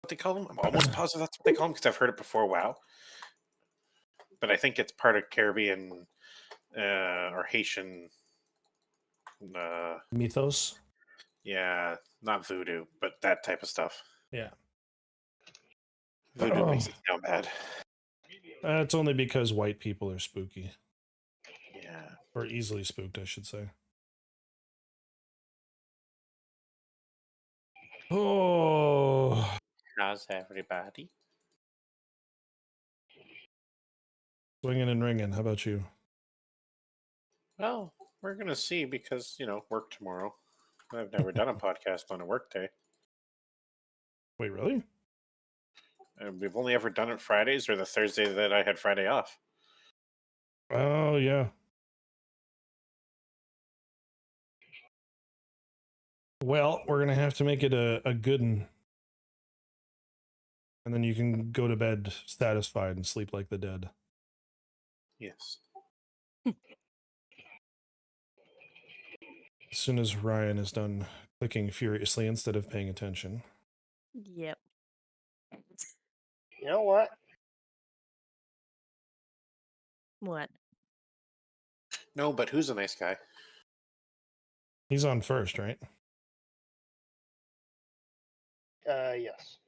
they call them. I'm almost positive that's what they call them because I've heard it before. WoW, but I think it's part of Caribbean or Haitian. Mythos. Yeah, not voodoo, but that type of stuff. Yeah. Voodoo makes it sound bad. It's only because white people are spooky. Yeah. Or easily spooked, I should say. Oh. How's everybody? Swinging and ringing. How about you? Well, we're gonna see because work tomorrow. I've never done a podcast on a work day. Wait, really? We've only ever done it Fridays or the Thursday that I had Friday off. Oh, yeah. Well, we're going to have to make it a good one. And then you can go to bed satisfied and sleep like the dead. Yes. As soon as Ryan is done clicking furiously instead of paying attention. Yep. You know what? What? No, but who's a nice guy? He's on first, right? Yes.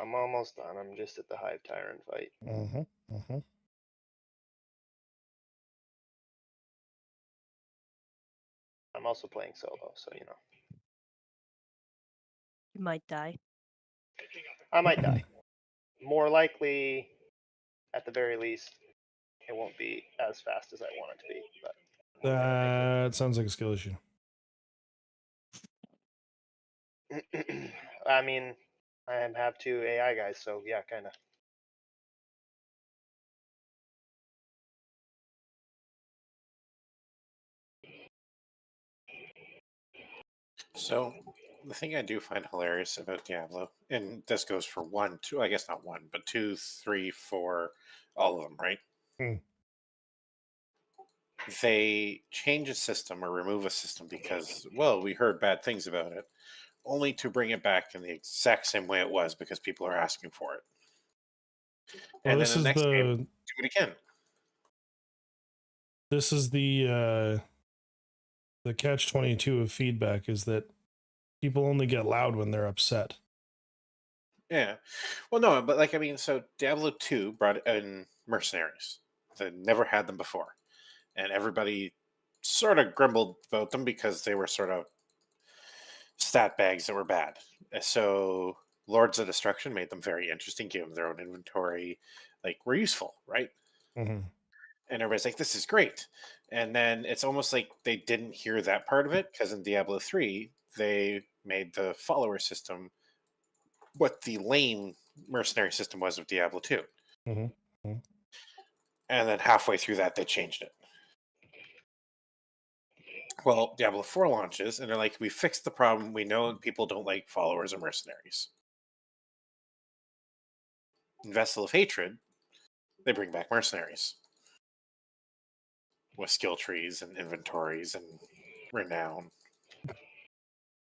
I'm almost done. I'm just at the Hive Tyrant fight. I'm also playing solo, so you know. You might die. I might die. More likely, at the very least, it won't be as fast as I want it to be. But That sounds like a skill issue. I mean, I have two AI guys, so yeah, kind of. So the thing I do find hilarious about Diablo, and this goes for 1, 2, I guess not 1, but 2, 3, 4, all of them, right? They change a system or remove a system because, well, we heard bad things about it, only to bring it back in the exact same way it was because people are asking for it. Well, And this then the is next game, do it again. This is the catch-22 of feedback is that people only get loud when they're upset. Yeah. Well, no, but like, I mean, so Diablo 2 brought in mercenaries. They never had them before. And everybody sort of grumbled about them because they were sort of stat bags that were bad. So Lords of Destruction made them very interesting, gave them their own inventory, like, were useful, right? Mm-hmm. And everybody's like, this is great. And then it's almost like they didn't hear that part of it because in Diablo 3, they made the follower system what the lane mercenary system was of Diablo 2. Mm-hmm. Mm-hmm. And then halfway through that, they changed it. Well, Diablo 4 launches, and they're like, we fixed the problem. We know people don't like followers or mercenaries. In Vessel of Hatred, they bring back mercenaries with skill trees and inventories and renown.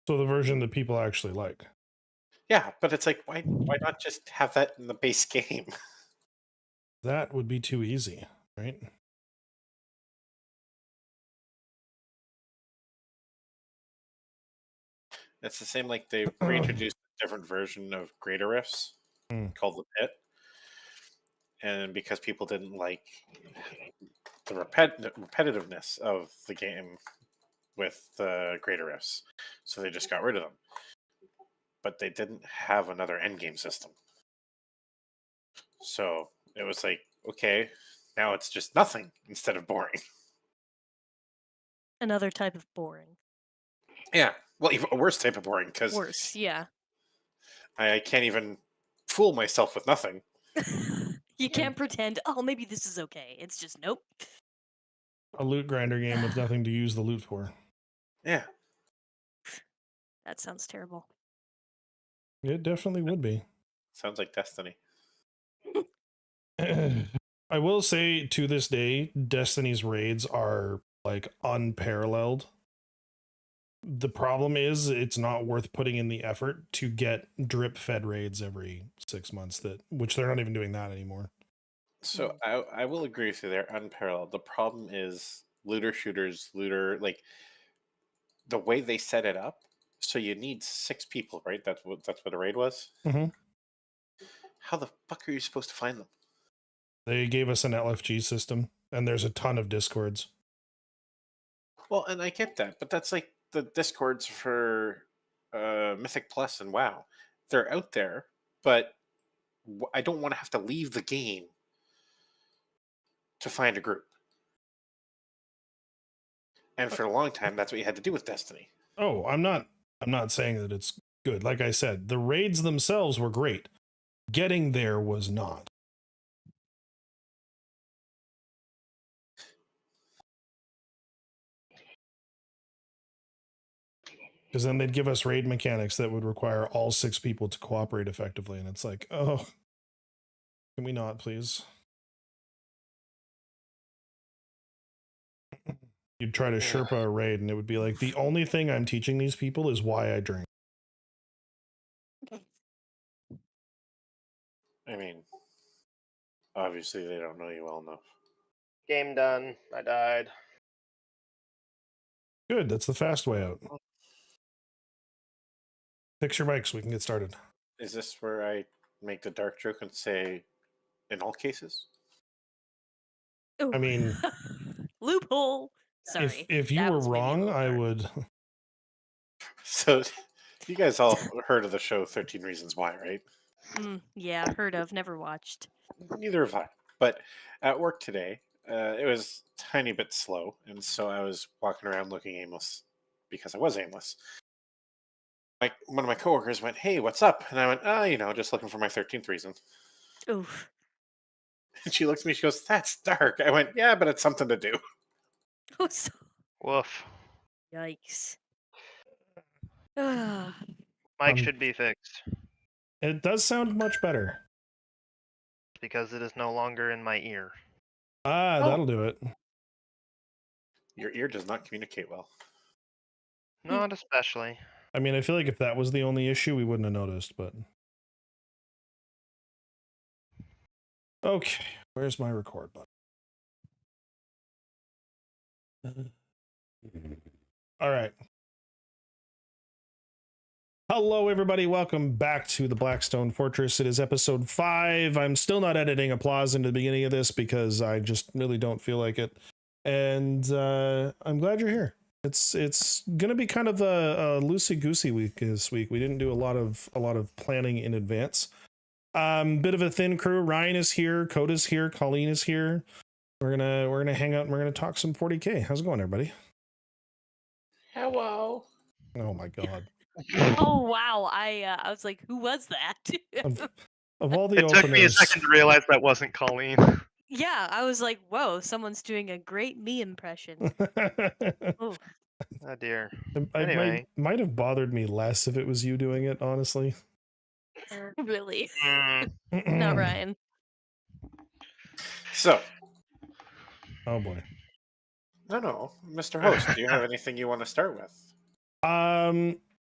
So the version that people actually like. Yeah, but it's like, why not just have that in the base game? That would be too easy, right? It's the same like they reintroduced a different version of Greater Rifts called the Pit. And because people didn't like the repetitiveness of the game with the Greater Rifts, so they just got rid of them. But they didn't have another endgame system. So it was like, okay, now it's just nothing instead of boring. Another type of boring. Yeah, well, even a worse type of boring because Worse, yeah. I can't even fool myself with nothing. You can't pretend, oh, maybe this is okay. It's just, nope. A loot grinder game with nothing to use the loot for. Yeah. That sounds terrible. It definitely would be. Sounds like Destiny. I will say to this day, Destiny's raids are like unparalleled. The problem is it's not worth putting in the effort to get drip fed raids every 6 months, which they're not even doing that anymore. So I will agree with you. They're unparalleled. The problem is looter shooters, like the way they set it up. So you need 6 people, right? That's what a raid was. Mhm. How the fuck are you supposed to find them? They gave us an LFG system, and there's a ton of discords. Well, and I get that, but that's like the discords for Mythic Plus and WoW. They're out there, but I don't want to have to leave the game to find a group. And for a long time, that's what you had to do with Destiny. Oh, I'm not saying that it's good. Like I said, the raids themselves were great. Getting there was not. Because then they'd give us raid mechanics that would require all 6 people to cooperate effectively. And it's like, oh, can we not, please? You'd try to Sherpa a raid, and it would be like, the only thing I'm teaching these people is why I drink. I mean, obviously they don't know you well enough. Game done. I died. Good, that's the fast way out. Fix your mic so we can get started. Is this where I make the dark joke and say, in all cases? I mean, loophole. Sorry. if you that were was maybe a wrong, little I dark. would. So, you guys all heard of the show 13 Reasons Why, right? Yeah, heard of, never watched. Neither have I. But at work today, it was a tiny bit slow, and so I was walking around looking aimless because I was aimless. One of my coworkers went, "Hey, what's up?" And I went, "Oh, just looking for my 13th reason." Oof. And she looks at me, she goes, "That's dark." I went, "Yeah, but it's something to do." Oh, so, Woof. yikes. Ah, Mic should be fixed It does sound much better. because it is no longer in my ear. Ah, Oh. that'll do it. Your ear does not communicate well. Not especially. I mean, I feel like if that was the only issue, we wouldn't have noticed, but. Okay, where's my record button? All right. Hello, everybody. Welcome back to the Blackstone Fortress. It is episode 5. I'm still not editing applause into the beginning of this because I just really don't feel like it. And I'm glad you're here. It's gonna be kind of a loosey-goosey week this week. We didn't do a lot of planning in advance. Bit of a thin crew. Ryan is here, Coda's here, Colleen is here. We're gonna hang out and we're gonna talk some 40K. How's it going, everybody? Hello. Oh my god. oh wow. I was like, who was that? Of all the It took me a openers, second to realize that wasn't Colleen. yeah, I was like, whoa, someone's doing a great me impression. Oh, Oh dear. I Anyway. might have bothered me less if it was you doing it, honestly. really? Mm, Not Ryan. So, Oh boy. no, Mr. Host, do you have anything you want to start with?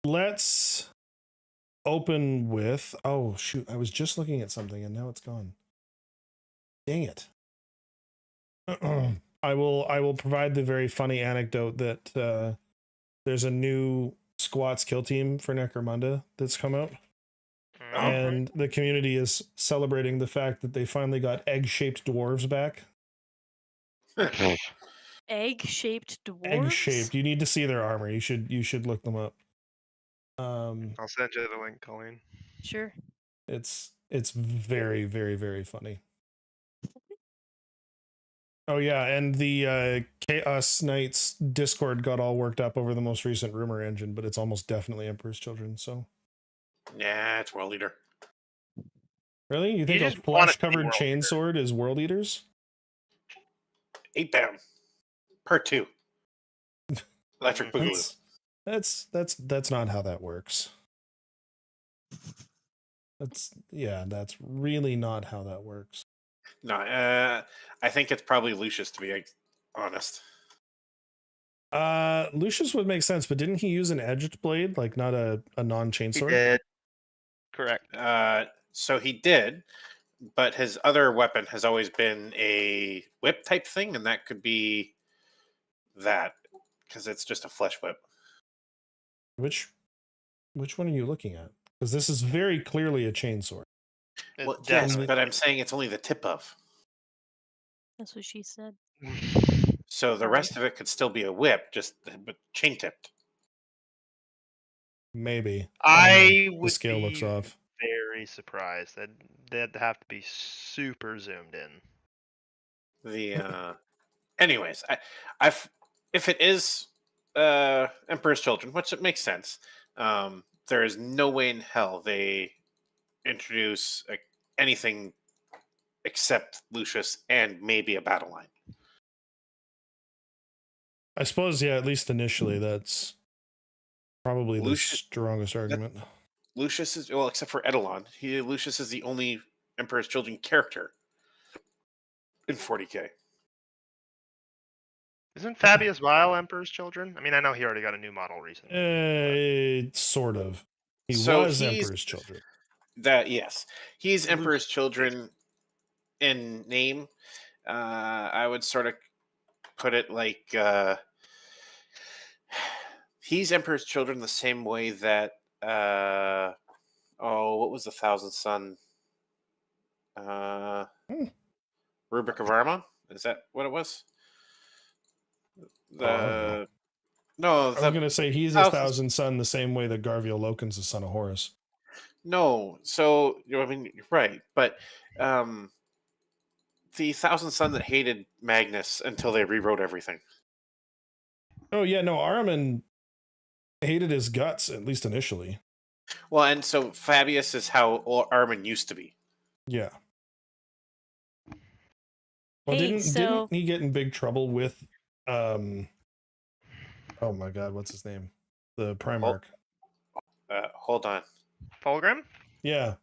Let's open with. Oh shoot! I was just looking at something and now it's gone. Dang it. I will provide the very funny anecdote that there's a new squats kill team for Necromunda that's come out. And the community is celebrating the fact that they finally got egg-shaped dwarves back. Egg-shaped dwarves? Egg-shaped. You need to see their armor. You should look them up. I'll send you the link, Colleen. Sure. It's very, very, very funny. Oh yeah, and the Chaos Knights Discord got all worked up over the most recent rumor engine, but it's almost definitely Emperor's Children, so. Nah, it's World Eater. Really? You think a just want it to be flesh-covered World Eater. chainsword is World Eaters? 8 down. Part 2. Electric Boogaloo. That's not how that works. That's really not how that works. No, I think it's probably Lucius, to be honest. Lucius would make sense, but didn't he use an edged blade, like not a non He chainsword? did. Correct. So he did, but his other weapon has always been a whip type thing, and that could be that because it's just a flesh whip. Which one are you looking at? Because this is very clearly a chainsword. It's Well, yes, definitely- but I'm saying it's only the tip of. That's what she said. So the Sorry. rest of it could still be a whip, just but chain tipped. Maybe. I The would scale looks be off. very surprised. They'd have to be super zoomed in. The anyways, I've if it is Emperor's Children, which it makes sense. There is no way in hell they introduce anything except Lucius and maybe a battle line. I suppose, yeah, at least initially, that's probably the Lucius- strongest argument. Lucius is well, except for Edelon. Lucius is the only Emperor's Children character in 40k. Isn't Fabius Vile Emperor's Children? I mean, I know he already got a new model recently. Sort of. He So was he's- Emperor's Children. That yes, he's Emperor's Lucius. Children in name. I would sort of put it like he's Emperor's Children the same way that what was the Thousand Son? Rubric of Arma? Is that what it was? I don't know. No, I was gonna say he's a Thousand- thousand son the same way that Garvio Loken's the son of Horus. no. So I mean, you're right, but the Thousand Son that hated Magnus until they rewrote everything. Oh yeah, no, Ahriman hated his guts, at least initially. Well, and so Fabius is how Armin used to be. Yeah. Well, Hey, didn't he get in big trouble with oh my god, what's his name? The Primarch. Hold on. Fulgrim? Yeah.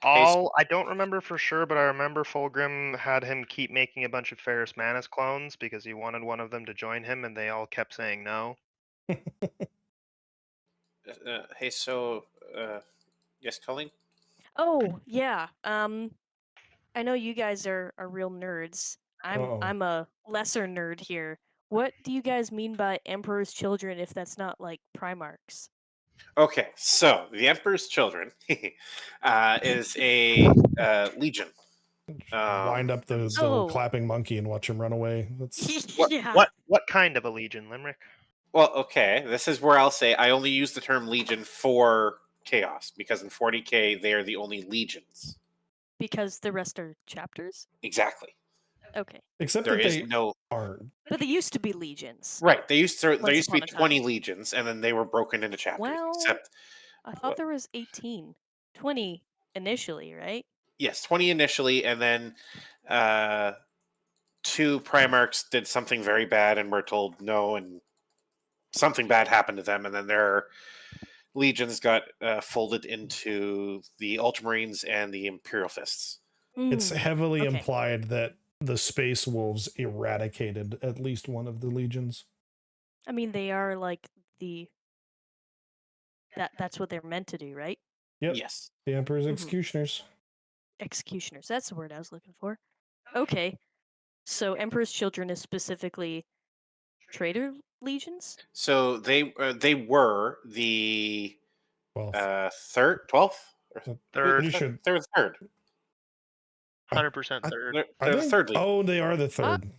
I don't remember for sure, but I remember Fulgrim had him keep making a bunch of Ferris Manus clones because he wanted one of them to join him, and they all kept saying no. Hey, so yes, Colleen. Oh yeah. I know you guys are real nerds. Uh-oh. I'm a lesser nerd here. What do you guys mean by Emperor's Children if that's not like Primarchs? Okay, so the Emperor's Children is a legion. Wind up the little clapping monkey and watch him run away. That's Yeah. What kind of a legion, Limerick? Well, okay, this is where I'll say I only use the term legion for chaos because in 40k they are the only legions. Because the rest are chapters? Exactly. Okay. except There that is they no aren't. But they used to be legions. right. There used to be upon a 20 time. legions, and then they were broken into chapters. Well, Except I thought What? there was 18. 20 initially, right? yes, 20 initially, and then 2 Primarchs did something very bad and were told no, and something bad happened to them, and then their legions got folded into the Ultramarines and the Imperial Fists. It's heavily okay. implied that the Space Wolves eradicated at least one of the legions. I mean, they are like that's what they're meant to do, right? Yep. Yes. The Emperor's Mhm. executioners. Executioners. That's the word I was looking for. Okay. So Emperor's Children is specifically traitor legions? So they were the Well, third, 12th, Third. Third. They were the third. 100% I- third. They're the third legion. Oh, they are the third.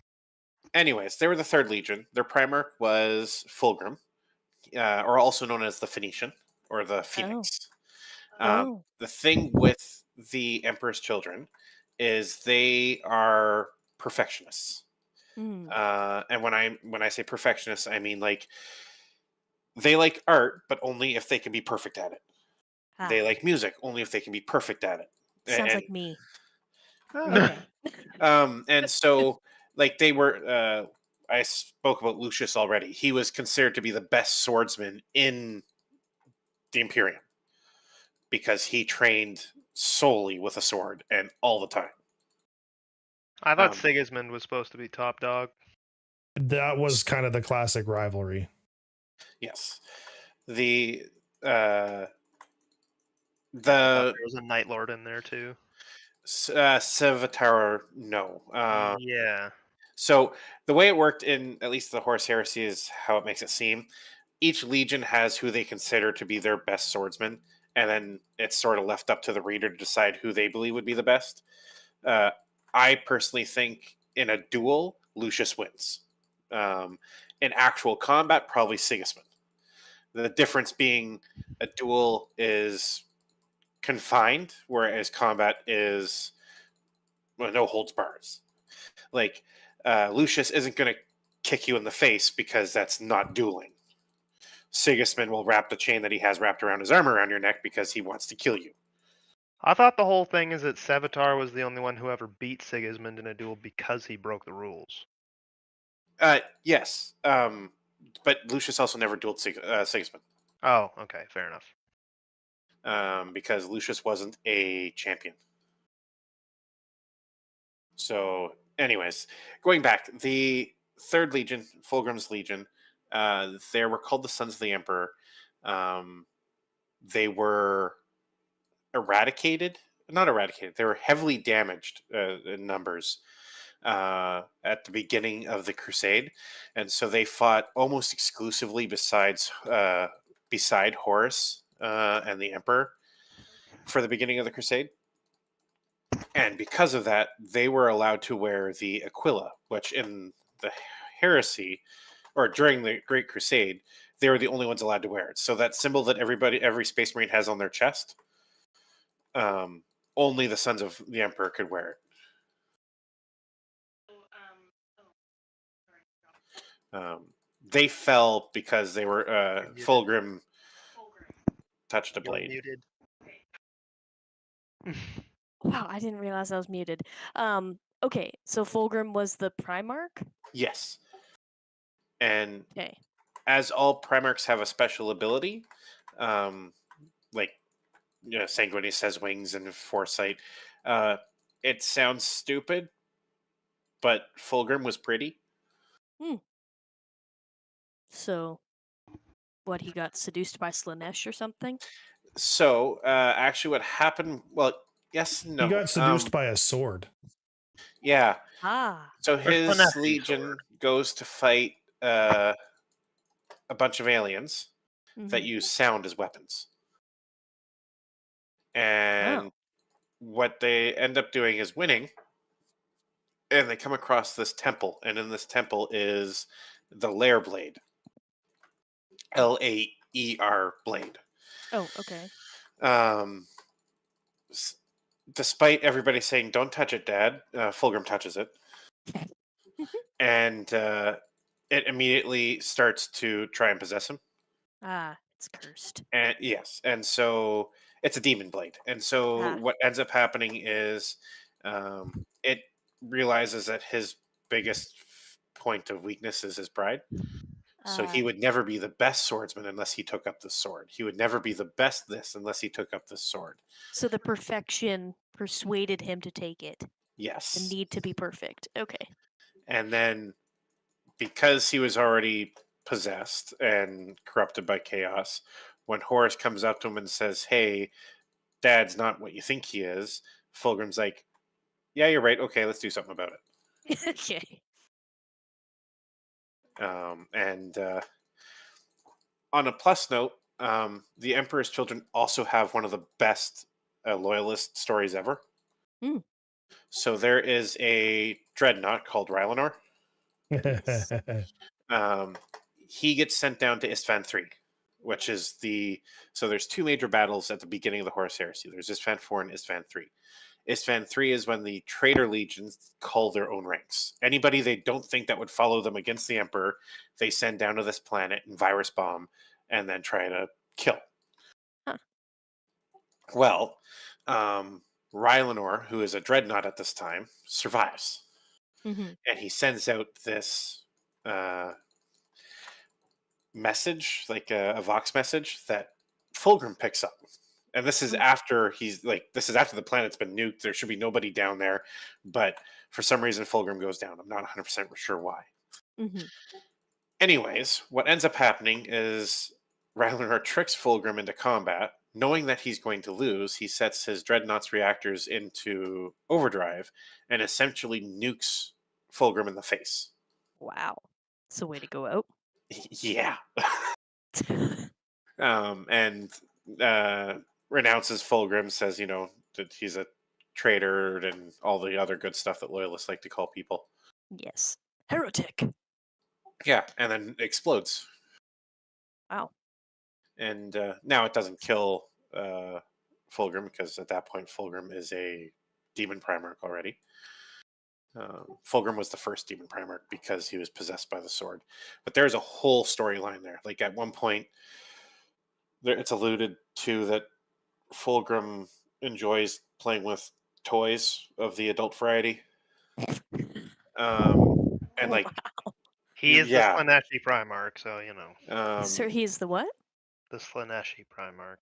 Anyways, they were the third legion. Their Primarch was Fulgrim, or also known as the Phoenician or the Phoenix. Oh. The thing with the Emperor's Children is they are perfectionists. Hmm. And when I say perfectionists, I mean like they like art, but only if they can be perfect at it. Ah, They like music only if they can be perfect at it. sounds And- like me. Ah. Okay. And so like they were I spoke about Lucius already. He was considered to be the best swordsman in the Imperium because he trained solely with a sword and all the time. I thought Um, Sigismund was supposed to be top dog. That was kind of the classic rivalry. yes, the uh, I thought the there was a Night Lord in there too. Sevatar, no. Yeah. So the way it worked in at least the Horus Heresy is how it makes it seem. Each legion has who they consider to be their best swordsman, and then it's sort of left up to the reader to decide who they believe would be the best. Uh, I personally think in a duel, Lucius wins. In actual combat, probably Sigismund. The difference being a duel is confined, whereas combat is no holds bars. Like Lucius isn't going to kick you in the face because that's not dueling. Sigismund will wrap the chain that he has wrapped around his arm around your neck because he wants to kill you. I thought the whole thing is that Sevatar was the only one who ever beat Sigismund in a duel because he broke the rules. Yes, but Lucius also never dueled Sigismund Oh, okay, fair enough. because Lucius wasn't a champion. So, anyways, going back, the Third Legion, Fulgrim's Legion, they were called the Sons of the Emperor. They were eradicated, not eradicated. They were heavily damaged in numbers at the beginning of the Crusade, and so they fought almost exclusively beside Horus and the Emperor for the beginning of the Crusade. And because of that, they were allowed to wear the Aquila, which in the heresy or during the Great Crusade, they were the only ones allowed to wear it. So that symbol that every Space Marine has on their chest, um, only the Sons of the Emperor could wear it. They fell because they were Fulgrim touched a You're blade. muted. Wow, I didn't realize I was muted. Okay, so Fulgrim was the Primarch? Yes, and Okay. as all Primarchs have a special ability, um, like Sanguinius has wings and foresight. Uh, it sounds stupid, but Fulgrim was pretty. So, what, he got seduced by Slanesh or something? So actually, what happened? Well, yes, and He no. got seduced by a sword. Yeah. Ah. So Where's his Slanesh legion sword? goes to fight a bunch of aliens that Mhm. use sound as weapons, Oh. and what they end up doing is winning, and they come across this temple, and in this temple is the Lair Blade, Laer blade. Oh, okay. Um, Despite everybody saying "Don't touch it, Dad," Fulgrim touches it, and it immediately starts to try and possess him. Ah, it's cursed. And yes, and so it's a demon blade. And so Ah. what ends up happening is it realizes that his biggest point of weakness is his pride. So he Ah. would never be the best swordsman unless he took up the sword. He would never be the best this unless he took up the sword. So the perfection persuaded him to take it. The Yes. need to be perfect. Okay. And then because he was already possessed and corrupted by chaos, when Horus comes up to him and says, "Hey, Dad's not what you think he is," Fulgrim's like, "Yeah, you're right. Okay, let's do something about it." Okay. And on a plus note, the Emperor's Children also have one of the best loyalist stories ever. Hmm. So there is a dreadnought called Rylanor. Yes. He gets sent down to Istvan 3, which is so there's two major battles at the beginning of the Horus Heresy. There's Istvan 4 and Istvan 3. Istvan 3 is when the traitor legions call their own ranks. Anybody they don't think that would follow them against the Emperor, they send down to this planet and virus bomb and then try to kill. Huh. Well, Rylanor, who is a dreadnought at this time, survives. Mm-hmm. And he sends out this message, like a Vox message, that Fulgrim picks up. And this is Oh. after this is after the planet's been nuked. There should be nobody down there, but for some reason Fulgrim goes down. I'm not 100% sure why. Mm-hmm. Anyways, what ends up happening is Ragnar tricks Fulgrim into combat. Knowing that he's going to lose, he sets his Dreadnought's reactors into overdrive and essentially nukes Fulgrim in the face. Wow. It's a way to go out. Yeah. And renounces Fulgrim, says, that he's a traitor and all the other good stuff that loyalists like to call people. Yes. Heretic. Yeah, and then explodes. Wow. And now it doesn't kill Fulgrim, because at that point Fulgrim is a demon Primarch already. Fulgrim was the first demon Primarch because he was possessed by the sword. But there's a whole storyline there. Like at one point, it's alluded to that Fulgrim enjoys playing with toys of the adult variety. Um, and like, Wow. He is the yeah, Slaneshi Primarch, so Sir, he's the what? the Slaneshi Primarch.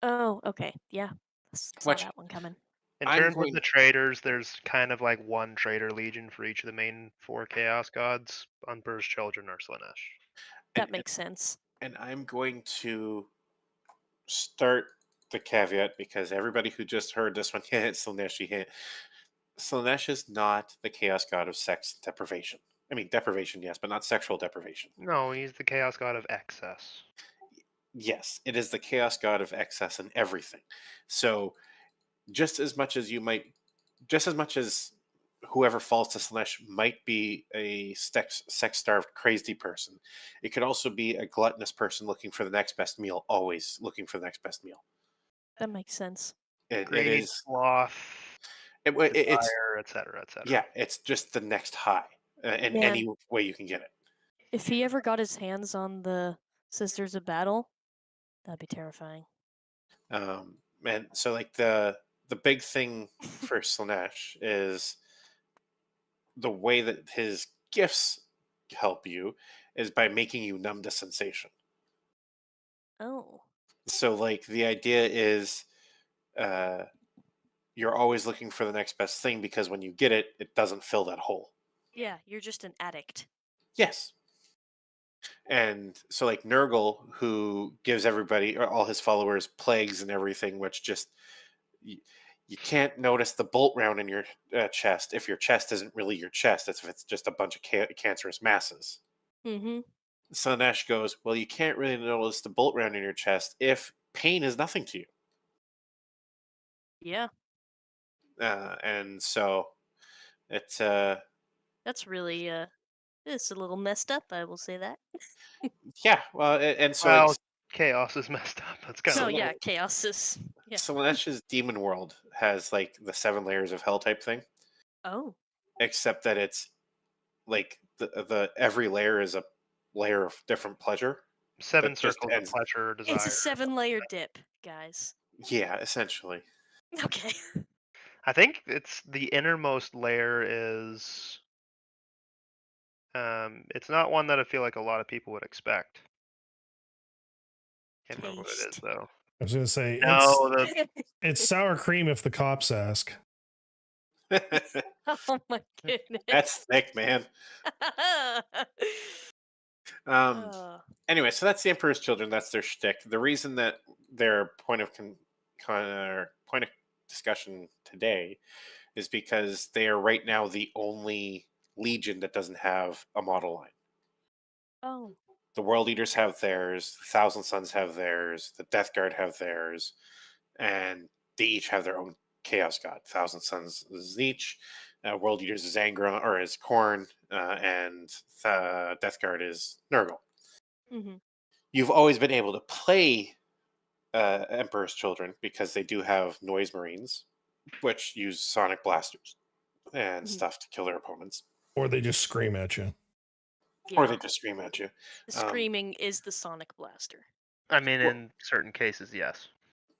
Oh, okay. Yeah. Saw which that one coming. In I'm terms of going. the traders, there's kind of like one trader legion for each of the main 4 Chaos Gods. Unbur's children are Slanesh. and, That makes sense. and I'm going to start the caveat, because everybody who just heard this one, yeah, it's Slanesh, yeah. Slanesh is not the chaos god of sex deprivation. I mean, deprivation, yes, but not sexual deprivation. No, he's the Chaos God of excess. Yes, it is the chaos god of excess and everything. So, just as much as whoever falls to Slanesh might be a sex-starved, crazy person, it could also be a gluttonous person looking for the next best meal, always looking for the next best meal. That makes sense. It Greed, is. sloth, It's desire, etc., etc. yeah. It's just the next high in Man, any way you can get it. if he ever got his hands on the Sisters of Battle, that'd be terrifying. And so like the big thing for Slanesh is the way that his gifts help you is by making you numb to sensation. Oh. So like the idea is uh, you're always looking for the next best thing, because when you get it, it doesn't fill that hole. Yeah, you're just an addict. Yes. And so like Nurgle, who gives everybody or all his followers plagues and everything, which just you can't notice the bolt round in your chest if your chest isn't really your chest. If it's just a bunch of cancerous masses. Mm-hmm. Slanesh goes, well, you can't really notice the bolt round in your chest if pain is nothing to you. Yeah. And so it's That's really it's a little messed up, I will say that. yeah. Well, and so Well, it's chaos is messed up. That's kind No, of yeah, chaos is yeah. Slanesh's demon world has like the 7 layers of hell type thing, Oh. except that it's like the every layer is a layer of different pleasure 7 that just circles of ends. pleasure, It's a desire. 7-layer dip, guys. Yeah, essentially. Okay. I think it's the innermost layer is. It's not one that I feel like a lot of people would expect. Can't remember what it is Taste. though. I was gonna say No, the it's sour cream if the cops ask. Oh my goodness. That's thick, man. Um. Oh. Anyway, so that's the Emperor's Children. That's their shtick. The reason that their point of discussion today is because they are right now the only legion that doesn't have a model line. Oh. The World Eaters have theirs. The Thousand Sons have theirs. The Death Guard have theirs, and they each have their own Chaos God. Thousand Sons is Zeech. World Eaters is Angron or is Korn, and Death Guard is Nurgle. Mm-hmm. You've always been able to play Emperor's Children because they do have Noise Marines, which use sonic blasters and Mhm. stuff to kill their opponents, Or they just scream at you. Yeah. or they just scream at you. The screaming is the sonic blaster. I mean, Well, in certain cases, yes.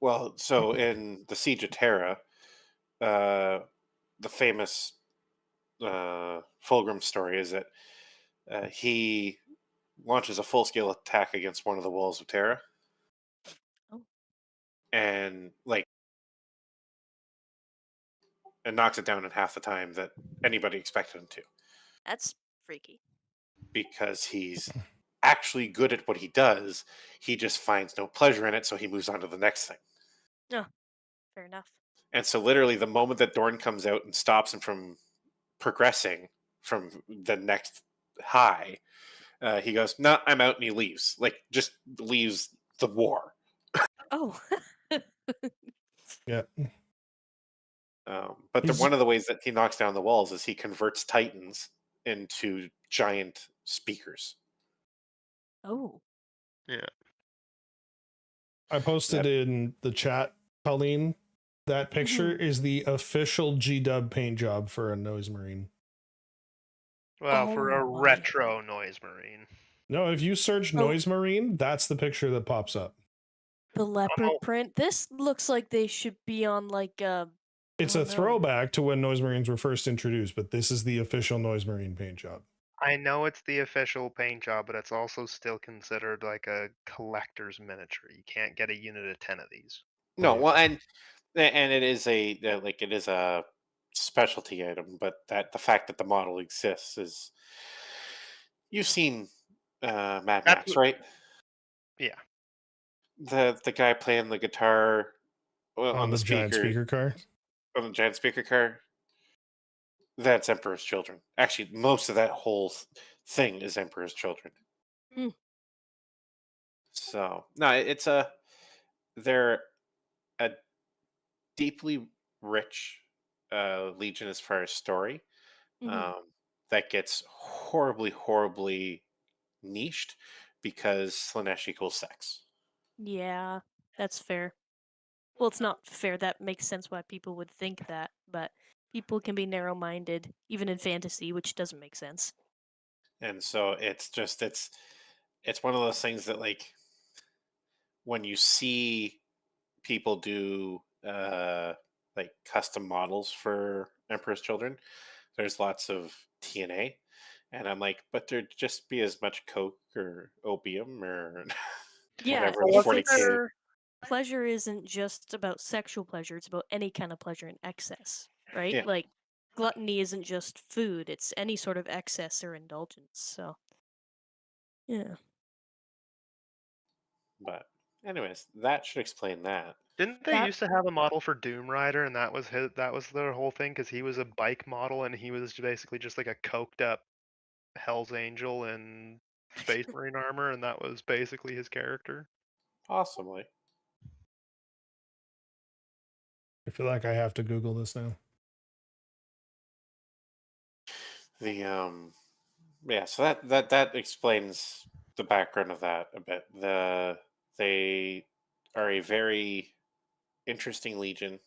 well, so in the Siege of Terra, uh, the famous Fulgrim story is that he launches a full scale attack against one of the walls of Terra. Oh. and like and knocks it down in half the time that anybody expected him to, That's freaky. because he's actually good at what he does. He just finds no pleasure in it, so he moves on to the next thing. Oh, fair enough. And so, literally, the moment that Dorn comes out and stops him from progressing from the next high, he goes, "No, I'm out," and he leaves. Like, just leaves the war. Oh. Yeah. But He's one of the ways that he knocks down the walls is he converts titans into giant speakers. Oh. Yeah. I posted That in the chat, Colleen. That picture Mhm. is the official G-Dub paint job for a Noise Marine. Well, for a Oh my. retro noise marine. No, if you search Oh, Noise Marine, that's the picture that pops up. the I'm leopard o- print. This looks like they should be on like I It's a don't know. throwback to when Noise Marines were first introduced, but this is the official Noise Marine paint job. I know it's the official paint job, but it's also still considered like a collector's miniature. You can't get a unit of 10 of these. no, Right. well, and it is like it is a specialty item, but that the fact that the model exists is, you've seen Mad That's Max, what, right? yeah. The guy playing the guitar On on the the giant speaker, speaker car. on the giant speaker car. That's Emperor's Children. Actually, most of that whole thing is Emperor's Children. Hmm. So no, it's a they're a deeply rich legion as far as story, Mhm. um, that gets horribly, horribly niched because Slanesh equals sex. Yeah, that's fair. Well, it's not fair. That makes sense why people would think that, but people can be narrow-minded even in fantasy, which doesn't make sense. And so it's one of those things that, like, when you see people do like custom models for Emperor's Children, there's lots of TNA, and I'm like, but there'd just be as much coke or opium or Yeah, whatever Well, the if wasn't 40K. it's there? pleasure isn't just about sexual pleasure, it's about any kind of pleasure in excess, right? Yeah, Like gluttony isn't just food, it's any sort of excess or indulgence. So, yeah. but anyways, that should explain that. Didn't they That used to have a model for Doom Rider, and that was his? That was their whole thing, because he was a bike model, and he was basically just like a coked up Hell's Angel in Space Marine armor, and that was basically his character. Possibly. I feel like I have to Google this now. The yeah, so that explains the background of that a bit. They are a very interesting legion,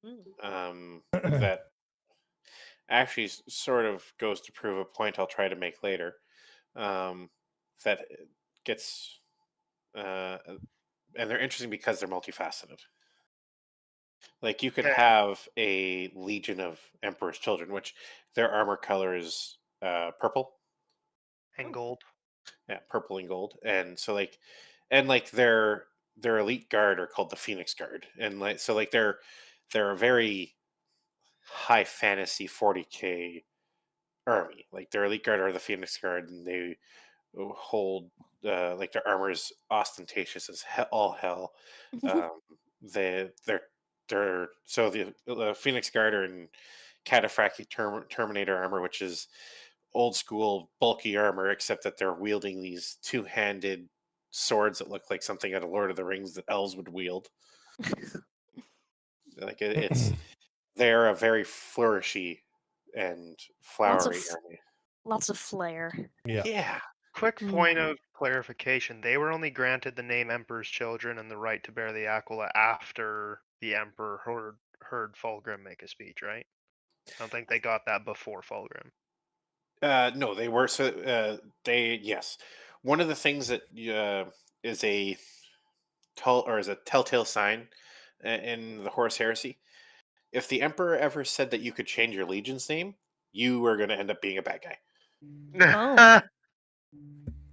mm, that actually sort of goes to prove a point I'll try to make later. That gets and they're interesting because they're multifaceted. Like, you could Yeah, have a legion of Emperor's Children, which their armor color is purple. and oh, gold. Yeah, purple and gold. And so, like, and like their elite guard are called the Phoenix Guard, and like so like they're a very high fantasy 40K army. Like, their elite guard are the Phoenix Guard, and they hold like their armor is ostentatious as all hell. Um, they're so the Phoenix Guard are in cataphractic Terminator armor, which is old school bulky armor, except that they're wielding these two-handed swords that look like something out of Lord of the Rings that elves would wield. Like, it's they're a very flourishy and lots of flowery army. lots of flair. Yeah. Yeah. Quick Mm. point of clarification: they were only granted the name Emperor's Children and the right to bear the Aquila after the Emperor heard Fulgrim make a speech, right? I don't think they got that before Fulgrim. No, they were so they yes. One of the things that is a is a telltale sign in the Horus Heresy. If the Emperor ever said that you could change your legion's name, you were going to end up being a bad guy. Oh,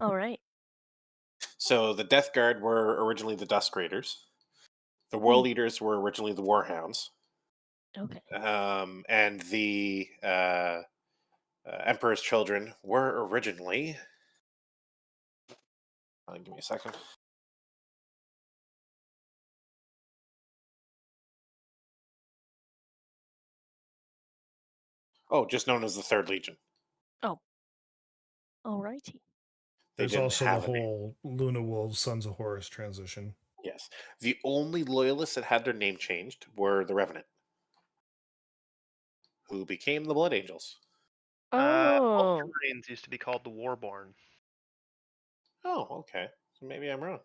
all right. So the Death Guard were originally the Dusk Raiders, The World Eaters were originally the Warhounds, Okay. and the Emperor's Children were originally. Give me a second. Oh, just known as the Third Legion. Oh. Alrighty. They There's didn't also the have a name. whole Luna Wolves, Sons of Horus transition. Yes. The only loyalists that had their name changed were the Revenant, who became the Blood Angels. Oh. Ultramarines used to be called the Warborn. Oh, okay. So maybe I'm wrong.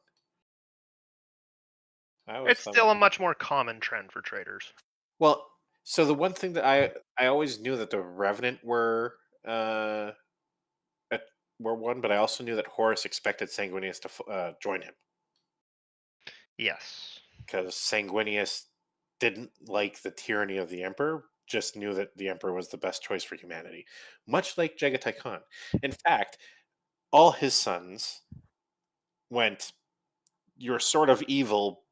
I always It's thought. still a much more common trend for traders. Well, so the one thing that I always knew that the Revenant uh at, were one, but I also knew that Horus expected Sanguinius to join him Yes. because Sanguinius didn't like the tyranny of the Emperor. Just knew that the Emperor was the best choice for humanity, much like Jagatai Khan. In fact, all his sons went, "You're sort of evil,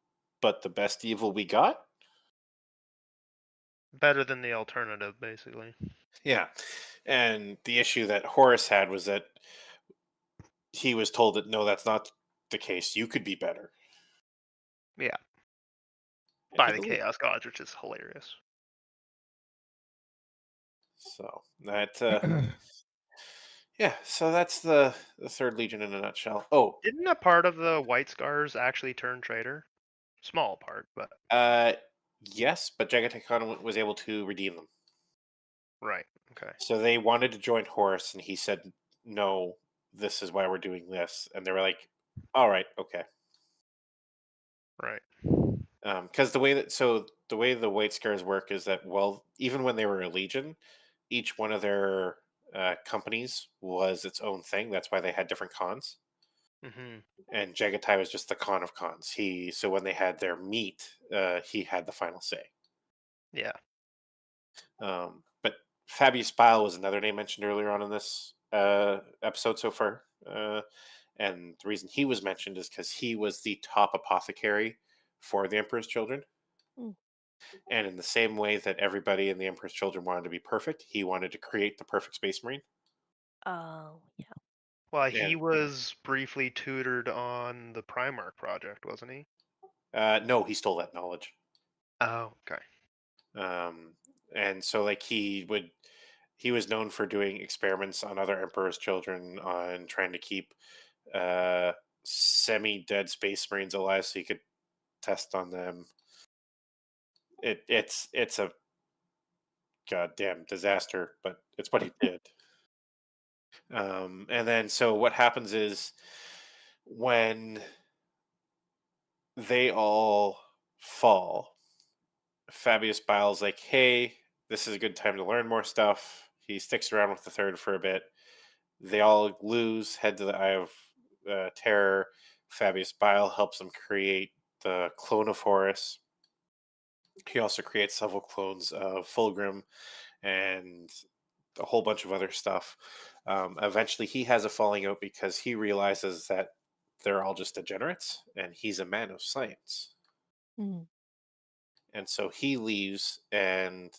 but the best evil we got." Better than the alternative, basically. Yeah, and the issue that Horus had was that he was told that no, that's not the case. You could be better, Yeah. and By he the believed. Chaos Gods, which is hilarious. So yeah, so that's the Third Legion in a nutshell. Oh, Didn't a part of the White Scars actually turn traitor? Small part, but uh, yes, but Jagatai Khan was able to redeem them. right. Okay. So they wanted to join Horus, and he said, "No, this is why we're doing this." And they were like, "All right, okay." Right. Because the way the White Scars work is that, well, even when they were a legion, each one of their companies was its own thing. That's why they had different cons. Hmm. And Jagatai was just the con of cons. So when they had their meet, he had the final say. Yeah. But Fabius Bile was another name mentioned earlier on in this episode so far. And the reason he was mentioned is because he was the top apothecary for the Emperor's Children. Mm. And in the same way that everybody in the Emperor's Children wanted to be perfect, he wanted to create the perfect Space Marine. Oh, yeah. Well, he And was briefly tutored on the Primarch project, wasn't he? no, he stole that knowledge. Oh, okay. Um, and so, like, he was known for doing experiments on other Emperor's Children on trying to keep uh, semi-dead Space Marines alive, so he could test on them. It's a goddamn disaster, but it's what he did. And then so what happens is when they all fall, Fabius Bile's like, "Hey, this is a good time to learn more stuff." He sticks around with the third for a bit. They all lose, head to the Eye of Terror. Fabius Bile helps them create the clone of Horus. He also creates several clones of Fulgrim and a whole bunch of other stuff. Eventually, he has a falling out because he realizes that they're all just degenerates, and he's a man of science. Mm. And so he leaves and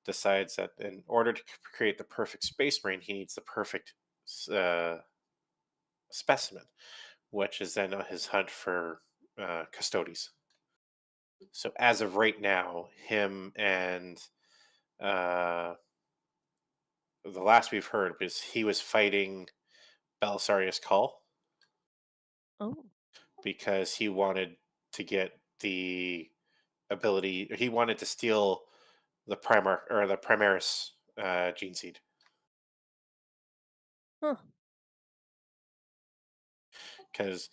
decides that in order to create the perfect Space Marine, he needs the perfect uh, specimen, which is then on his hunt for Custodes. So as of right now, him and uh, the last we've heard was he was fighting Belisarius Cull Oh. because he wanted to get the ability. He wanted to steal the Primaris gene seed Huh. because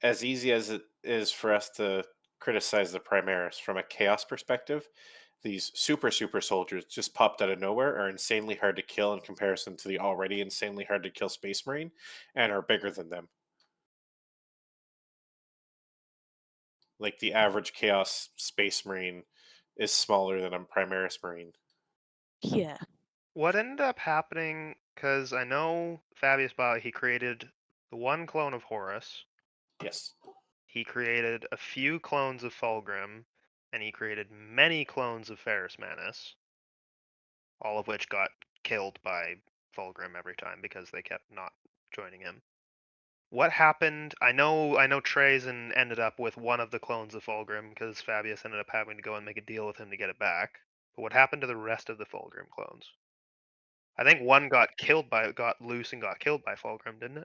as easy as it is for us to criticize the Primaris from a chaos perspective, these super soldiers just popped out of nowhere are insanely hard to kill in comparison to the already insanely hard to kill Space Marine and are bigger than them. Like the average Chaos Space Marine is smaller than a Primaris Marine. Yeah. What ended up happening? Because I know Fabius Bile, he created the one clone of Horus. Yes. he created a few clones of Fulgrim, and he created many clones of Ferrus Manus, all of which got killed by Fulgrim every time because they kept not joining him. What happened? I know Trazen ended up with one of the clones of Fulgrim because Fabius ended up having to go and make a deal with him to get it back. But what happened to the rest of the Fulgrim clones? I think one got loose and got killed by Fulgrim, didn't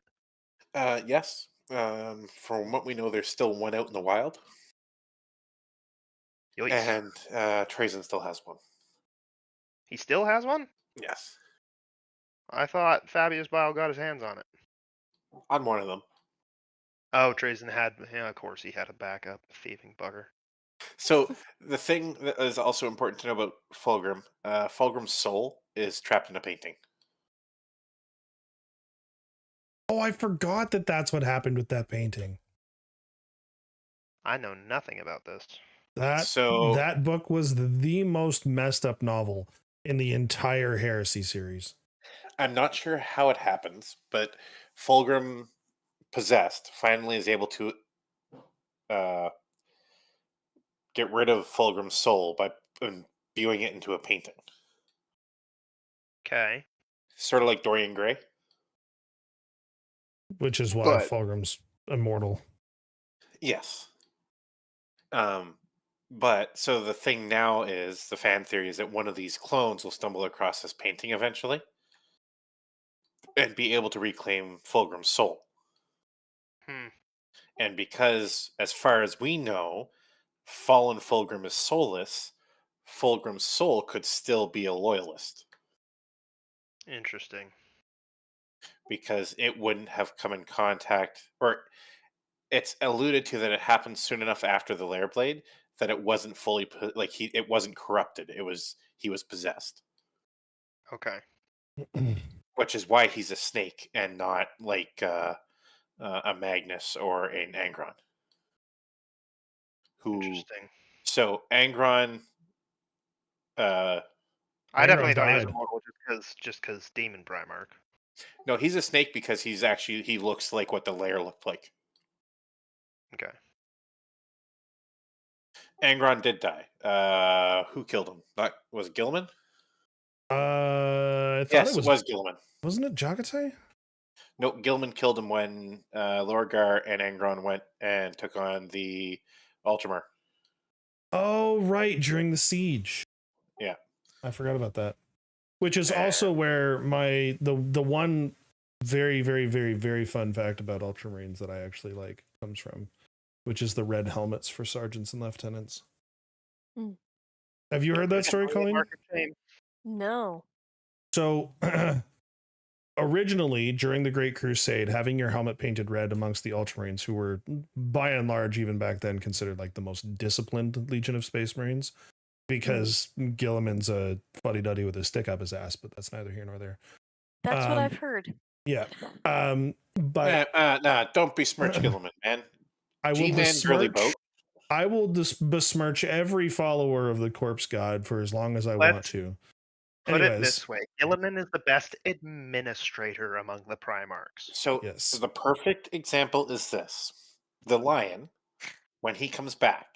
it? Yes. From what we know, there's still one out in the wild, Yoiks. and Trazen still has one. He still has one? Yes, I thought Fabius Bile got his hands on it. on one of them. Oh, Trazen had, yeah, of course he had a backup, thieving bugger. So the thing that is also important to know about Fulgrim, Fulgrim's soul is trapped in a painting. Oh, I forgot that that's what happened with that painting. I know nothing about this. So That book was the most messed up novel in the entire Heresy series. I'm not sure how it happens, but Fulgrim possessed finally is able to get rid of Fulgrim's soul by imbuing it into a painting. Okay. Sort of like Dorian Gray. Which is why But Fulgrim's immortal. yes. But so the thing now is the fan theory is that one of these clones will stumble across this painting eventually and be able to reclaim Fulgrim's soul. Hmm. And because, as far as we know, fallen Fulgrim is soulless, Fulgrim's soul could still be a loyalist Interesting. because it wouldn't have come in contact, or it's alluded to that it happened soon enough after the Lair Blade that it wasn't fully it wasn't corrupted. He was possessed, Okay. which is why he's a snake and not like a Magnus or an Angron. Who Interesting. so Angron? I Angron definitely thought he was died. immortal just because Demon Primarch. No, he's a snake because he looks like what the Lair looked like. Okay. Angron did die. Who killed him? That was Gilliman. I thought Yes, it it was Gilliman. wasn't it Jagatai? No, Gilman killed him when Lorgar and Angron went and took on the Ultramar. Oh, right, during the siege. Yeah. I forgot about that. Which is Uh, also where the one very, very, very, very fun fact about Ultramarines that I actually like comes from, which is the red helmets for sergeants and lieutenants. Hmm. Have you heard that It's story, really a Colleen? mark of shame. No. So originally, during the Great Crusade, having your helmet painted red amongst the Ultramarines, who were by and large, even back then, considered like the most disciplined Legion of Space Marines, because Gilliman's a fuddy-duddy with a stick up his ass, but that's neither here nor there. That's what I've heard. Yeah. But nah, don't besmirch Gilliman, man. I will G-Man girly besmirch. boat. I will besmirch every follower of the Corpse God for as long as I want Let's to. put it Anyways, this way: Gilliman is the best administrator among the Primarchs. So yes. the perfect example is this: the lion, when he comes back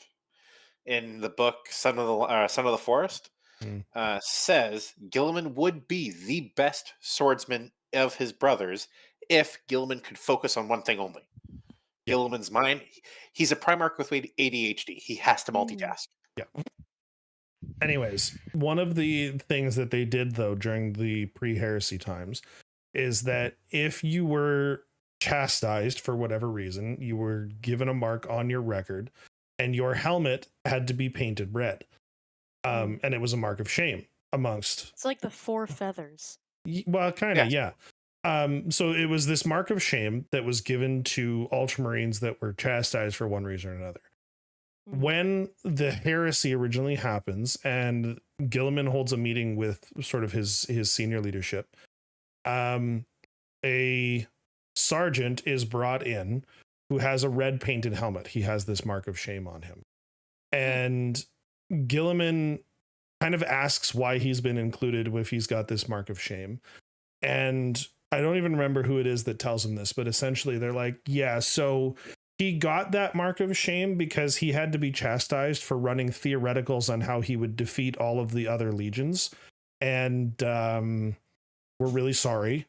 in the book Son of the Forest, Mm. says Gilliman would be the best swordsman of his brothers if Gilliman could focus on one thing only. Yeah. Gilliman's mind. He's a Primarch with ADHD. He has to multitask. Yeah. Anyways, one of the things that they did though during the pre-heresy times is that if you were chastised for whatever reason, you were given a mark on your record and your helmet had to be painted red. And it was a mark of shame amongst, It's like the four feathers. well, kind of, Yes. yeah. So it was this mark of shame that was given to Ultramarines that were chastised for one reason or another. When the heresy originally happens and Gilliman holds a meeting with sort of his senior leadership, a sergeant is brought in who has a red painted helmet. He has this mark of shame on him. And Gilliman kind of asks why he's been included if he's got this mark of shame. And I don't even remember who it is that tells him this, but essentially they're like, yeah, so he got that mark of shame because he had to be chastised for running theoreticals on how he would defeat all of the other legions. And we're really sorry.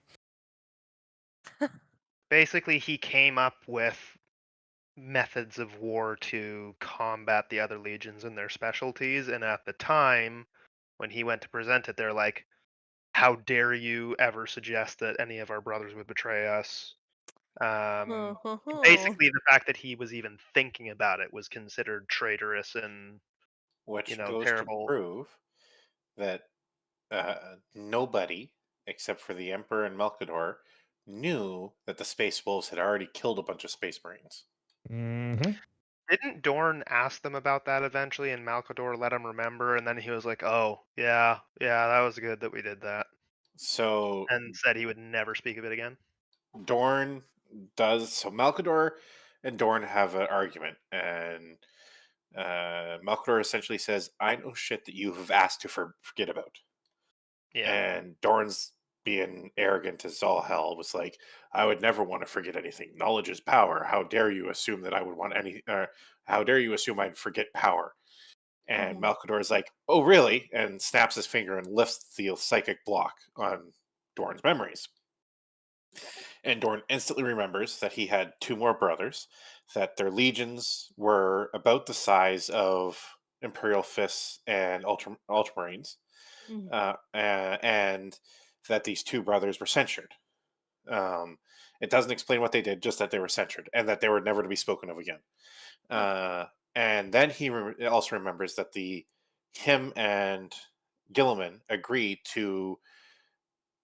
Basically, he came up with methods of war to combat the other legions and their specialties. And at the time, when he went to present it, they're like, "How dare you ever suggest that any of our brothers would betray us?" Um, Oh. basically, the fact that he was even thinking about it was considered traitorous and Which goes to terrible. prove that nobody except for the Emperor and Melkador knew that the Space Wolves had already killed a bunch of Space Marines. Mm-hmm. Didn't Dorn ask them about that eventually, and Malkador let him remember, and then he was like, "Oh, yeah, yeah, that was good that we did that," So and said he would never speak of it again. Dorn does. So Malkador and Dorn have an argument, and Malkador essentially says, "I know shit that you have asked to forget about." Yeah, And Dorn's being arrogant as all hell was like, "I would never want to forget anything. Knowledge is power. How dare you assume that I would want any? How dare you assume I'd forget power?" And Mhm. Malkador is like, "Oh, really?" And snaps his finger and lifts the psychic block on Dorn's memories. And Dorn instantly remembers that he had two more brothers, that their legions were about the size of Imperial Fists and Ultramarines, Mhm. and that these two brothers were censured. Um, it doesn't explain what they did, just that they were censured and that they were never to be spoken of again. Uh, and then he also remembers that him and Gilliman agreed to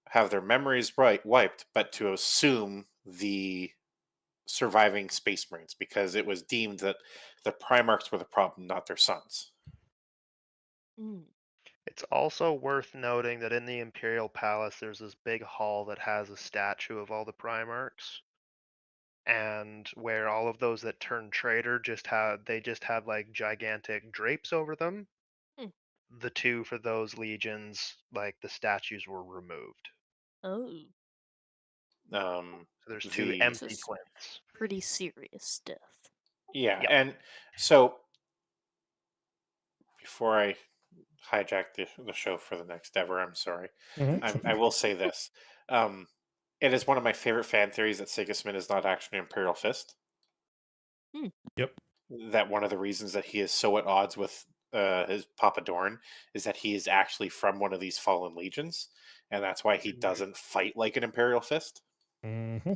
have their memories wiped, but to assume the surviving Space Marines because it was deemed that the Primarchs were the problem, not their sons. Mm. it's also worth noting that in the Imperial Palace, there's this big hall that has a statue of all the Primarchs, and where all of those that turned traitor just had like gigantic drapes over them. Hmm. The two for those legions, like the statues were removed. Oh. Um, So there's two the This empty is plinths. pretty serious stuff. Yeah, Yep. and so before I hijack the show for the next ever, I'm sorry. I will say this: um, it is one of my favorite fan theories that Sigismund is not actually an Imperial Fist. Hmm. Yep. That one of the reasons that he is so at odds with his Papa Dorn is that he is actually from one of these fallen legions, and that's why he Mhm. doesn't fight like an Imperial Fist. Mm-hmm.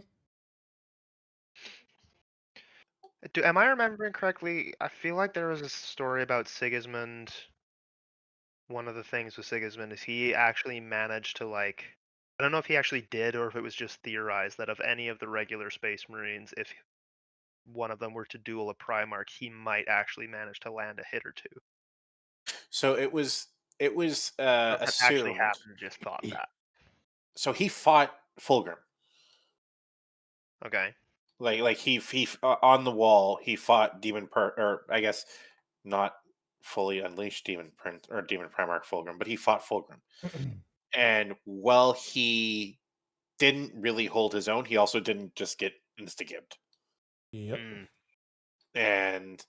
Am I remembering correctly? I feel like there was a story about Sigismund. One of the things with Sigismund is he actually managed to I don't know if he actually did or if it was just theorized that of any of the regular Space Marines, if one of them were to duel a Primarch, he might actually manage to land a hit or two. So it was Or if that actually assumed. happened, just thought that. So he fought Fulgrim. Okay. Like he on the wall he fought or I guess not fully unleashed Demon Prince or Demon Primarch Fulgrim, but he fought Fulgrim. And while he didn't really hold his own, he also didn't just get insta-gibbed. Yep. Mm. And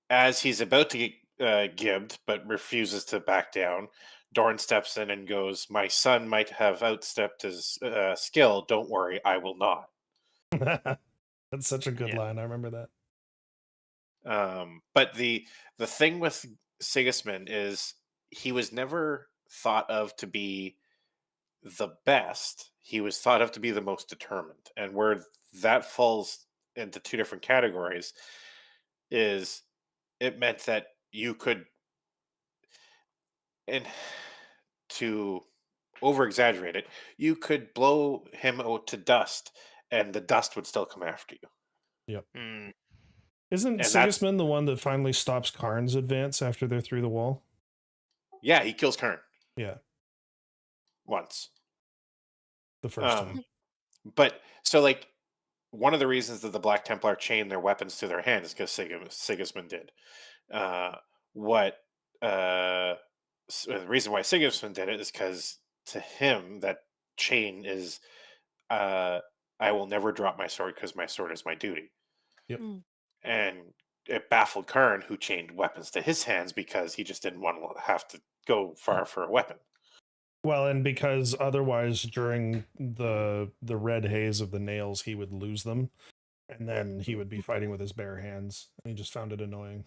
as he's about to get gibbed, but refuses to back down, Dorn steps in and goes, "My son might have outstepped his skill. Don't worry, I will not." That's such a good Yeah. line. I remember that. But the thing with Sigismund is he was never thought of to be the best. He was thought of to be the most determined, and where that falls into two different categories is it meant that you could, and to over exaggerate it, you could blow him out to dust, and the dust would still come after you. Yep. Mm. Isn't And that's Sigismund the one that finally stops Karn's advance after they're through the wall? yeah, he kills Kern Yeah, once. the first Um, time. but so like one of the reasons that the Black Templar chained their weapons to their hand is because Sigismund did. Uh, what the reason why Sigismund did it is because to him that chain is uh, I will never drop my sword because my sword is my duty. Yep. Mm. And it baffled Karn, who chained weapons to his hands because he just didn't want to have to go far for a weapon. Well, and because otherwise during the red haze of the nails, he would lose them, and then he would be fighting with his bare hands. And he just found it annoying.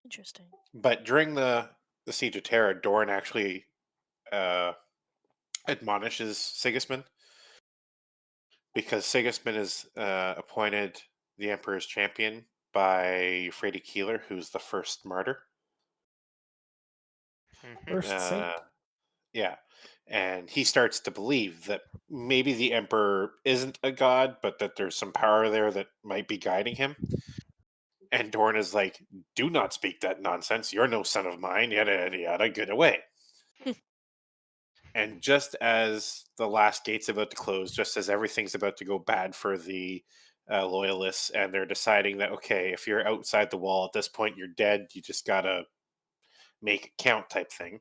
Interesting. But during the siege of Terra, Doran actually uh, admonishes Sigismund because Sigismund is appointed the Emperor's champion by Frady Keeler, who's the first martyr. First saint. Yeah, and he starts to believe that maybe the Emperor isn't a god, but that there's some power there that might be guiding him. And Dorn is like, "Do not speak that nonsense. You're no son of mine. Yada yada yada. Get away." And just as the last gate's about to close, just as everything's about to go bad for the loyalists, and they're deciding that, okay, if you're outside the wall at this point, you're dead. You just gotta make it count, type thing.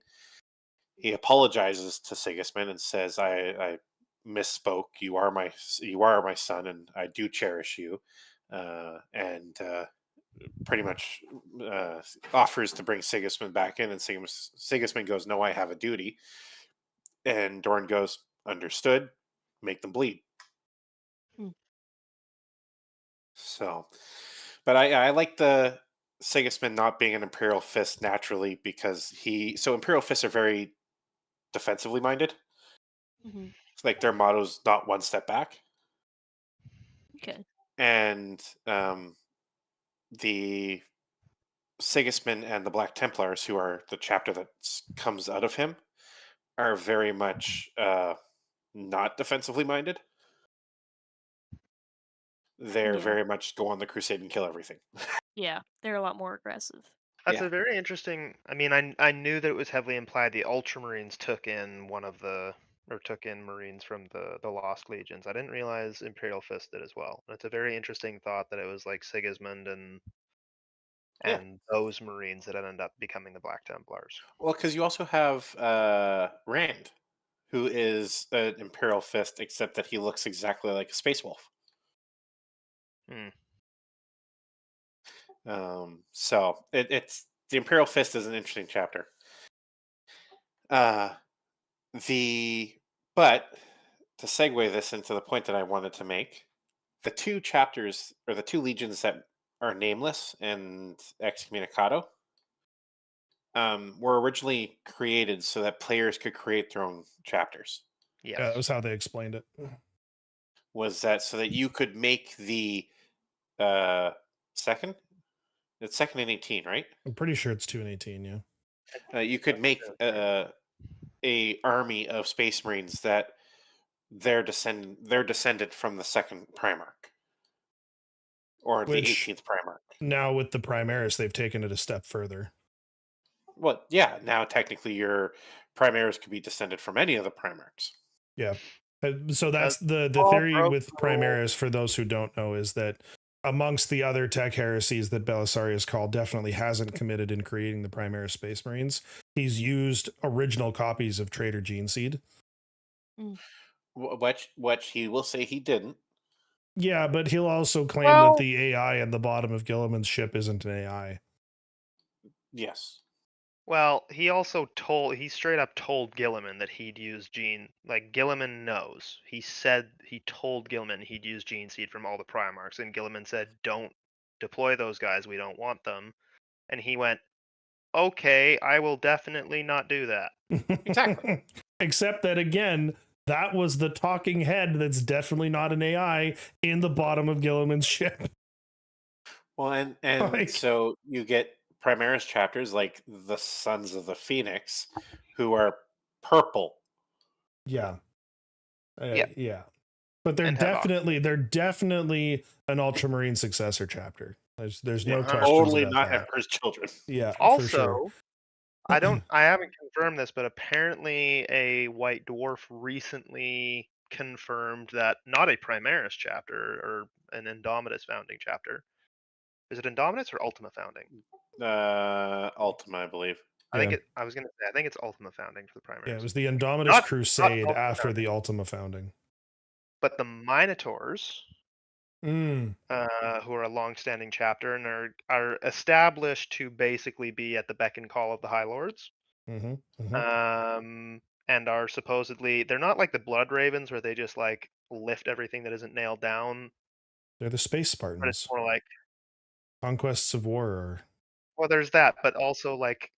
He apologizes to Sigismund and says, I misspoke. You are my son, and I do cherish you." And pretty much offers to bring Sigismund back in, and Sigismund goes, "No, I have a duty." And Dorn goes, "Understood. Make them bleed." Hmm. So, but I like the Sigismund not being an Imperial Fist naturally, because Imperial Fists are very defensively minded. Hmm. It's like their motto's not one step back. Okay. And the Sigismund and the Black Templars, who are the chapter that comes out of him, are very much not defensively minded. They're Yeah. very much go on the crusade and kill everything. Yeah. They're a lot more aggressive. That's Yeah. a very interesting. I mean, I knew that it was heavily implied the Ultramarines took in took in Marines from the Lost Legions. I didn't realize Imperial Fist did as well. And it's a very interesting thought that it was like Sigismund Yeah. and those Marines that ended up becoming the Black Templars. Well, because you also have Rand, who is an Imperial Fist, except that he looks exactly like a Space Wolf. Hmm. So it's the Imperial Fist is an interesting chapter. Uh, the but to segue this into the point that I wanted to make, the two chapters or the two legions that are nameless and excommunicado were originally created so that players could create their own chapters. Yes. Yeah, that was how they explained it. Was that so that you could make the uh, second? It's second and 18, right? I'm pretty sure it's 2 and 18. Yeah. You could make a army of Space Marines that they're descended from the second Primarch or the Which 18th Primarch. now with the Primaris, they've taken it a step further. Well, yeah. Now technically, your Primaris could be descended from any of the Primarchs. Yeah. So that's the all theory broke with the rules. Primaris, for those who don't know, is that amongst the other tech heresies that Belisarius called, definitely hasn't committed in creating the Primaris Space Marines. He's used original copies of Trader Gene Seed. What he will say he didn't. Yeah, but he'll also claim Well- that the AI at the bottom of Gilliman's ship isn't an AI. Yes. Well, he straight up told Gilliman that he'd use gene, like Gilliman knows. He told Gilliman he'd use gene seed from all the Primarchs, and Gilliman said, "Don't deploy those guys, we don't want them." And he went, "Okay, I will definitely not do that." Exactly. Except that, again, that was the talking head that's definitely not an AI in the bottom of Gilliman's ship. Well, and Like- so you get Primaris chapters like the Sons of the Phoenix, who are purple. Yeah. Yeah. Yeah. But they're And have definitely an Ultramarine successor chapter. There's no Yeah, questions totally about not that. Emperor's children. Yeah, Also, for sure. I haven't confirmed this, but apparently a White Dwarf recently confirmed that not a Primaris chapter or an Indomitus founding chapter. Is it Indomitus or Ultima founding? Ultima, I believe. I think Yeah. I was gonna say I think it's Ultima founding for the Primaris. Yeah, it was the Indomitus Not Crusade Ultima after founding. the Ultima founding. But the Minotaurs who are a long-standing chapter and are established to basically be at the beck and call of the High Lords. Mm-hmm. Mm-hmm. And are supposedly, they're not like the Blood Ravens where they just like lift everything that isn't nailed down, They're the space but it's Spartans. more like, Conquests of War. well, there's that, but also like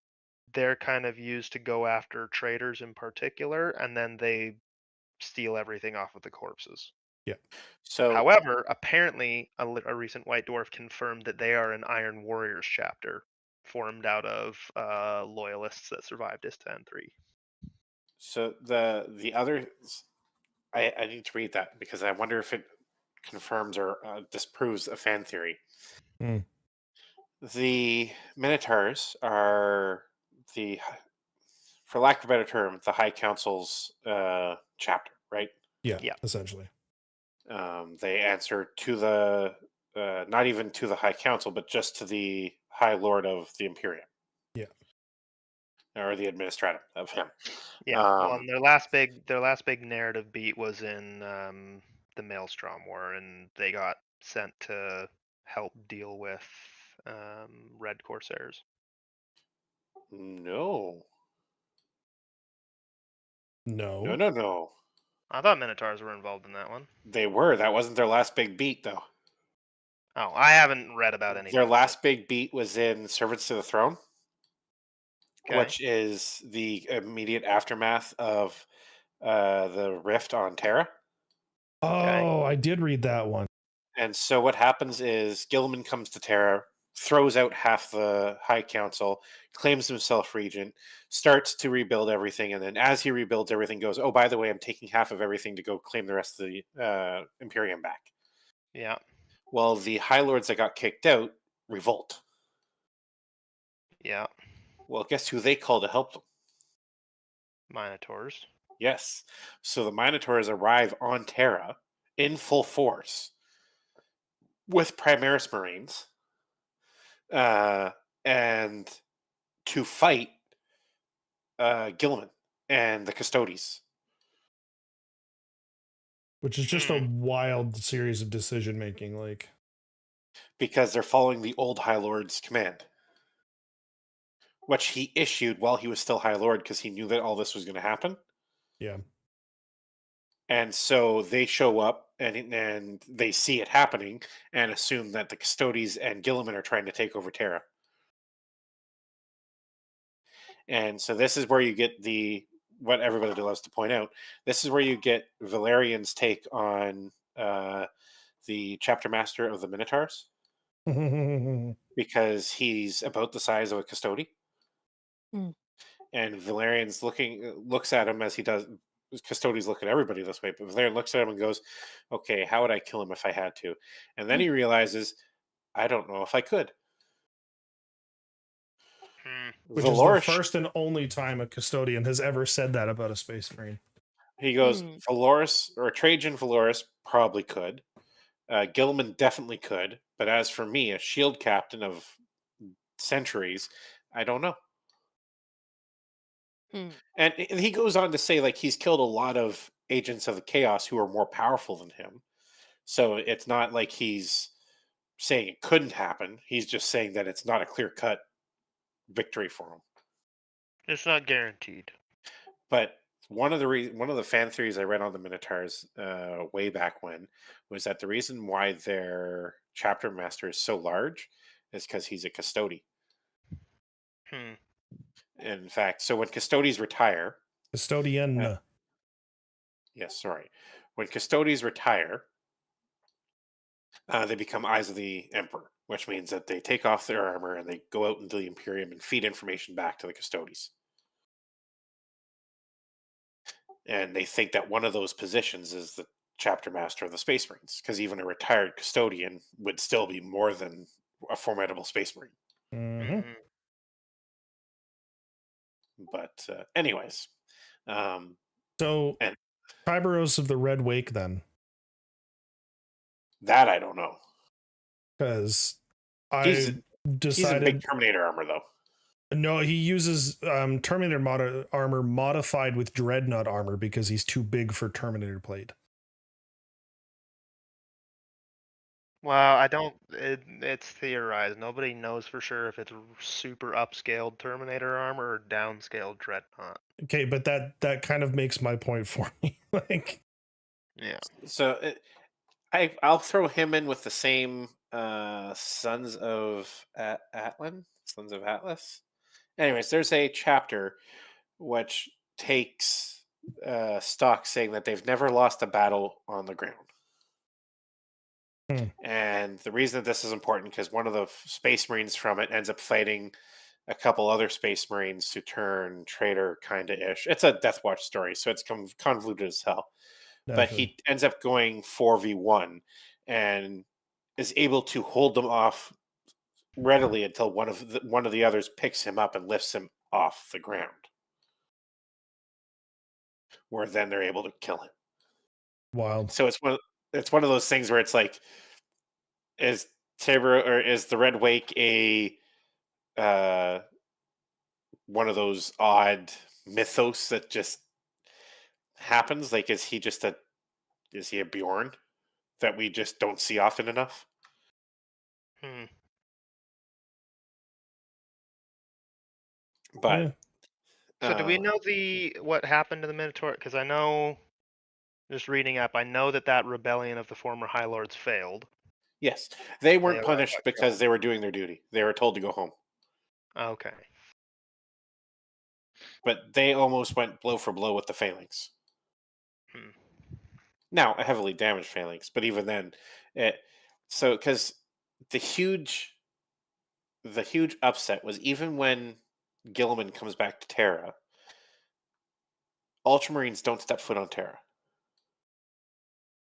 they're kind of used to go after traders in particular, and then they steal everything off of the corpses. Yeah. So However, apparently, a recent White Dwarf confirmed that they are an Iron Warriors chapter, formed out of loyalists that survived Istan 3. so the other I need to read that because I wonder if it confirms or disproves a fan theory. Mm. The Minotaurs are the, for lack of a better term, the High Council's chapter, right? Yeah, Yeah. essentially. They answer to the not even to the High Council, but just to the High Lord of the Imperium. Yeah. Or the administrator of him. Yeah. Well, and their last big narrative beat was in the Maelstrom War, and they got sent to help deal with Red Corsairs. No. No. No. I thought Minotaurs were involved in that one. They were. That wasn't their last big beat, though. Oh, I haven't read about any. Their last big beat was in Servants to the Throne, Okay. which is the immediate aftermath of the rift on Terra. Oh, I did read that one. And so what happens is Gilliman comes to Terra, throws out half the High Council, claims himself regent, starts to rebuild everything, and then as he rebuilds everything, goes, "Oh, by the way, I'm taking half of everything to go claim the rest of the Imperium back." Yeah. Well, the High Lords that got kicked out revolt. Yeah. Well, guess who they call to help them? Minotaurs. Yes. So the Minotaurs arrive on Terra in full force with Primaris Marines, and to fight Gilliman and the Custodes. Which is just a wild series of decision making. Like, because they're following the old High Lord's command, which he issued while he was still High Lord because he knew that all this was going to happen. yeah. And so they show up and they see it happening and assume that the Custodes and Gilliman are trying to take over Terra. And so this is where you get what everybody loves to point out. This is where you get Valerian's take on the chapter master of the Minotaurs, because he's about the size of a Custode. Hmm. And Valerian's looks at him as he does. Custodes look at everybody this way, but Valerian looks at him and goes, "Okay, how would I kill him if I had to?" And then he realizes, "I don't know if I could." Which is the Valorish, first and only time a custodian has ever said that about a space marine. he goes, Valoris or Trajan Valoris probably could. Gilman definitely could, but as for me, a shield captain of centuries, I don't know. And he goes on to say, like, he's killed a lot of agents of the chaos who are more powerful than him. So it's not like he's saying it couldn't happen. He's just saying that it's not a clear cut victory for him. It's not guaranteed. But one of the fan theories I read on the Minotaurs way back when was that the reason why their chapter master is so large is because he's a custody. In fact, so when Custodes retire, Custodian. yes, sorry, when Custodes retire, they become Eyes of the Emperor, which means that they take off their armor and they go out into the Imperium and feed information back to the Custodes. And they think that one of those positions is the chapter master of the Space Marines, because even a retired custodian would still be more than a formidable Space Marine. Mm-hmm. But anyways, so and Tyberos of the Red Wake, then that I don't know, because he's I in decided big Terminator armor though. no, he uses Terminator armor modified with Dreadnought armor because he's too big for Terminator plate. Well, I don't. It's theorized. Nobody knows for sure if it's super upscaled Terminator armor or downscaled Dreadnought. Okay, but that kind of makes my point for me. Like, Yeah. So I'll throw him in with the same Sons of Atlan, Sons of Atlas. Anyways, there's a chapter which takes stock saying that they've never lost a battle on the ground. Hmm. And the reason that this is important because one of the space marines from it ends up fighting a couple other space marines who turn traitor kind of ish. It's a Death Watch story, so it's convoluted as hell. But naturally. he ends up going 4v1 and is able to hold them off readily until one of the others picks him up and lifts him off the ground, where then they're able to kill him. Wild. So it's one of those things where it's like, is Tabor or is the Red Wake a uh, one of those odd mythos that just happens? Like, is he a Bjorn that we just don't see often enough? Hmm. Yeah. But So do we uh, know what happened to the Minotaur? Because I know, just reading up, I know that rebellion of the former High Lords failed. yes, they They weren't all punished got because killed. they were doing their duty. They were told to go home, Okay. but they almost went blow for blow with the Phalanx. Hmm. Now, a heavily damaged Phalanx, but even then, it so because the huge the huge upset was even when Gilliman comes back to Terra, Ultramarines don't step foot on Terra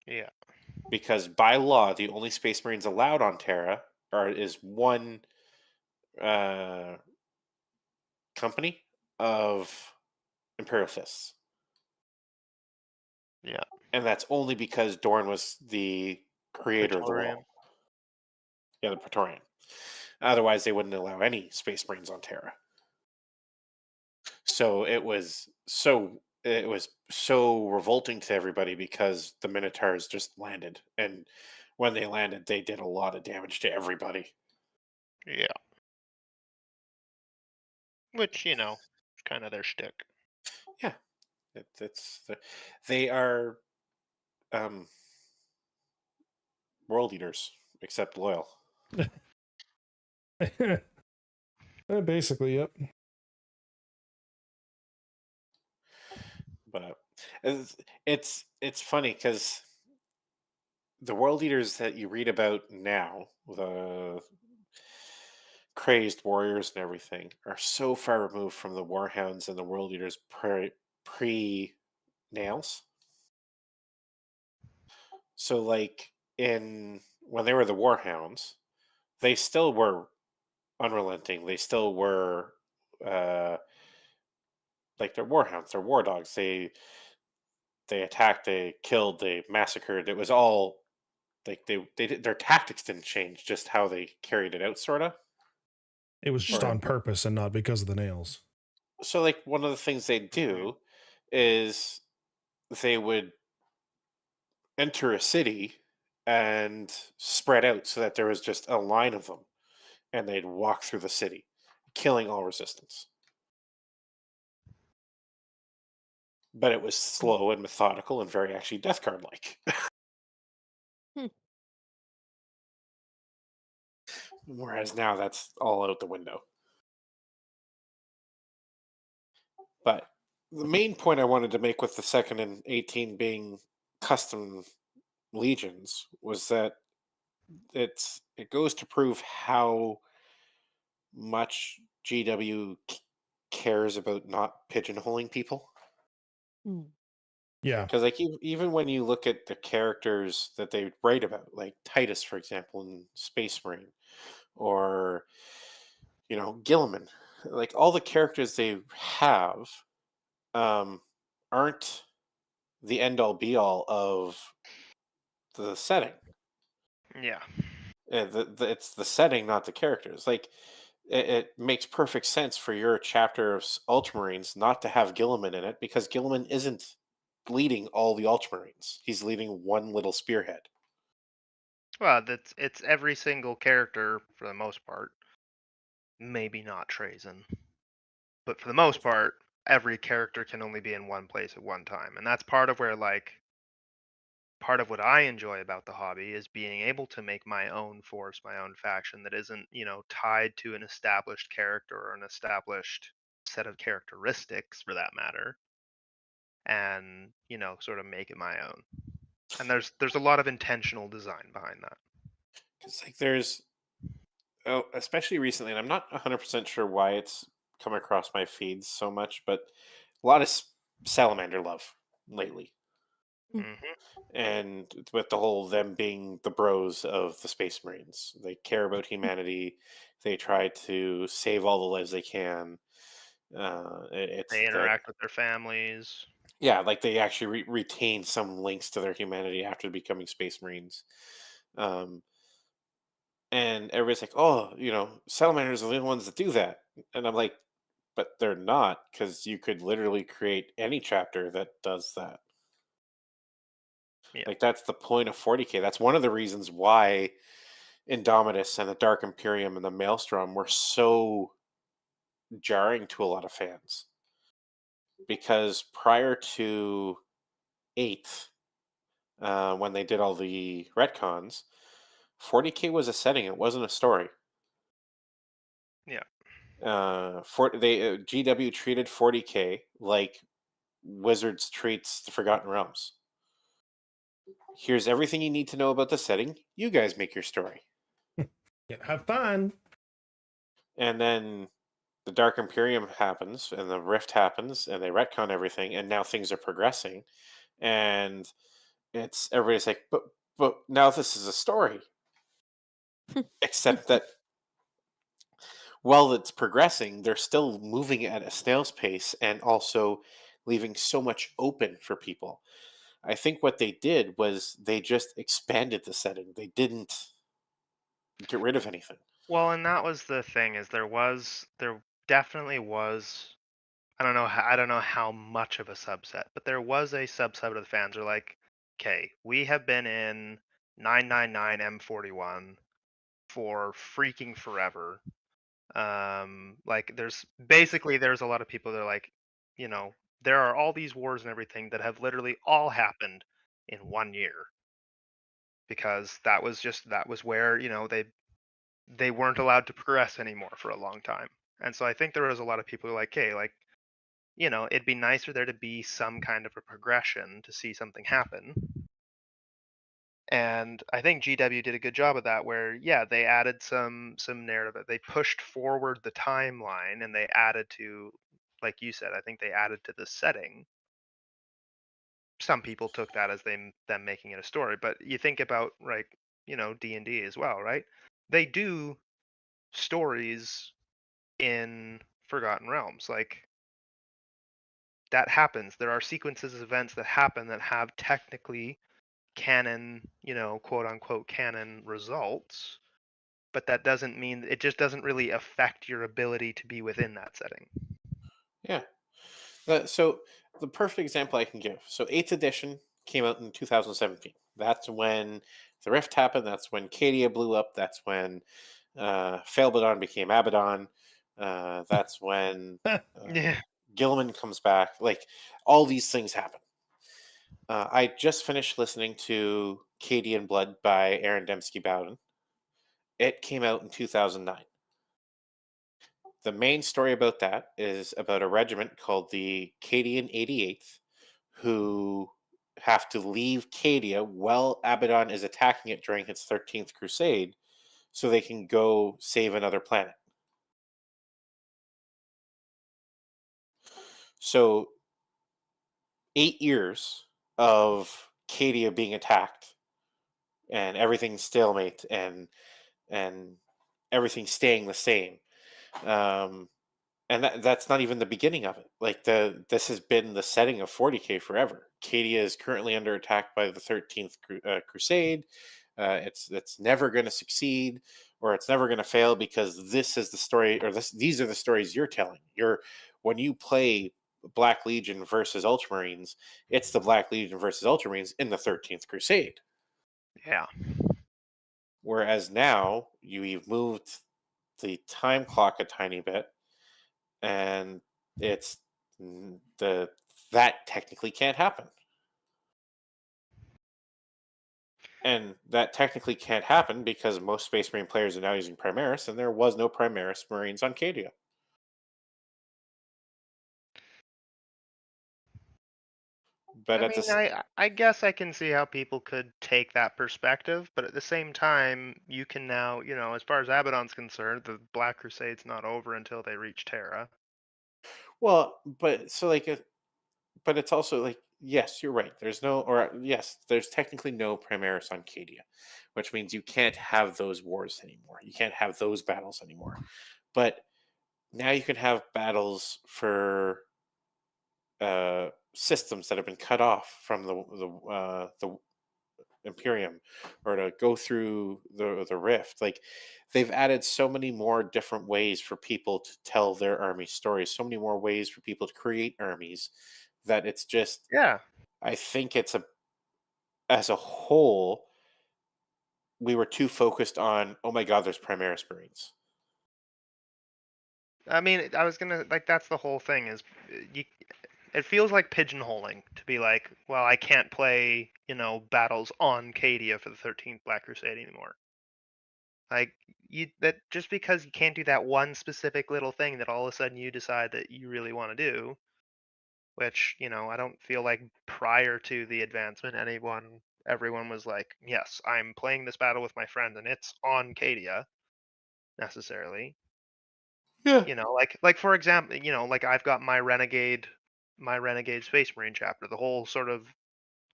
Yeah. because by law, the only Space Marines allowed on Terra is one uh, company of Imperial Fists, Yeah. and that's only because Dorn was the creator of the Praetorian. wall. Yeah, the Praetorian. Otherwise, they wouldn't allow any Space Marines on Terra. So it was so revolting to everybody because the Minotaurs just landed, and when they landed, they did a lot of damage to everybody. Yeah. Which, is kind of their shtick. Yeah, they are um, world eaters, except loyal. Basically, yep. But it's funny because the world eaters that you read about now, the crazed warriors and everything, are so far removed from the warhounds and the world eaters pre nails. So like in when they were the warhounds, they still were unrelenting. They still were uh like they're warhounds, they're war dogs. They attacked, they killed, they massacred. It was all like their tactics didn't change, just how they carried it out, sort of. It was just Or on purpose and not because of the nails. so like one of the things they Hmm. do is they would enter a city and spread out so that there was just a line of them, and they'd walk through the city, killing all resistance. But it was Hmm. slow and methodical and very actually Death Card like. Hmm. Whereas now that's all out the window. But the main point I wanted to make with the second and 18 being custom legions was that it goes to prove how much GW cares about not pigeonholing people. Hmm. Yeah. Because like even when you look at the characters that they write about, like Titus, for example, in Space Marine, or Gilliman, like all the characters they have um, aren't the end all be all of the setting. Yeah. It's the setting, not the characters. Like it makes perfect sense for your chapter of Ultramarines not to have Gilliman in it because Gilliman isn't leading all the Ultramarines. He's leading one little spearhead. Well, it's every single character for the most part. Maybe not Trazen, but for the most part, every character can only be in one place at one time, and that's part of where part of what I enjoy about the hobby is being able to make my own force, my own faction that isn't, tied to an established character or an established set of characteristics for that matter, and, sort of make it my own. And there's a lot of intentional design behind that. Because like there's, oh, especially recently, and I'm not 100% sure why it's come across my feeds so much, but a lot of salamander love lately. Hmm. And with the whole them being the bros of the Space Marines, they care about humanity. They try to save all the lives they can. It's They that, interact with their families. yeah, like they actually retain some links to their humanity after becoming Space Marines. Um, and everybody's like, "Oh, salamanders are the only ones that do that," and I'm like, "But they're not, because you could literally create any chapter that does that." Yeah. Like that's the point of 40k. That's one of the reasons why Indomitus and the Dark Imperium and the Maelstrom were so jarring to a lot of fans, because prior to Eighth, when they did all the retcons, 40k was a setting; it wasn't a story. Yeah. GW treated 40k like Wizards treats the Forgotten Realms. Here's everything you need to know about the setting. You guys make your story. Yeah, have fun. And then the Dark Imperium happens, and the Rift happens, and they retcon everything, and now things are progressing. And it's everybody's like, but now this is a story. Except that while it's progressing, they're still moving at a snail's pace and also leaving so much open for people. I think what they did was they just expanded the setting. They didn't get rid of anything. Well, and that was the thing is there definitely was. I don't know how much of a subset, but there was a subset of the fans who are like, okay, we have been in 999 M41 for freaking forever. Like there's a lot of people that are like, you know, there are all these wars and everything that have literally all happened in 1 year because that was where, they weren't allowed to progress anymore for a long time. And so I think there was a lot of people who are like, hey, like, it'd be nice for there to be some kind of a progression to see something happen. And I think GW did a good job of that where yeah, they added some narrative. They pushed forward the timeline and they added to, like you said, I think they added to the setting. Some people took that as them making it a story, but you think about like, D&D as well, right? They do stories in Forgotten Realms. Like that happens. There are sequences of events that happen that have technically canon, quote unquote canon results, but that doesn't mean it just doesn't really affect your ability to be within that setting. Yeah. So the perfect example I can give. So 8th edition came out in 2017. That's when the Rift happened. That's when Cadia blew up. That's when Failbadon became Abaddon. That's when uh, Yeah. Gilliman comes back. Like all these things happen. I just finished listening to Cadian Blood by Aaron Dembski Bowden. It came out in 2009. The main story about that is about a regiment called the Cadian 88th, who have to leave Cadia while Abaddon is attacking it during its 13th crusade so they can go save another planet. So 8 years of Cadia being attacked and everything stalemate and everything staying the same. Um, and that's not even the beginning of it. Like this has been the setting of 40k forever. Cadia is currently under attack by the 13th Crusade. It's never going to succeed, or it's never going to fail, because this is the story, or these are the stories you're telling. When you play Black Legion versus Ultramarines, it's the Black Legion versus Ultramarines in the 13th Crusade. Yeah. Whereas now you've moved the time clock a tiny bit, and it's the that technically can't happen. And that technically can't happen because most Space Marine players are now using Primaris, and there was no Primaris Marines on Cadia. But I at mean, this, I guess I can see how people could take that perspective, but at the same time, you can now, as far as Abaddon's concerned, the Black Crusade's not over until they reach Terra. well, but so like, but it's also like, yes, you're right. There's no, or yes, there's technically no Primaris on Cadia, which means you can't have those wars anymore. You can't have those battles anymore. But now you can have battles for systems that have been cut off from the Imperium, or to go through the Rift. Like, they've added so many more different ways for people to tell their army stories, so many more ways for people to create armies, that it's just, Yeah. I think it's a as a whole, we were too focused on, oh my god, there's Primaris Marines. I mean, I was gonna like that's the whole thing is you. It feels like pigeonholing to be like, well, I can't play, battles on Cadia for the 13th Black Crusade anymore. Like that just because you can't do that one specific little thing that all of a sudden you decide that you really want to do, which, I don't feel like prior to the advancement everyone was like, yes, I'm playing this battle with my friend and it's on Cadia necessarily. Yeah. Like for example, like I've got my Renegade Space Marine chapter. The whole sort of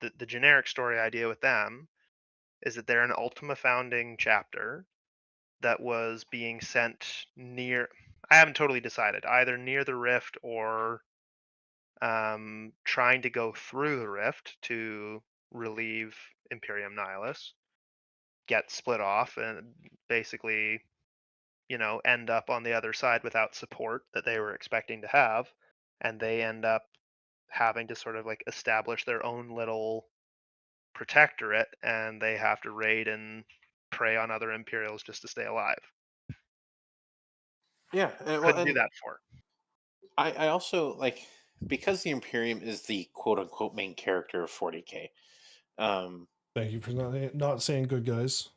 the generic story idea with them is that they're an Ultima founding chapter that was being sent near. I haven't totally decided, either near the rift or trying to go through the rift to relieve Imperium Nihilus, get split off, and basically, end up on the other side without support that they were expecting to have, and they end up having to sort of like establish their own little protectorate, and they have to raid and prey on other Imperials just to stay alive. Yeah, well, Couldn't do and that before. I also like, because the Imperium is the quote unquote main character of 40k. Thank you for not saying good guys.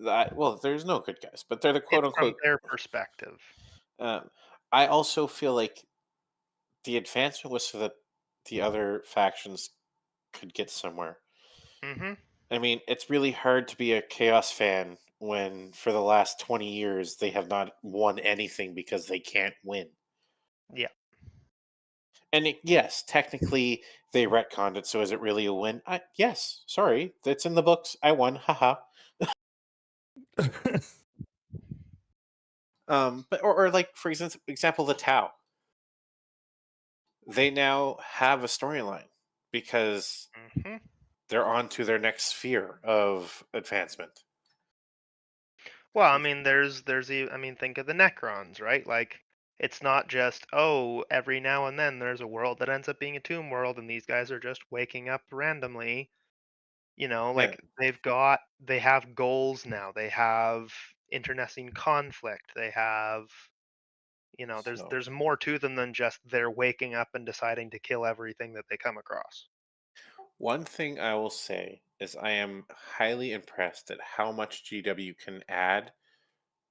That, well, there's no good guys, but they're the quote It's from unquote. their perspective. Um, I also feel like the advancement was so that the other factions could get somewhere. Hmm. I mean, it's really hard to be a Chaos fan when for the last 20 years they have not won anything because they can't win. Yeah. And yes, technically they retconned it, so is it really a win? Yes, sorry, that's in the books. I won, haha. But or like, for example, the Tau. They now have a storyline because Hmm. they're on to their next sphere of advancement. Well, I mean, think of the Necrons, right? Like, it's not just, oh, every now and then there's a world that ends up being a tomb world, and these guys are just waking up randomly. Yeah. Like they have goals now. They have internecine conflict. They have, So there's more to them than just they're waking up and deciding to kill everything that they come across. one thing I will say is I am highly impressed at how much GW can add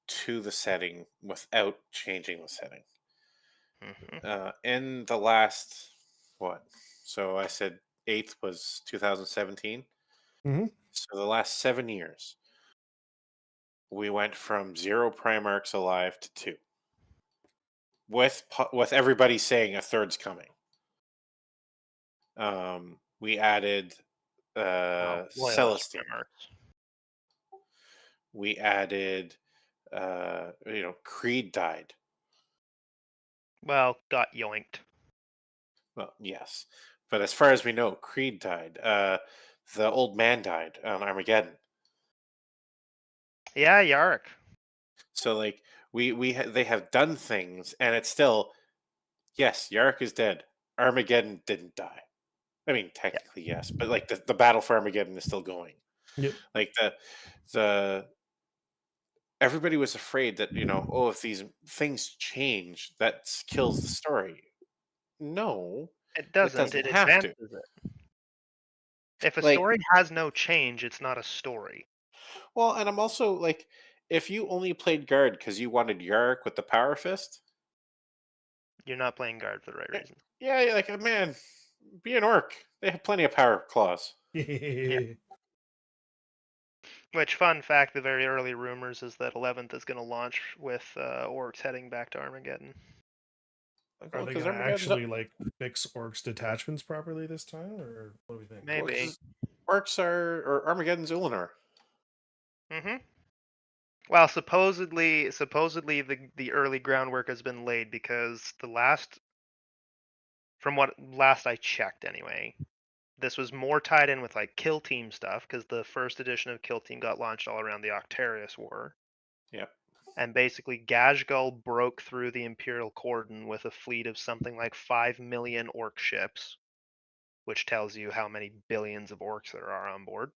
to the setting without changing the setting. Hmm. In the last, what? So I said eighth was 2017. Hmm. So the last 7 years, we went from 0 Primarchs alive to 2, with everybody saying a third's coming. We added Well, loyalist Celestine. primarchs. We added, Creed died. Well, got yoinked. Well, yes, but as far as we know, Creed died. The old man died on Armageddon. Yeah, Yarrick. So like, they have done things, and it's still, yes, Yarrick is dead. Armageddon didn't die. I mean, Yeah. technically yes, but like the battle for Armageddon is still going. Yep. Like the everybody was afraid that, oh, if these things change, that kills the story. No, It it doesn't. doesn't It have to. advances it. If a Like, story has no change, it's not a story. well, and I'm also like, if you only played guard because you wanted Yarrick with the power fist, You're not playing guard for the right eh, reason. yeah, you're like, man, be an orc. They have plenty of power claws. Yeah. Which, fun fact, the very early rumors is that 11th is going to launch with orcs heading back to Armageddon. Like, Are well, they because gonna Armageddon's actually like fix orcs detachments properly this time, or what do we think? well, Maybe. 'cause orcs are or Armageddon's Ulanor. Mm-hmm. Well, supposedly the early groundwork has been laid because from what last I checked anyway, this was more tied in with like Kill Team stuff because the first edition of Kill Team got launched all around the Octarius War. Yep. And basically, Gashgul broke through the Imperial cordon with a fleet of something like 5 million orc ships, which tells you how many billions of orcs there are on board.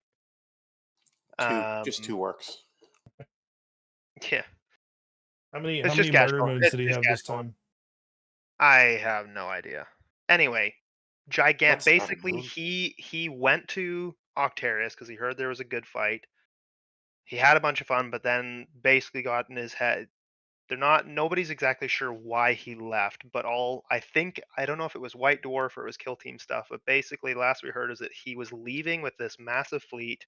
Just two Um, orcs. yeah, How many it's how many just murder Gashgul. moons It's did he just have this Gashgul. time? I have no idea. Anyway, What's not a Basically, moon? he went to Octarius because he heard there was a good fight. He had a bunch of fun, but then basically got in his head. Nobody's exactly sure why he left, but I don't know if it was White Dwarf or it was Kill Team stuff, but basically last we heard is that he was leaving with this massive fleet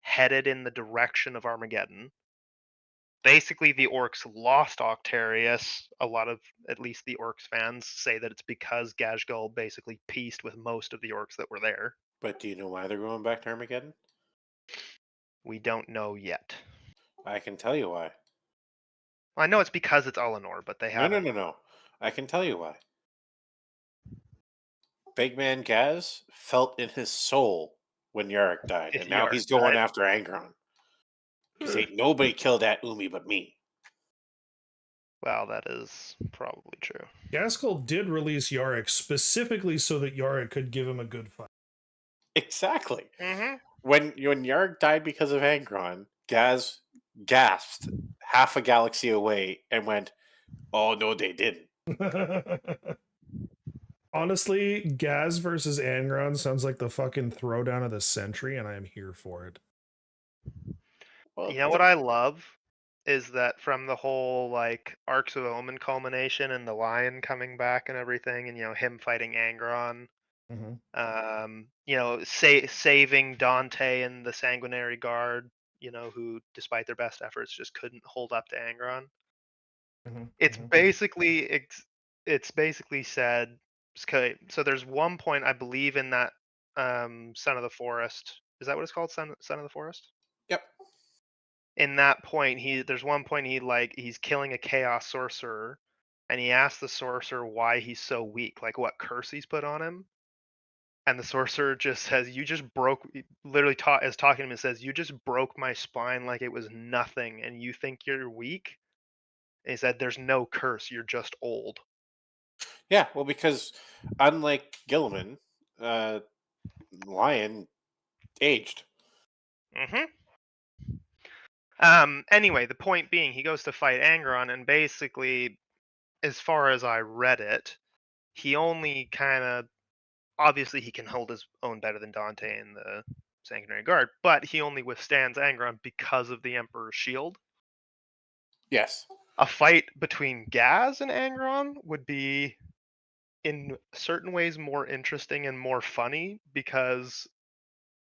headed in the direction of Armageddon. Basically the orcs lost Octarius. A lot of at least the orcs fans say that it's because Gashgul basically pieced with most of the orcs that were there. But do you know why they're going back to Armageddon? We don't know yet. I can tell you why. I know it's because it's Eleanor, but they No, no, haven't. no, no. I can tell you why. Big Man Gaz felt in his soul when Yarrick died, and now Yarrick he's going died. after Angron. Because ain't nobody killed that Umi but me. Well, that is probably true. Gaskell did release Yarick specifically so that Yarick could give him a good fight. Exactly. Mm-hmm. When Yarrick died because of Angron, Gaz gasped half a galaxy away and went, "Oh no, they didn't." Honestly, Gaz versus Angron sounds like the fucking throwdown of the century, and I am here for it. You Well, know what I love is that from the whole like Arcs of Omen culmination and the lion coming back and everything, and him fighting Angron, Mm-hmm. saving Dante and the Sanguinary Guard, who despite their best efforts just couldn't hold up to Angron. Mm-hmm. It's Mm-hmm. basically said. Okay, so there's one point I believe in that Son of the Forest. Is that what it's called? Son of the Forest? yep. In that point there's one point he's killing a chaos sorcerer and he asks the sorcerer why he's so weak, like what curse he's put on him, and the sorcerer just says, you just broke literally is talking to him and says, you just broke my spine like it was nothing and you think you're weak. And he said, there's no curse, you're just old. Yeah, well, because unlike Gilliman, Lion aged. Mm-hmm. Anyway, the point being he goes to fight Angron and basically, as far as I read it, he only kind of obviously he can hold his own better than Dante and the Sanguinary Guard, but he only withstands Angron because of the Emperor's shield. Yes. A fight between Gaz and Angron would be in certain ways more interesting and more funny because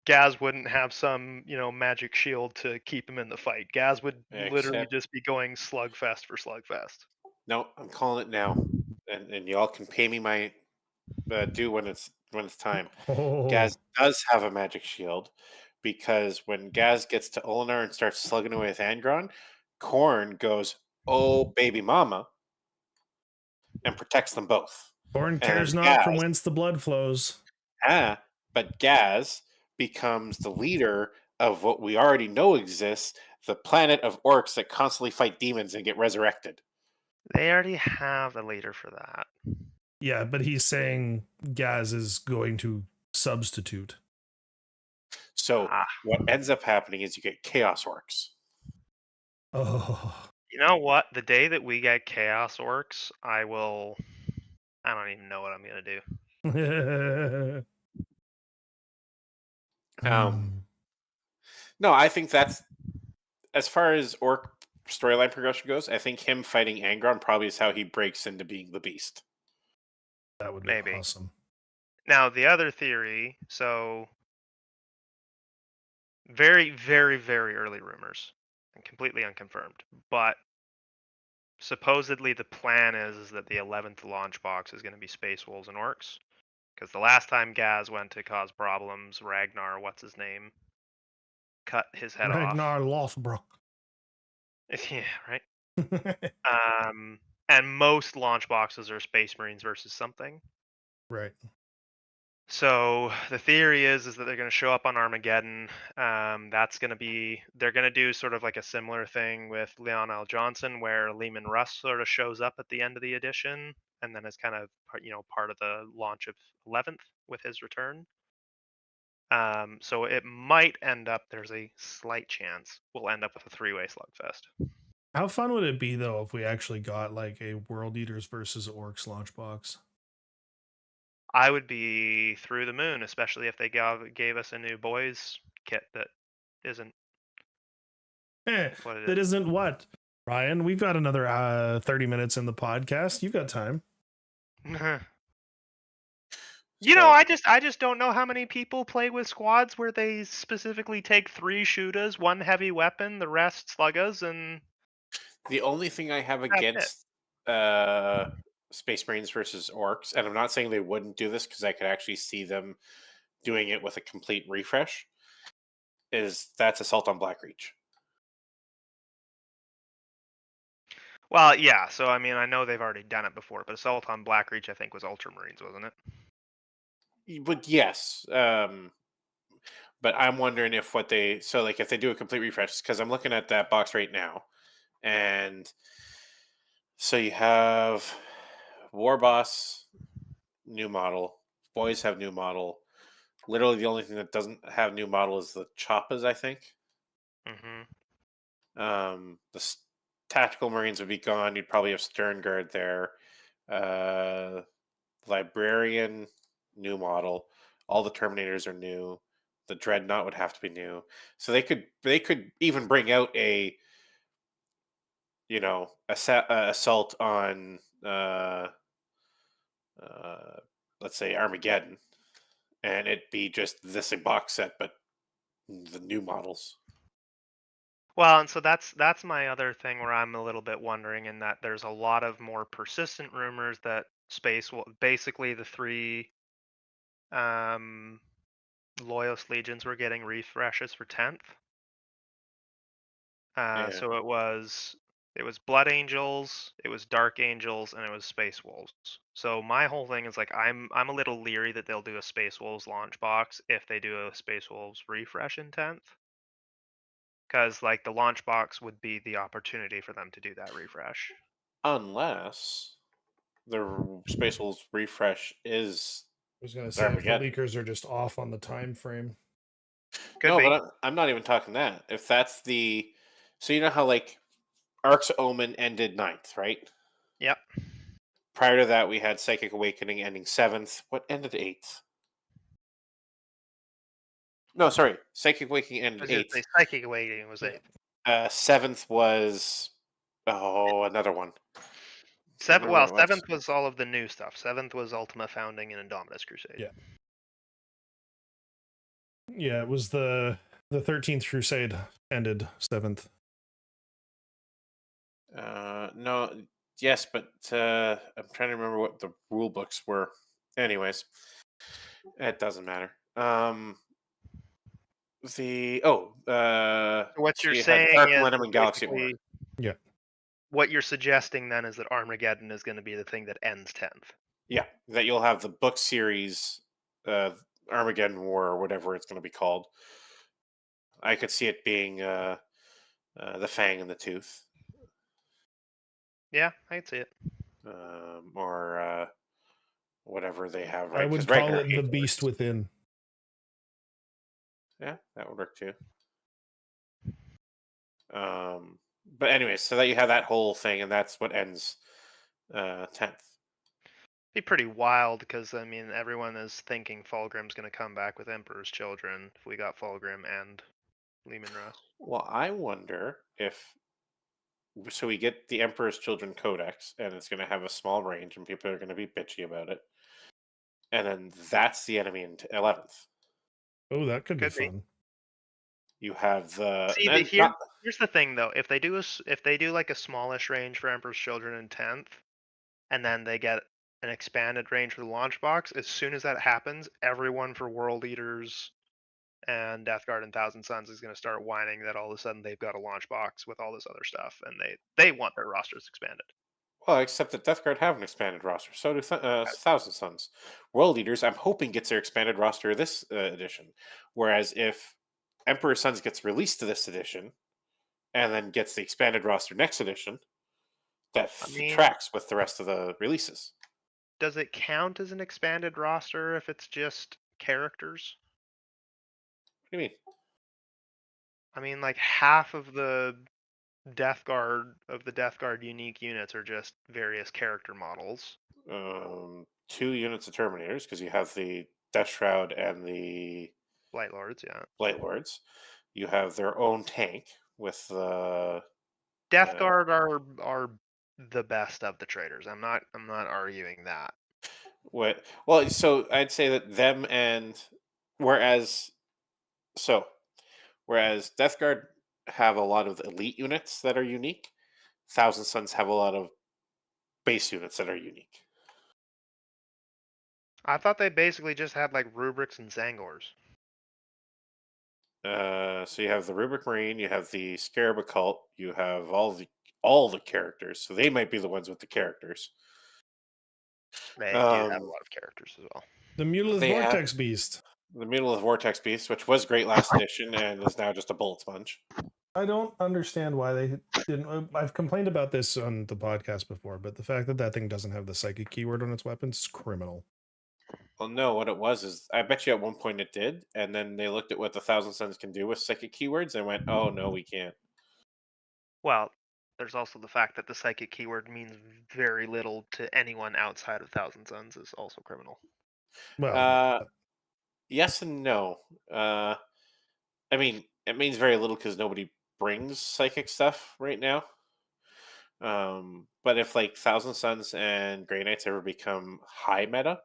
Gaz wouldn't have some, magic shield to keep him in the fight. Gaz would literally Except, just be going slugfest for slugfest. no, I'm calling it now, and y'all can pay me my due when it's time. Oh, Gaz does have a magic shield because when Gaz gets to Olinar and starts slugging away with Angron, Korn goes, "Oh baby mama," and protects them both. Born And cares then not from Gaz, whence the blood flows. but Gaz becomes the leader of what we already know exists, the planet of orcs that constantly fight demons and get resurrected. They already have a leader for that. Yeah, but he's saying Gaz is going to substitute. So Ah, what ends up happening is you get chaos orcs. Oh. you know what? The day that we get Chaos Orcs, I will. I don't even know what I'm gonna do. Um, no, I think that's as far as orc storyline progression goes. I think him fighting Angron probably is how he breaks into being the beast. That would be Maybe. awesome. Now the other theory. So very, very, very early rumors, and completely unconfirmed. But supposedly the plan is that the 11th launch box is going to be Space Wolves and Orcs. Because the last time Gaz went to cause problems, Ragnar, what's his name, cut his head off. Ragnar Lothbrok. Yeah, right. And most launch boxes are Space Marines versus something. Right. So the theory is that they're going to show up on Armageddon. That's going to be they're going to do sort of like a similar thing with Leon L. Johnson, where Lehman Russ sort of shows up at the end of the edition, and then is kind of part of the launch of 11th with his return. So it might end up. There's a slight chance we'll end up with a three-way slugfest. How fun would it be though if we actually got like a World Eaters versus Orcs launch box? I would be through the moon, especially if they gave us a new boys kit that isn't what it That is. isn't what? Ryan, we've got another 30 minutes in the podcast. You've got time. So I just don't know how many people play with squads where they specifically take 3 shooters, 1 heavy weapon, the rest sluggas, and the only thing I have that's it. against Space Marines versus Orcs, and I'm not saying they wouldn't do this because I could actually see them doing it with a complete refresh, is that's Assault on Blackreach. Well, yeah. So I mean, I know they've already done it before, but Assault on Blackreach, I think, was Ultramarines, wasn't it? But yes, but I'm wondering if what they so like if they do a complete refresh because I'm looking at that box right now, and so you have War Boss new model, boys have new model. Literally, the only thing that doesn't have new model is the Choppas, I think. Mm-hmm. Tactical Marines would be gone. You'd probably have Stern Guard there. Uh, Librarian, new model. All the Terminators are new. The Dreadnought would have to be new. So they could even bring out a assault on uh, let's say Armageddon, and it be just this a box set, but the new models. Well, and so that's my other thing where I'm a little bit wondering in that there's a lot of more persistent rumors that space will basically the 3 um, Loyalist legions were getting refreshes for 10th. Yeah. So it was Blood Angels, it was Dark Angels, and it was Space Wolves. So my whole thing is like I'm a little leery that they'll do a Space Wolves launch box if they do a Space Wolves refresh in 10th. Because like the launch box would be the opportunity for them to do that refresh. Unless the Space Wolves refresh is I was gonna say if the Armageddon. leakers are just off on the time frame. Could No, be. but I'm not even talking that. If that's the, so you know how like Ark's Omen ended ninth, right? Yep. Prior to that, we had Psychic Awakening ending seventh. What ended eighth? No, sorry, Psychic Awakening I ended was gonna say eighth. Psychic Awakening was Yeah. 8th. Seventh was another one. Can't remember what it was. 7th was all of the new stuff. 7th was Ultima Founding and Indomitus Crusade. Yeah. Yeah, it was the 13th Crusade ended 7th. No, yes, but I'm trying to remember what the rule books were. Anyways, it doesn't matter. What So you're you had saying Dark is Millennium and Galaxy War. basically Yeah. what you're suggesting then is that Armageddon is going to be the thing that ends 10th. Yeah, that you'll have the book series, uh, Armageddon War or whatever it's going to be called. I could see it being the Fang and the Tooth, Yeah, I can see it. or whatever they have, I right? would Because call Ragnar it the hates Beast orcs. Within. Yeah, that would work too. But anyways, so that you have that whole thing, and that's what ends 10th. Be pretty wild because I mean everyone is thinking Fulgrim's going to come back with Emperor's Children if we got Fulgrim and Lehman Russ. Well, I wonder if so we get the Emperor's Children Codex, and it's going to have a small range, and people are going to be bitchy about it, and then that's the enemy in 11th. Oh, that could be Could be. fun. You have the See, and not here's the thing though. If they do if they do like a smallish range for Emperor's Children in 10th, and then they get an expanded range for the launch box, as soon as that happens, everyone for World Eaters and Death Guard and Thousand Suns is going to start whining that all of a sudden they've got a launch box with all this other stuff, and they want their rosters expanded. well, except that Death Guard have an expanded roster. So do Thousand Suns. World Eaters, I'm hoping gets their expanded roster this edition. Whereas if Emperor Sons gets released to this edition and then gets the expanded roster next edition, that I mean, tracks with the rest of the releases. does it count as an expanded roster if it's just characters? What do you mean? I mean, like half of the Death Guard unique units are just various character models. 2 units of Terminators because you have the Death Shroud and the Light Lords, yeah. Blight Lords. You have their own tank with the Death uh, Guard are the best of the traders. I'm not arguing that. what? Well, so I'd say that them and whereas so whereas Death Guard have a lot of elite units that are unique, Thousand Suns have a lot of base units that are unique. I thought they basically just had like rubrics and Zangors. So you have the Rubric Marine, you have the Scarab Occult, you have all the characters. So they might be the ones with the characters. They do have a Um, lot of characters as well. The Mutalist they have Vortex Beast. the Mutal of Vortex Beast, which was great last edition and is now just a bullet sponge. I don't understand why they didn't. I've complained about this on the podcast before, but the fact that that thing doesn't have the psychic keyword on its weapons is criminal. Well, no, what it was is I bet you at one point it did, and then they looked at what the Thousand Suns can do with psychic keywords and went, "Oh no, we can't." Well, there's also the fact that the psychic keyword means very little to anyone outside of Thousand Suns is also criminal. Well, Uh, yeah, yes and no. Uh, I mean, it means very little because nobody brings psychic stuff right now. But if like Thousand Suns and Grey Knights ever become high meta,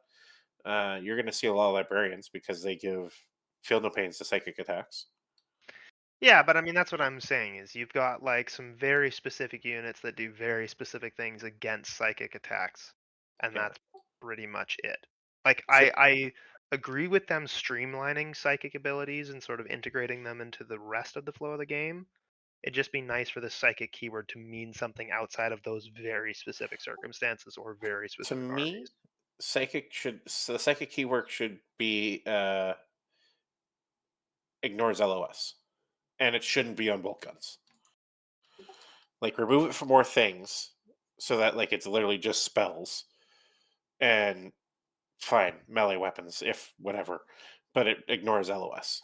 you're going to see a lot of librarians because they give feel no pains to psychic attacks. Yeah, but I mean that's what I'm saying is you've got like some very specific units that do very specific things against psychic attacks, and Yeah. that's pretty much it. Like So I agree with them streamlining psychic abilities and sort of integrating them into the rest of the flow of the game. It'd just be nice for the psychic keyword to mean something outside of those very specific circumstances or very to specific me, armies. the psychic keyword should be ignores LOS, and it shouldn't be on bolt guns. Like remove it from more things so that like it's literally just spells and fine melee weapons if whatever, but it ignores LOS.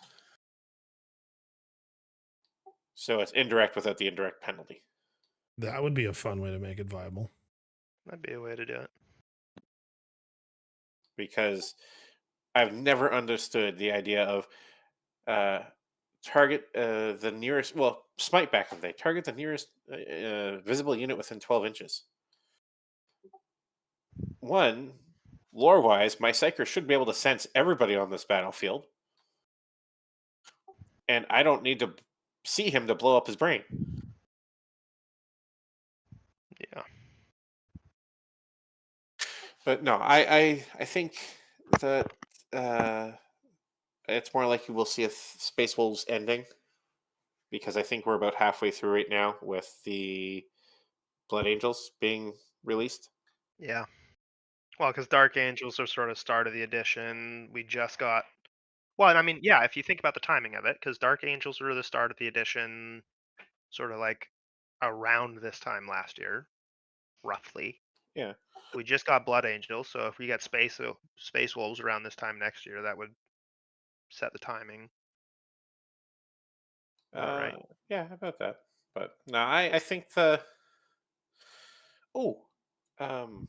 So it's indirect without the indirect penalty. that would be a fun way to make it viable. That'd be a way to do it. Because I've never understood the idea of uh, target the nearest. Well, Smite back in the day, target the nearest visible unit within 12 inches. One, lore wise, my Psyker should be able to sense everybody on this battlefield, and I don't need to see him to blow up his brain. Yeah. But no, I think that it's more likely we'll see a Space Wolves ending because I think we're about halfway through right now with the Blood Angels being released. Yeah. Well, because Dark Angels are sort of start of the edition. We just got. Well, I mean, yeah, if you think about the timing of it, because Dark Angels were the start of the edition, sort of like around this time last year, roughly. Yeah. We just got Blood Angels, so if we get Space Wolves around this time next year, that would set the timing. All right. Yeah, how about that? But no, I think the oh, um,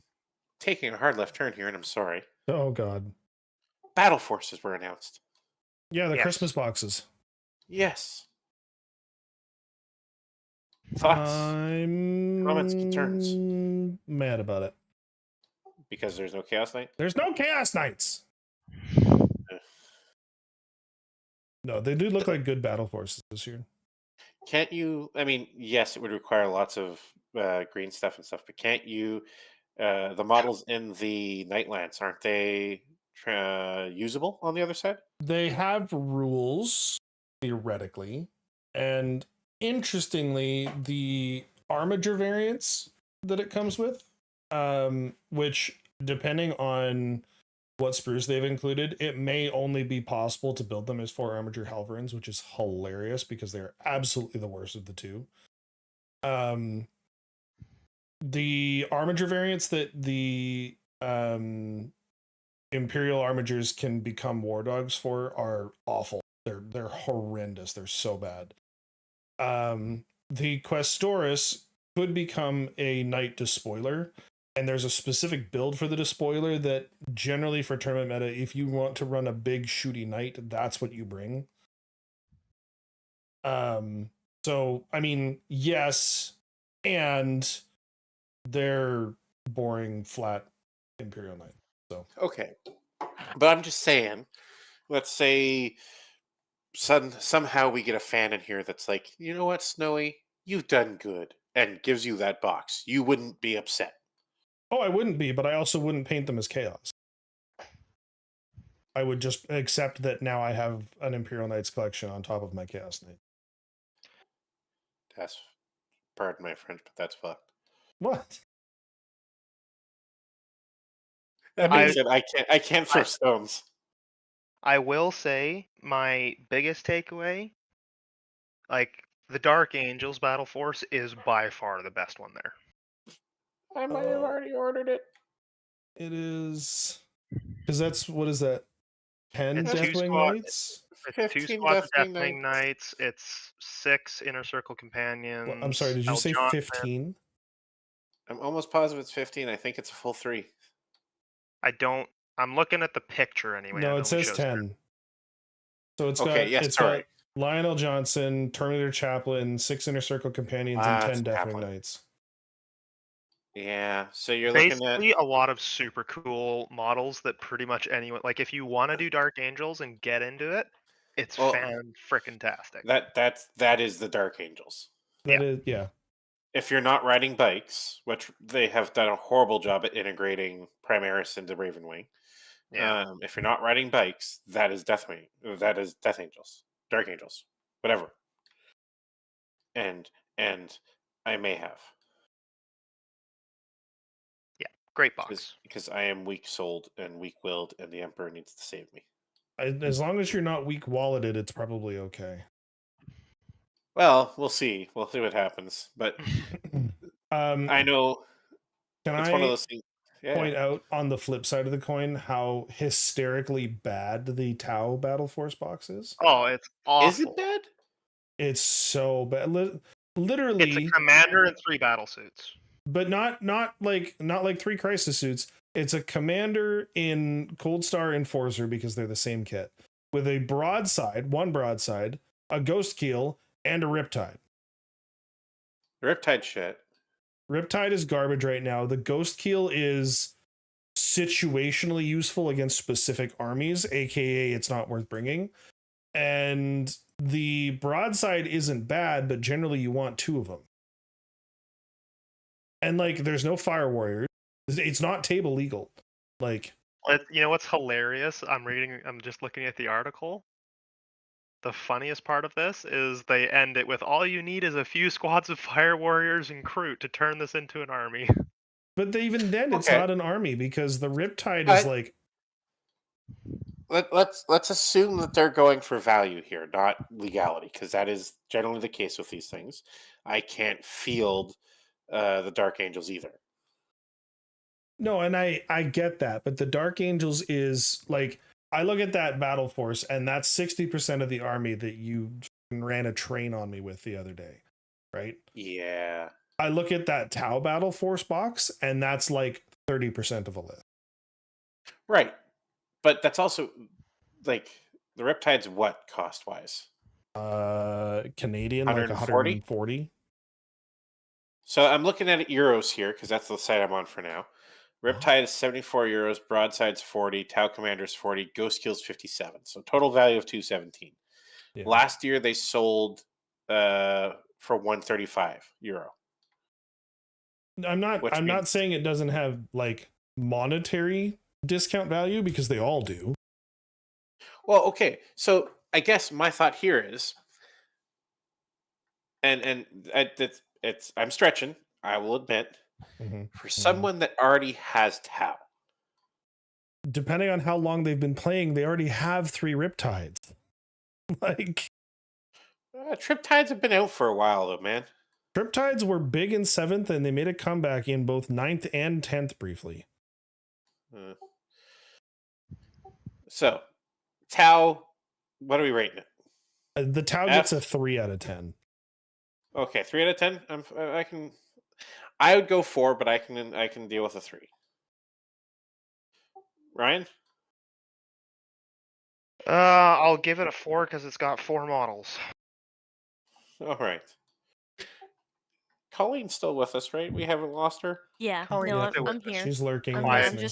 taking a hard left turn here, and I'm sorry. Oh God. Battle forces were announced. Yeah, the Yes. Christmas boxes. Yes. Thoughts, comments, concerns? I'm mad about it. Because there's no Chaos Knight. There's no Chaos Knights. Eh. No, they do look like good battle forces this year. Can't you? I mean, yes, it would require lots of green stuff and stuff, but can't you? The models in the Nightlands aren't they usable on the other side? They have rules theoretically, and interestingly, the armature variants that it comes with, which depending on what sprues they've included, it may only be possible to build them as 4 armature Halverins, which is hilarious because they're absolutely the worst of the two. The armature variants that the Imperial armatures can become war dogs for are awful. They're horrendous. They're so bad. The Questoris could become a knight despoiler, and there's a specific build for the despoiler that generally for tournament meta, if you want to run a big shooty knight, that's what you bring. So I mean, yes, and they're boring, flat Imperial knight. So Okay, but I'm just saying. Let's say somehow we get a fan in here that's like, you know what, Snowy, you've done good, and gives you that box. You wouldn't be upset. oh, I wouldn't be, but I also wouldn't paint them as chaos. I would just accept that now I have an Imperial Knights collection on top of my Chaos Knight. That's, pardon my French, but that's fucked. What? That mean, being said, I can't throw stones. I will say my biggest takeaway, like the Dark Angels Battle Force, is by far the best one there. I might have already ordered it. It is because that's what is that? 10 It's two Deathwing squad. Knights? It's 2 15 squads of Deathwing Deathwing Knights. Knights. It's 6 Inner Circle Well, I'm sorry, Companions. did you El say Johnson. 15? I'm almost positive it's 15. I think it's a full 3. I don't. I'm looking at the picture anyway. No, And it it only says shows 10. So Okay, yes, it's sorry. got Lionel Johnson, Terminator Chaplain, 6 Inner Circle Companions, and It's 10 Deathwing Chaplain. Knights. Yeah, so you're looking at... basically a lot of super cool models that pretty much anyone, like if you want to do Dark Angels and get into it, it's Well, fan frickin' tastic. that is the Dark Angels. That is, yeah. If you're not riding bikes, which they have done a horrible job at integrating Primaris into Ravenwing, Yeah. if you're not riding bikes, that is Deathwing. That is Death Angels, Dark Angels, whatever. And I may have Great box. because I am weak souled and weak willed, and the Emperor needs to save me. As long as you're not weak walleted, it's probably okay. Well, we'll see. We'll see what happens. But I know Can it's one of I those things. Yeah. point out on the flip side of the coin how hysterically bad the Tau Battle Force box is? Oh, it's Is it awful. bad? It's so bad. It's a Literally, commander and 3 battle suits. but not like 3 crisis suits. It's a commander in Cold Star Enforcer because they're the same kit with a one broadside, a ghost keel, and a riptide. Riptide shit. Riptide is garbage right now. The ghost keel is situationally useful against specific armies, aka it's not worth bringing. And the broadside isn't bad, but generally you want 2 of them. And like there's no fire warriors. It's not table legal. Like, You know what's hilarious? I'm just looking at the article. The funniest part of this is they end it with all you need is a few squads of fire warriors and crew to turn this into an army. but even then it's Okay. not an army because the riptide is I- like Let's assume that they're going for value here, not legality, because that is generally the case with these things. I can't field the Dark Angels either. no, and I get that, but the Dark Angels is like I look at that battle force and that's 60% of the army that you ran a train on me with the other day, right? Yeah. I look at that Tau Battle Force box, and that's like 30% of a list. Right. But that's also like the Riptide's what cost wise? Canadian, like 140? 140. So I'm looking at euros here because that's the site I'm on for now. Riptide is 74 euros, Broadside's 40, Tau Commander's 40, Ghost Kill's 57. So total value of 217. Yeah. Last year they sold for 135 euro. I'm Which not means saying it doesn't have like monetary discount value, because they all do. well, okay. So I guess my thought here is, it's I'm stretching. I will admit, for someone that already has Tau, Depending on how long they've been playing, they already have 3 Riptides. Like, Triptides have been out for a while though, man. Riptides were big in 7th, and they made a comeback in both 9th and 10th briefly. Uh, So Tau, what are we rating it? The Tau F? gets a 3 out of 10. Okay, 3 out of 10. I would go 4, but I can deal with a 3. Ryan? I'll give it a 4 because it's got 4 models. All right. Colleen's still with us, right? We haven't lost her. Yeah, Colleen, no, yeah, I'm here. She's lurking I'm, and I'm listening.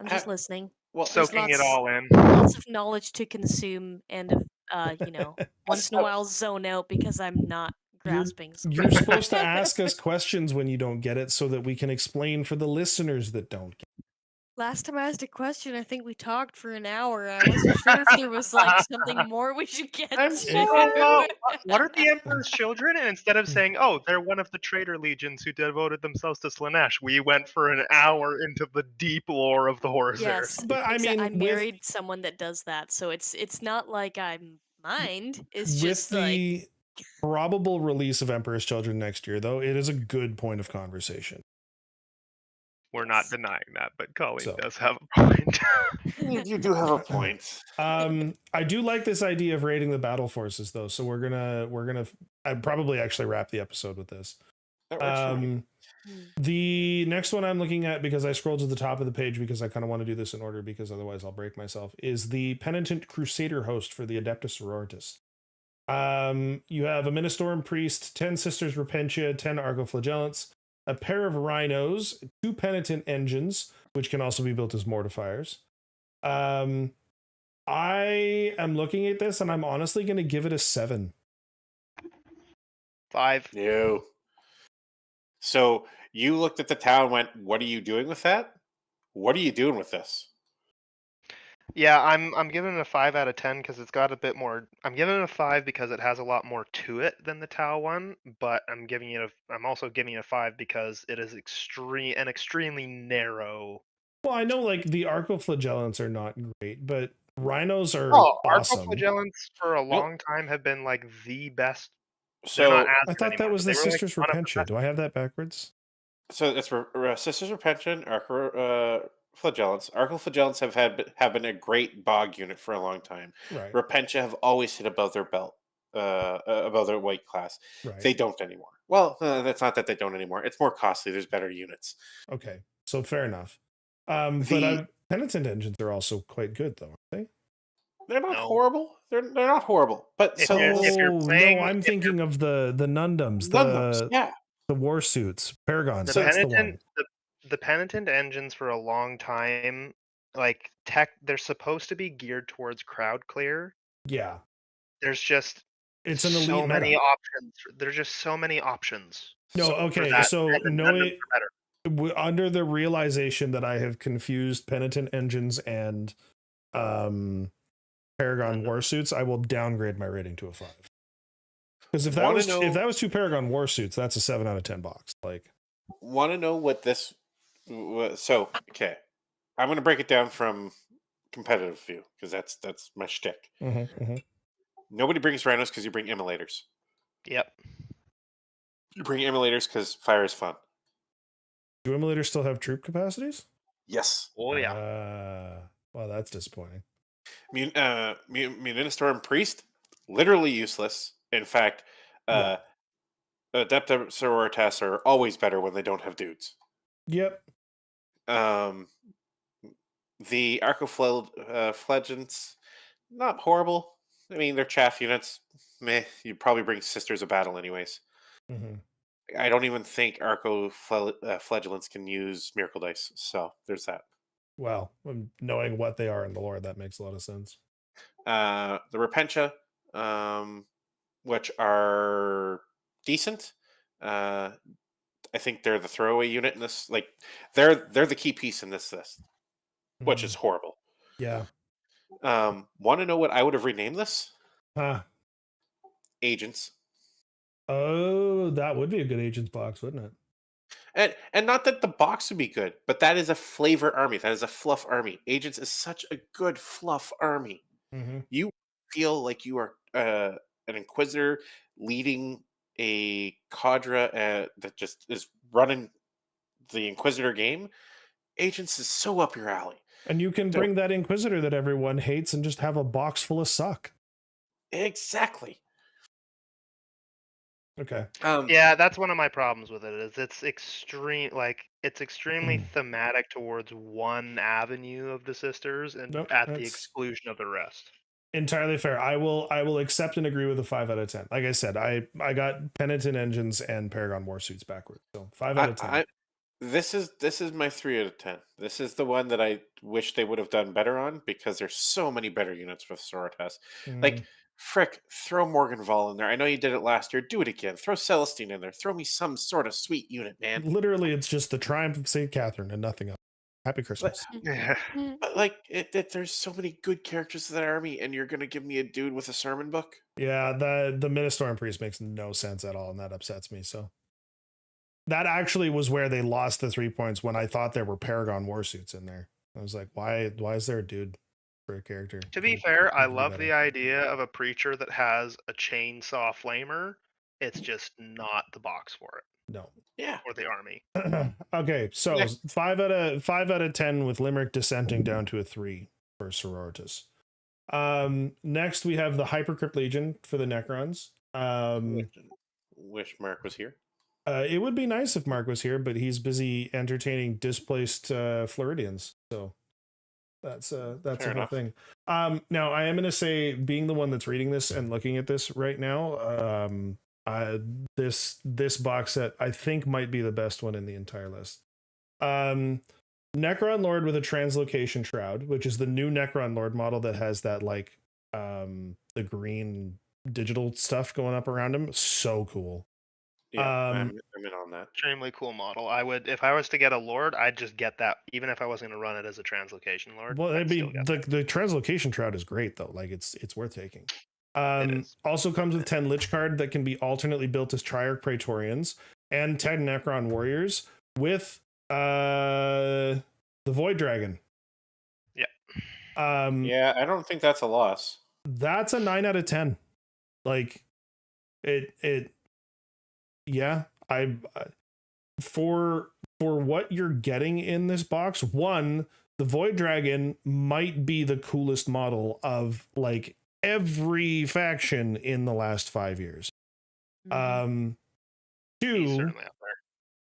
just listening. Well, There's Soaking it lots- all in. Lots of knowledge to consume, and once in a So- while zone out because I'm not grasping. You're supposed to ask us questions when you don't get it, so that we can explain for the listeners that don't get it. Last time I asked a question, I think we talked for an hour. I wasn't sure if there was like something more we should get I'm to. so- What are the Emperor's children? And instead of saying, "Oh, they're one of the traitor legions who devoted themselves to Slanesh," we went for an hour into the deep lore of the Horrors. Yes, But I mean, I with- married someone that does that, so it's not like I'm mind. It's With just like the probable release of Emperor's Children next year, though, it is a good point of conversation. We're not denying that, but Colleen So. does have a point. you do have a point. I do like this idea of rating the battle forces, though. So we're gonna I'd probably actually wrap the episode with this. That works for me. The next one I'm looking at, because I scrolled to the top of the page because I kind of want to do this in order, because otherwise I'll break myself, is the Penitent Crusader host for the Adeptus Sororitas. You have a Ministorum Priest, 10 Sisters Repentia, 10 Argoflagellants, a pair of Rhinos, 2 Penitent Engines, which can also be built as Mortifiers. I am looking at this, and I'm honestly going to give it a 7. 5. No. So you looked at the Tau and went, "What are you doing with that? What are you doing with this?" Yeah, I'm giving it a 5 out of 10 because it's got a bit more. I'm giving it a 5 because it has a lot more to it than the Tau one, but I'm also giving it a 5 because it is extremely narrow. Well, I know like the Argoflagellants are not great, but Rhinos are Oh, awesome. Argoflagellants for a long time have been like the best. They're So not as I good thought that anymore, was but the they were, like, Sisters one of the Repentia. best. Do I have that backwards? that's Sisters Repention, Flagellants. Argoflagellants have been a great bog unit for a long time. Right. Repentia have always hit above their belt, above their weight class. Right. They don't anymore. Well, that's not that they don't anymore. It's more costly. There's better units. Okay. So fair enough. Penitent Engines are also quite good, though, aren't they? They're not No. horrible. They're not horrible. But If so you're Oh playing- no, I'm if thinking of the Nundums, Nundums, yeah. the war suits, Paragon. The That's the one. penitent, the penitent engines for a long time, like they're supposed to be geared towards crowd clear. Yeah, There's just it's an so elite many meta. options. There's just so many options. No, for okay, that, so and the no, Nundums are better. Under the realization that I have confused Penitent Engines and Paragon Warsuits, I will downgrade my rating to a 5. Because if that was 2 Paragon Warsuits, that's a 7 out of 10 box. Like, Want to know what this? So okay, I'm going to break it down from competitive view because that's my shtick. Nobody brings rhinos because you bring emulators. Yep. You bring emulators because fire is fun. do emulators still have troop capacities? Yes. Oh yeah. Well, that's disappointing. Muninistore and Priest, literally useless. In fact, Yeah. uh, Adepta Sororitas are always better when they don't have dudes. Yep. Um, the Arcoflagents, not horrible. I mean, they're chaff units. Meh, you'd probably bring Sisters of Battle anyways. Hmm. I don't even think Flagellants can use Miracle Dice, so there's that. Well, knowing what they are in the lore, that makes a lot of sense. The Repentia, um, which are decent. Uh, I think they're the throwaway unit in this. Like, they're the key piece in this list, which Mm, is horrible. yeah. Want to know what I would have renamed this? Huh. Agents. Oh, that would be a good agent's box, wouldn't it? And not that the box would be good, but that is a flavor army. That is a fluff army. Agents is such a good fluff army. Mm-hmm. You feel like you are an inquisitor leading a cadre that just is running the inquisitor game. Agents is so up your alley. And you can They're- bring that Inquisitor that everyone hates and just have a box full of suck. exactly. Okay. Yeah, that's one of my problems with it. Is it's extremely thematic towards one avenue of the sisters and Nope, at the that's exclusion of the rest. entirely fair. I will accept and agree with a 5 out of 10. Like I said, I got Penitent Engines and Paragon Warsuits backwards. So 5 out of 10. This is my 3 out of 10. This is the one that I wish they would have done better on because there's so many better units with Sororitas. Like, frick, throw Morganval in there. I know you did it last year. Do it again. Throw Celestine in there. Throw me some sort of sweet unit, man. Literally, it's just the triumph of St. Catherine and nothing else. Happy Christmas. Yeah. But like, there's so many good characters in that army, and you're gonna give me a dude with a sermon book? Yeah, the Ministorum Priest makes no sense at all, and that upsets me. So that actually was where they lost the 3 points when I thought there were Paragon Warsuits in there. I was like, why is there a dude for a character? To be fair, I love the idea of a preacher that has a chainsaw flamer. It's just not the box for it. No. Yeah. Or the army. Okay, so Next. 5 out of 10 with Limerick descending down to a 3 for Sororitas. Next we have the Hypercrypt Legion for the Necrons. Wish Mark was here. It would be nice if Mark was here, but he's busy entertaining displaced Floridians. So that's Fair a whole enough. thing. Now I am going to say, being the one that's reading this and looking at this right now, this box set I think might be the best one in the entire list. Necron Lord with a Translocation Shroud, which is the new Necron Lord model that has that like the green digital stuff going up around him. So cool. Yeah, I'm in on that. Extremely cool model. I would, if I was to get a lord, I'd just get that, even if I wasn't going to run it as a translocation lord. Well, I I'd mean, still get the Translocation Shroud is great though. Like it's worth taking. It is. Also comes with 10 Lich card that can be alternately built as Triarch Praetorians and 10 Necron Warriors with the Void Dragon. Yeah. Yeah, I don't think that's a loss. That's a 9 out of 10. Like it yeah, I for what you're getting in this box, one, the Void Dragon might be the coolest model of like every faction in the last 5 years. Mhm. He's Two, certainly up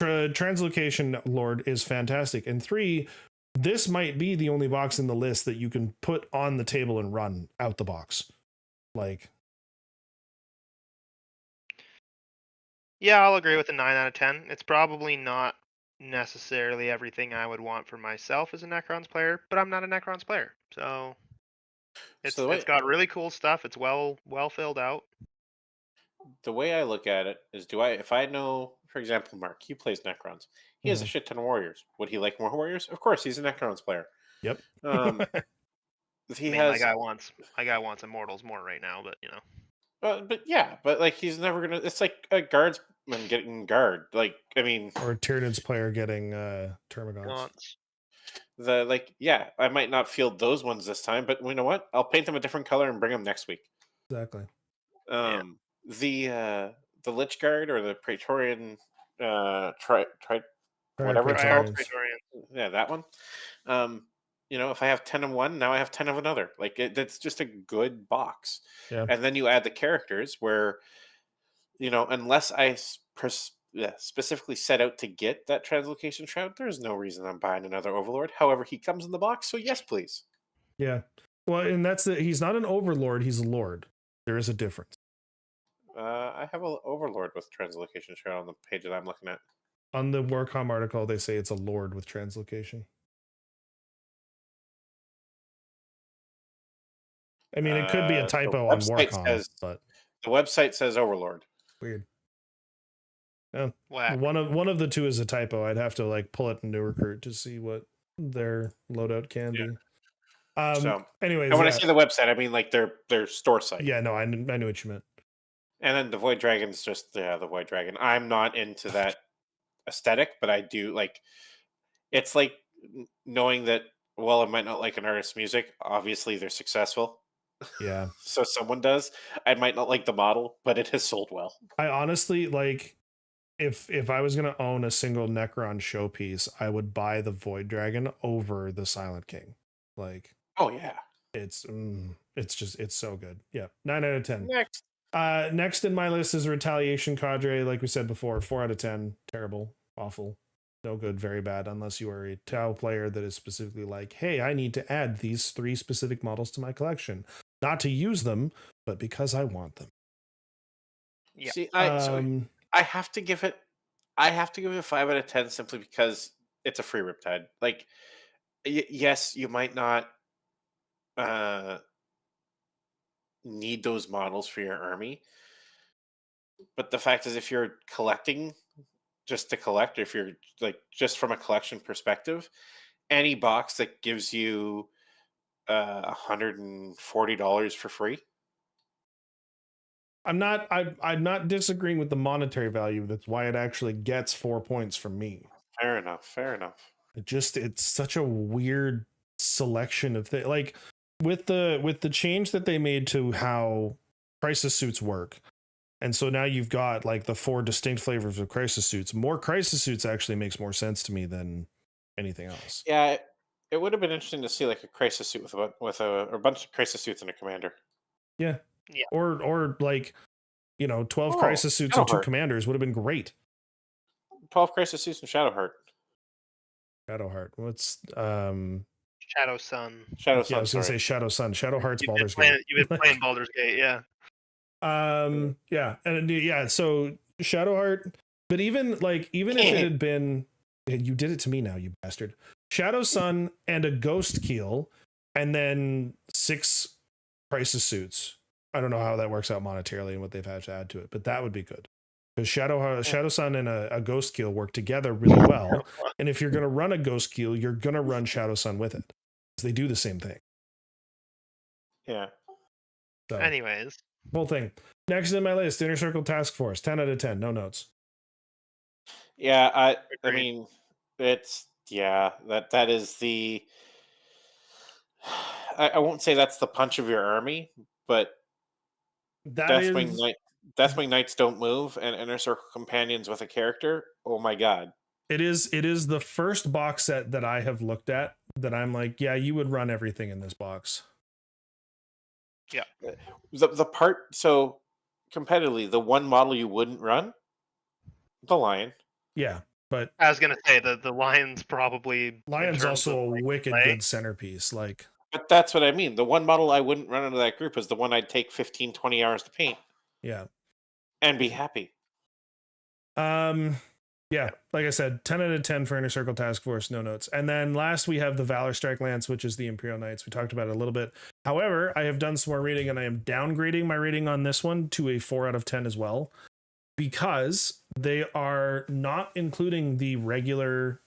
there. Translocation Lord is fantastic. And 3, this might be the only box in the list that you can put on the table and run out the box. Like, Yeah, I'll agree with a 9 out of 10. It's probably not necessarily everything I would want for myself as a Necrons player, but I'm not a Necrons player, so So it's got really cool stuff. It's well filled out. the way I look at it is, if I know, for example, Mark, he plays Necrons. He has a shit ton of warriors. Would he like more warriors? Of course, he's a Necrons player. yep. He I mean, has, my guy wants Immortals more right now, but you know. but like he's never gonna. It's like a guardsman getting guard. Like, I mean, Or a Tyranid's player getting Termagants. Gaunts. I might not field those ones this time, but you know what? I'll paint them a different color and bring them next week. Exactly. The Lich Guard or the Praetorian whatever it's Praetorians. called. Yeah, that one. if I have 10 of one, now I have 10 of another. Like that's just a good box. Yeah. And then you add the characters where, unless I specifically set out to get that translocation shroud, there's no reason I'm buying another Overlord. However, he comes in the box, so yes, please. Yeah. Well, and he's not an overlord, he's a lord. There is a difference. I have an Overlord with translocation shroud on the page that I'm looking at. On the Warcom article, they say it's a lord with translocation. I mean, it could be a The typo on website Warcom, says but the website says Overlord. weird. Yeah. Whack. One of the two is a typo. I'd have to like pull it into Recruit to see what their loadout can Yeah. be. So, Anyways, and when I yeah. say the website, I mean like their store site. Yeah, no, I knew what you meant. And then the Void Dragon's just the Void Dragon. I'm not into that aesthetic, but I do like. It's like knowing that. Well, I might not like an artist's music. Obviously, they're successful, Yeah. so someone does. I might not like the model, but it has sold well. I honestly like if I was gonna own a single Necron showpiece, I would buy the Void Dragon over the Silent King. Like Oh yeah. it's so good. Yeah, 9 out of 10. Next. Next in my list is Retaliation Cadre. Like we said before, 4 out of 10. Terrible, awful, no good, very bad. Unless you are a Tau player that is specifically like, hey, I need to add these 3 specific models to my collection, not to use them, but because I want them. Yeah. See, I have to give it. I have to give it a 5 out of 10 simply because it's a free Riptide. Like, yes, you might not uh, need those models for your army, but the fact is, if you're collecting just to collect, or if you're like just from a collection perspective, any box that gives you $140 for free. I'm not disagreeing with the monetary value. That's why it actually gets 4 points from me. Fair enough. Fair enough. It's such a weird selection of things. Like with the change that they made to how crisis suits work. And so now you've got like the 4 distinct flavors of crisis suits. More crisis suits actually makes more sense to me than anything else. Yeah, it would have been interesting to see like a crisis suit with a bunch of crisis suits and a commander. Yeah. Yeah. Or like, 12 Oh, crisis suits and 2 Shadowheart. commanders would have been great. 12 crisis suits and Shadowheart. Shadowheart. What's Shadow Sun. Shadow yeah, I Sun, was gonna sorry. say Shadowheart's Baldur's You've been Gate. playing Baldur's Gate, yeah. Yeah, and yeah, so Shadowheart, but even if it had been, you did it to me now, you bastard. Shadow Sun and a Ghost Keel, and then 6 crisis suits. I don't know how that works out monetarily and what they've had to add to it, but that would be good. Because Shadow Sun and a Ghost Keel work together really well. And if you're going to run a Ghost Keel, you're going to run Shadow Sun with it. They do the same thing. Yeah. So, Anyways, whole thing. Next in my list, Inner Circle Task Force, 10 out of 10, no notes. Yeah, I Agreed. mean, that is the. I won't say that's the punch of your army, but Deathwing Knights don't move, and Inner Circle Companions with a character. Oh my god! It is the first box set that I have looked at that I'm like, yeah, you would run everything in this box. yeah. The part so competitively, the one model you wouldn't run, the Lion. Yeah, but I was gonna say the Lion's probably in Lion's terms also of, a like, wicked play. good centerpiece. Like, But that's what I mean. The one model I wouldn't run into that group is the one I'd take 15, 20 hours to paint yeah. and be happy. Yeah, like I said, 10 out of 10 for Inner Circle Task Force, no notes. And then last we have the Valor Strike Lance, which is the Imperial Knights. We talked about it a little bit. However, I have done some more reading and I am downgrading my rating on this one to a 4 out of 10 as well, because they are not including the regular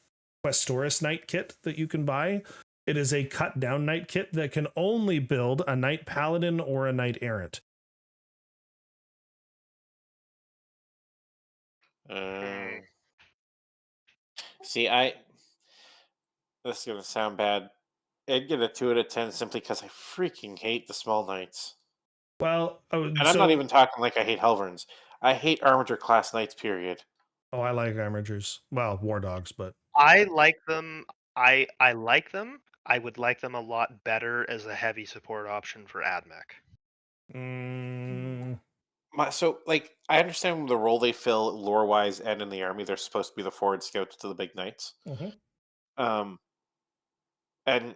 Questoris Knight kit that you can buy. It is a cut down Knight kit that can only build a Knight Paladin or a Knight Errant. See, this is gonna sound bad. I'd get a 2 out of 10 simply because I freaking hate the small knights. Well, And I'm not even talking like I hate Helverns. I hate Armiger class knights, period. Oh, I like Armigers. Well, War Dogs, but I like them. I like them. I would like them a lot better as a heavy support option for AdMech. Mm, So, like, I understand the role they fill lore wise and in the army. They're supposed to be the forward scouts to the big knights. mhm. Um, and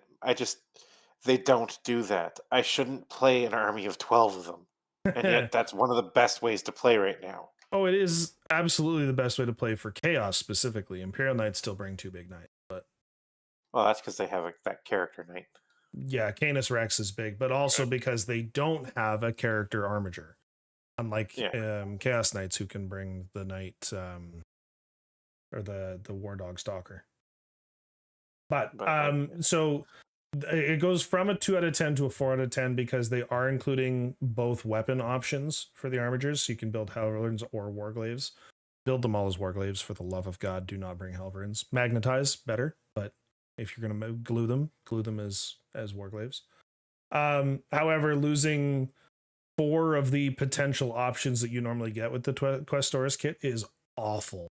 they don't do that. I shouldn't play an army of 12 of them. And yet, that's one of the best ways to play right now. Oh, it is absolutely the best way to play for chaos specifically. Imperial Knights still bring 2 big knights, but Well, that's because they have that character knight. yeah, Canis Rex is big, but also Right. because they don't have a character armager, unlike Yeah. Chaos Knights who can bring the knight or the War Dog Stalker. But But so it goes from a 2 out of 10 to a 4 out of 10 because they are including both weapon options for the armigers. So you can build Halberds or Warglaves. Build them all as Warglaves, for the love of God. Do not bring Halberds. Magnetize, better, but if you're going to glue them as Warglaves. However, losing 4 of the potential options that you normally get with the Questoris kit is awful.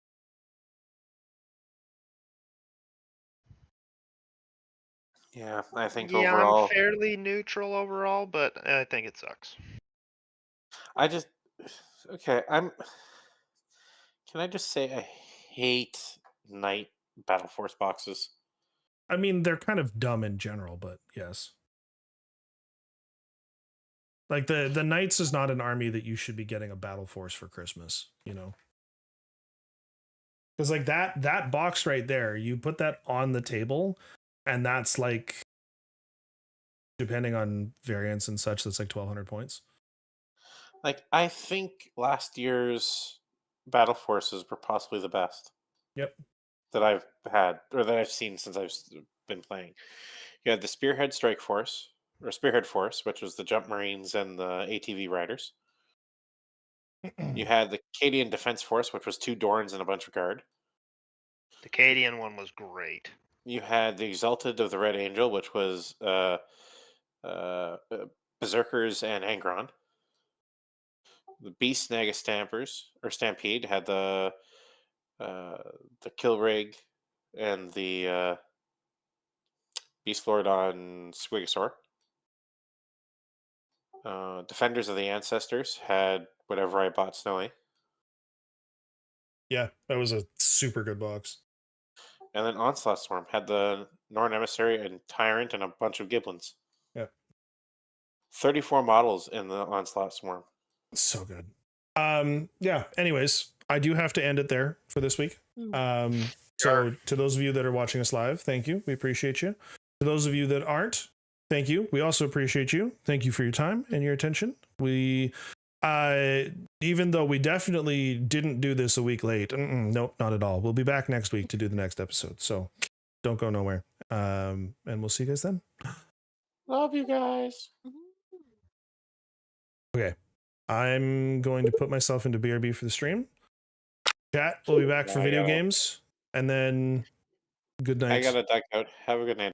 yeah, I think Yeah, I'm overall, fairly neutral overall, but I think it sucks. I just okay. Can I just say I hate knight battle force boxes? I mean, they're kind of dumb in general, but yes. Like the Knights is not an army that you should be getting a battle force for Christmas, you know. Because like that box right there, you put that on the table, and that's like, depending on variants and such, that's like 1,200 points. Like, I think last year's battle forces were possibly the best Yep. that I've had or that I've seen since been playing. You had the Spearhead Strike Force or Spearhead Force, which was the Jump Marines and the ATV Riders. You had the Cadian Defense Force, which was 2 Dorns and a bunch of guard. The Cadian one was great. You had the Exalted of the Red Angel, which was uh, Berserkers and Angron. The Beast Naga Stampers or Stampede had uh, the Kilrig and the Beast Lord on Squigosaur. Defenders of the Ancestors had whatever I bought Snowy. Yeah, that was a super good box. And then Onslaught Swarm had the Norn Emissary and Tyrant and a bunch of Giblins. Yep. 34 models in the Onslaught Swarm. So good. Yeah, anyways, I do have to end it there for this week. So to those of you that are watching us live, thank you. We appreciate you. To those of you that aren't, thank you. We also appreciate you. Thank you for your time and your attention. We even though we definitely didn't do this a week late, nope, not at all. We'll be back next week to do the next episode. So don't go nowhere. And we'll see you guys then. Love you guys. Okay. I'm going to put myself into BRB for the stream. Chat, we'll be back for video games. And then good night. I got a duck out. Have a good night.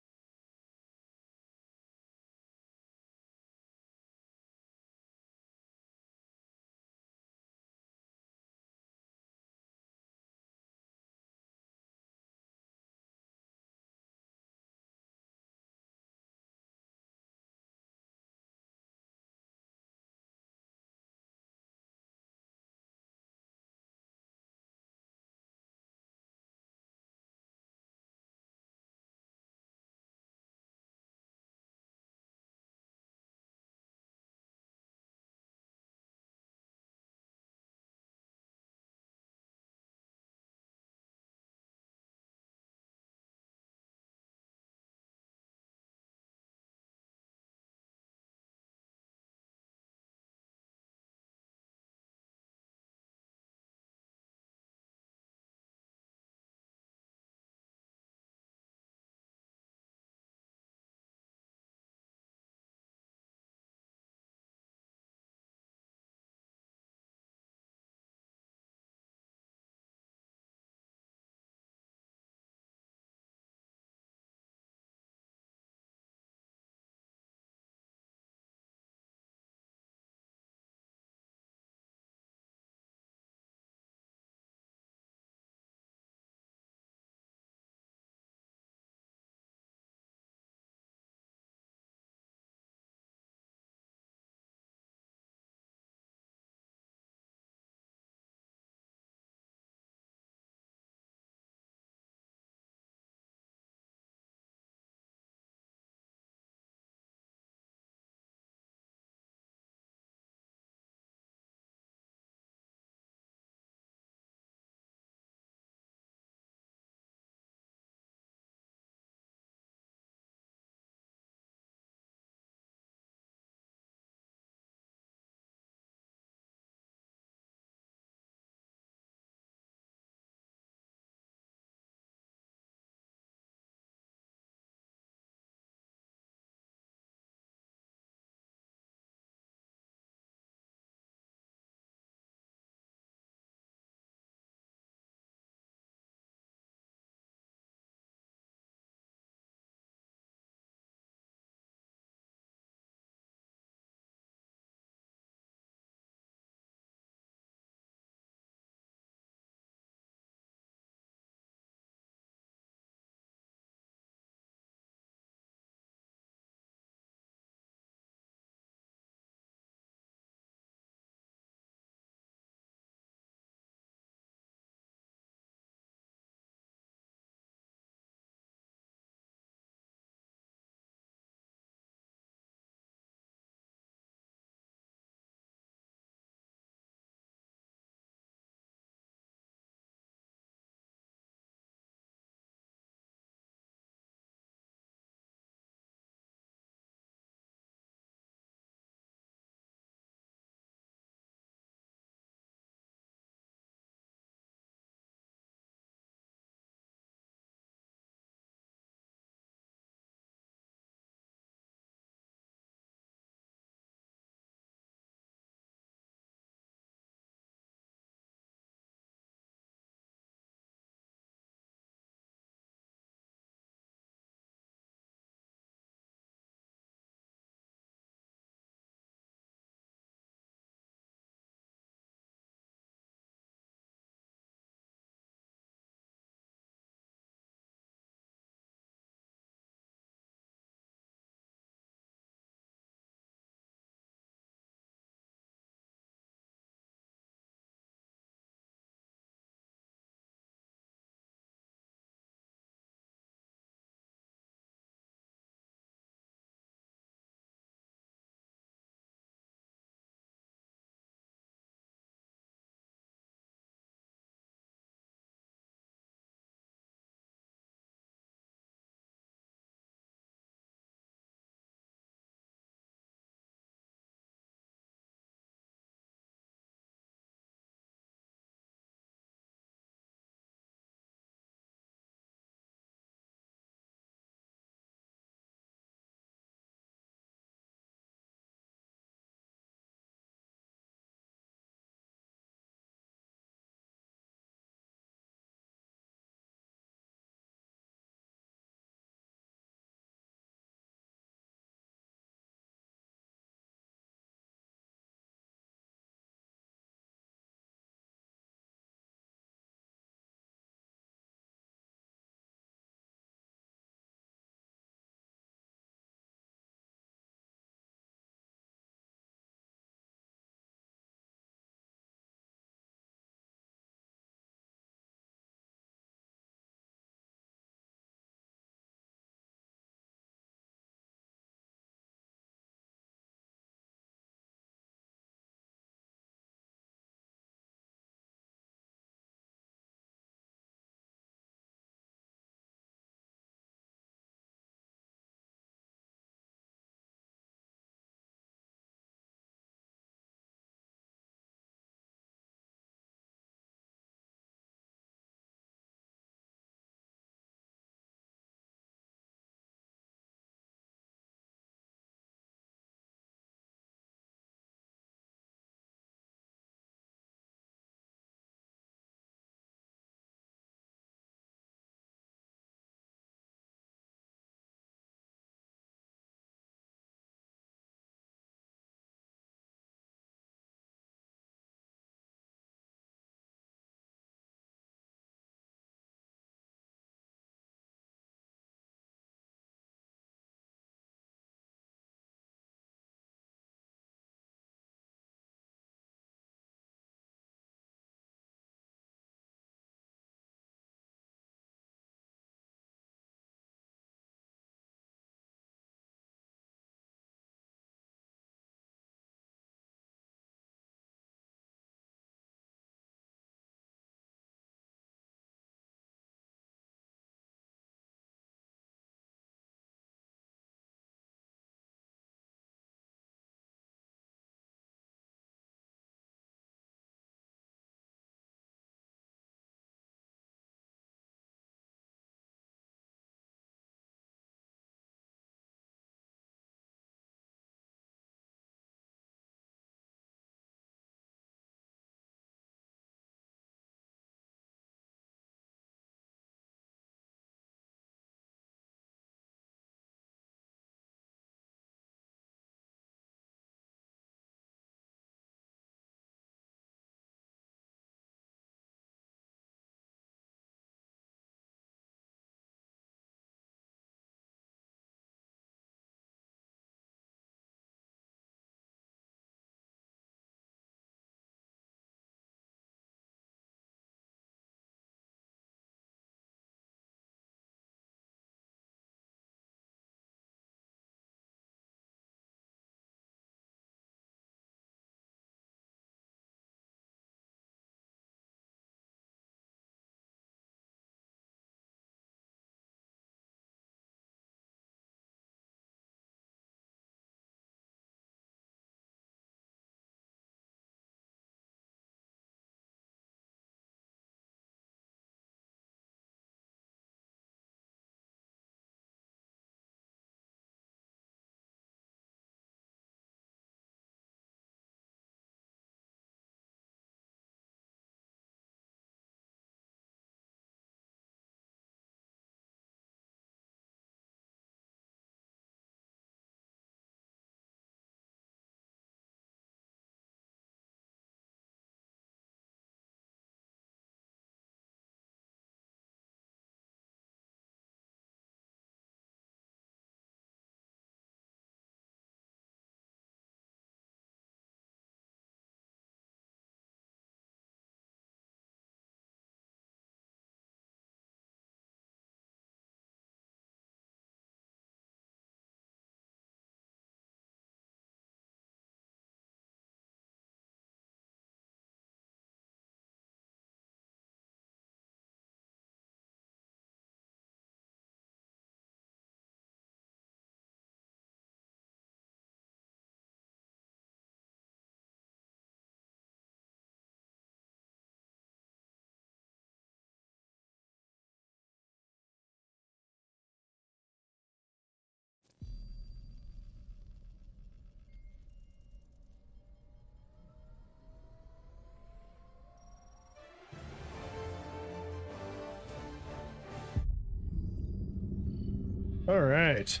All right.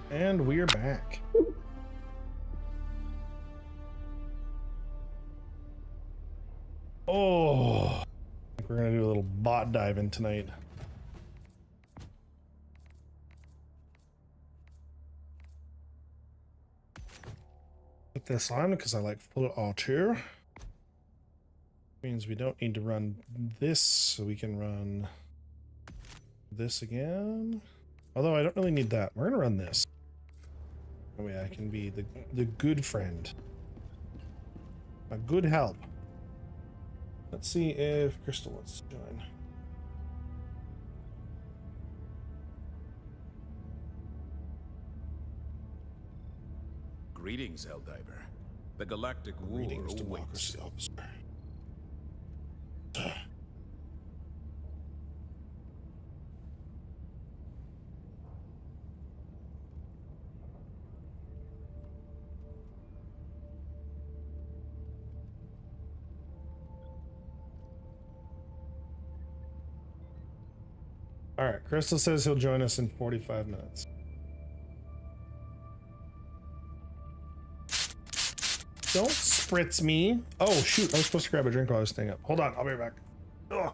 And we're back. Oh, I think we're gonna do a little bot diving tonight. Put this on because I like full auto. Means we don't need to run this, so we can run this again. Although I don't really need that. We're gonna run this. That way I can be the good friend. A good help. Let's see if Crystal wants to join. Greetings, Helldiver. The Galactic War Greetings, awaits. democracy officer. All right, Crystal says he'll join us in 45 minutes. Don't spritz me. Oh, shoot. I was supposed to grab a drink while I was staying up. Hold on. I'll be right back. Ugh.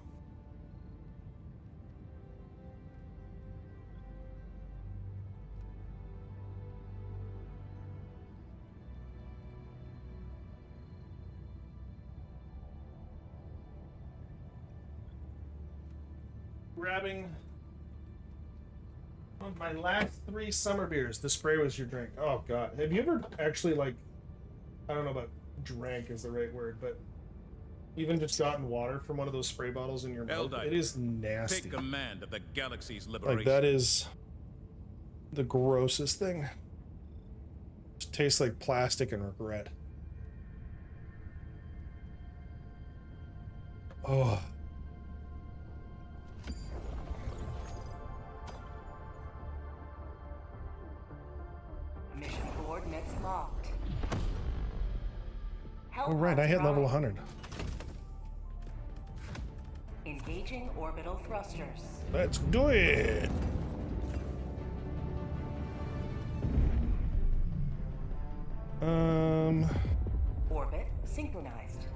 Grabbing one of my last 3 summer beers. The spray was your drink. Oh, God. Have you ever actually, like, I don't know about drank is the right word, but even just gotten water from one of those spray bottles in your mouth? Helldiver, It is nasty. Take command of the galaxy's liberation. Like, that is the grossest thing. Just tastes like plastic and regret. Oh. Mission coordinates locked. Oh, right. I hit level 100. Engaging orbital thrusters. Let's do it. Orbit synchronized.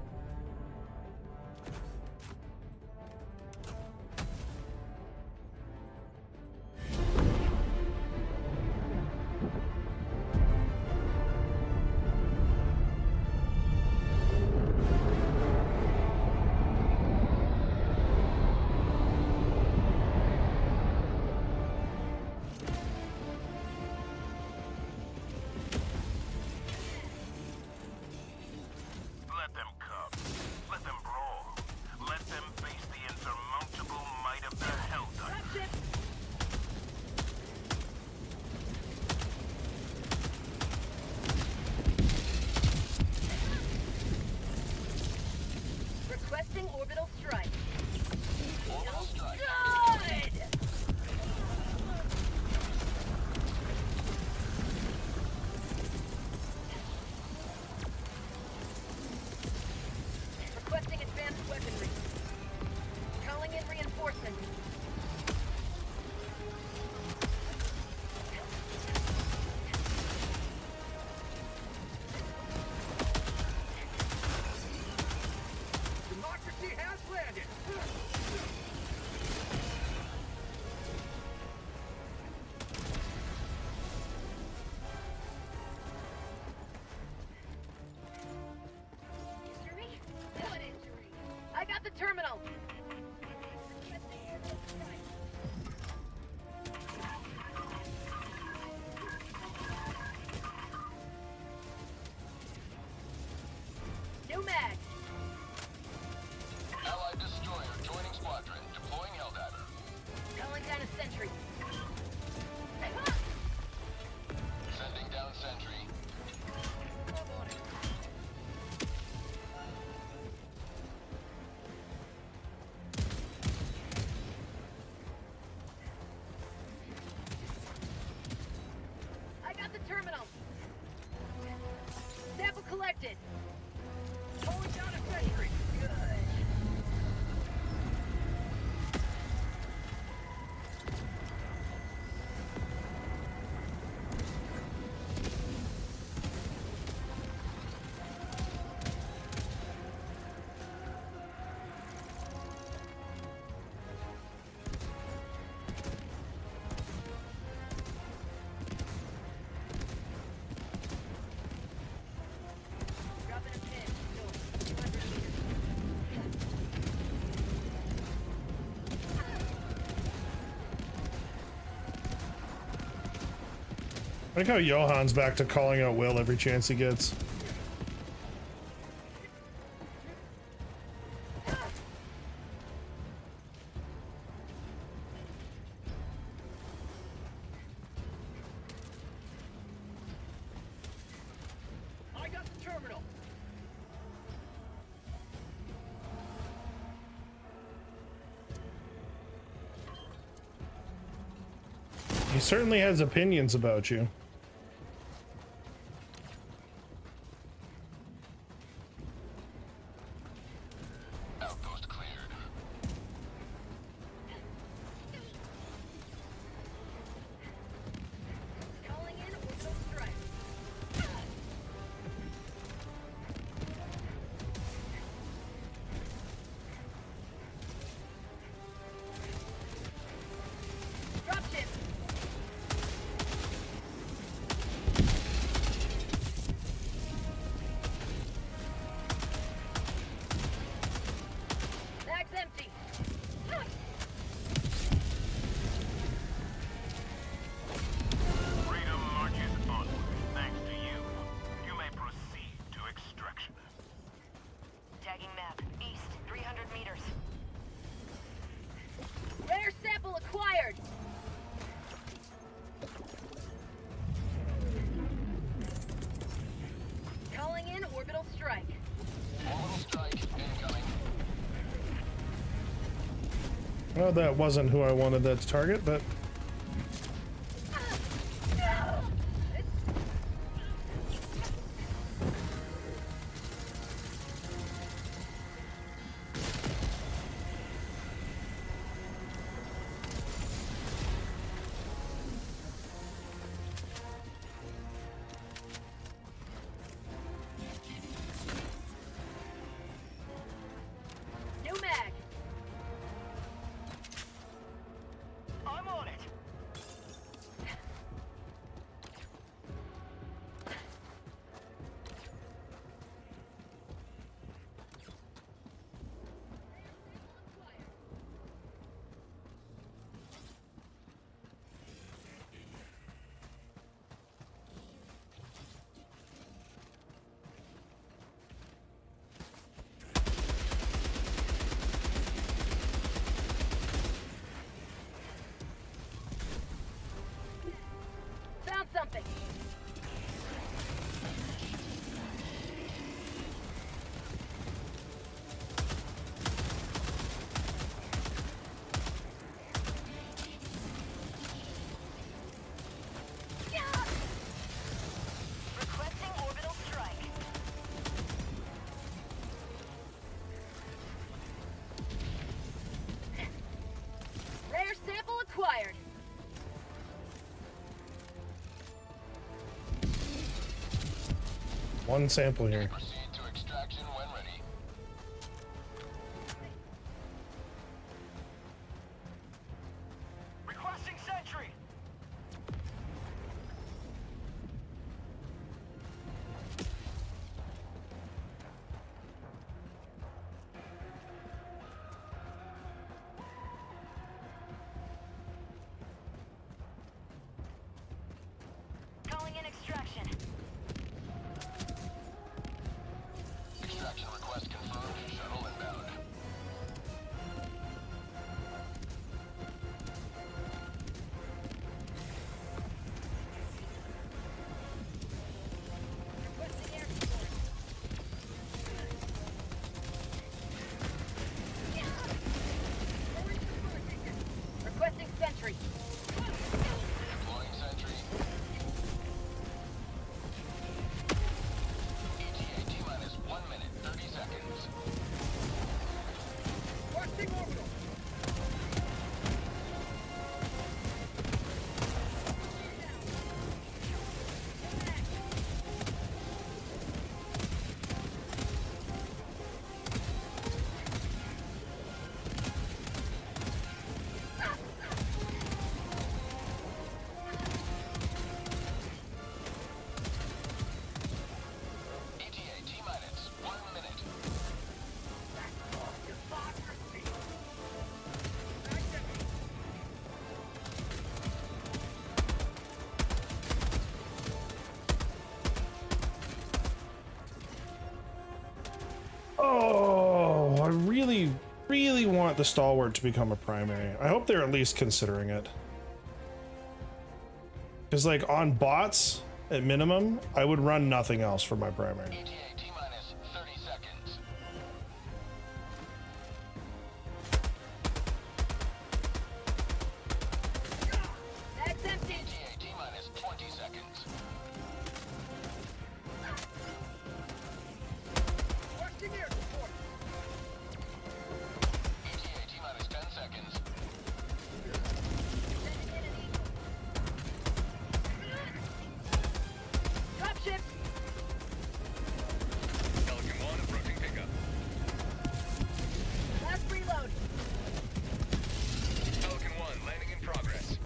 Let them come. Let them brawl. Let them face the insurmountable might of the Helldiver. Requesting orbital strike. Orbital strike. Good! Requesting advanced weaponry. Calling in reinforcements. Democracy has landed. Injury? What injury? I got the terminal. Requesting orbital strike. New mag. Allied destroyer joining squadron. Deploying Helldiver. Calling down a sentry. Sending down sentry. I got the terminal. Sample collected. Pulling I like how Johan's back to calling out Will every chance he gets. I got the terminal. He certainly has opinions about you. Outpost cleared. Calling in orbital strike. Dropship. Bag's empty. Freedom marches onward. Thanks to you. You may proceed to extraction. Tagging map. East, 300 meters. Rare sample acquired. Calling in orbital strike. Orbital strike incoming. Well, that wasn't who I wanted that to target, but New mag. I'm on it. Found something. Requesting orbital strike. Rare sample acquired. one sample here. Proceed to extraction when ready. Requesting sentry. Calling in extraction. Extraction request confirmed. Shuttle inbound. want the stalwart to become a primary. I hope they're at least considering it. Because like on bots, at minimum, I would run nothing else for my primary. ETA T-minus 30 seconds. That's empty. ETA T-minus 20 seconds. Watching air support. ETA T-minus 10 seconds. Sending in an eagle. Dropship. Pelican 1 approaching pickup. Last reload. Pelican 1 landing in progress.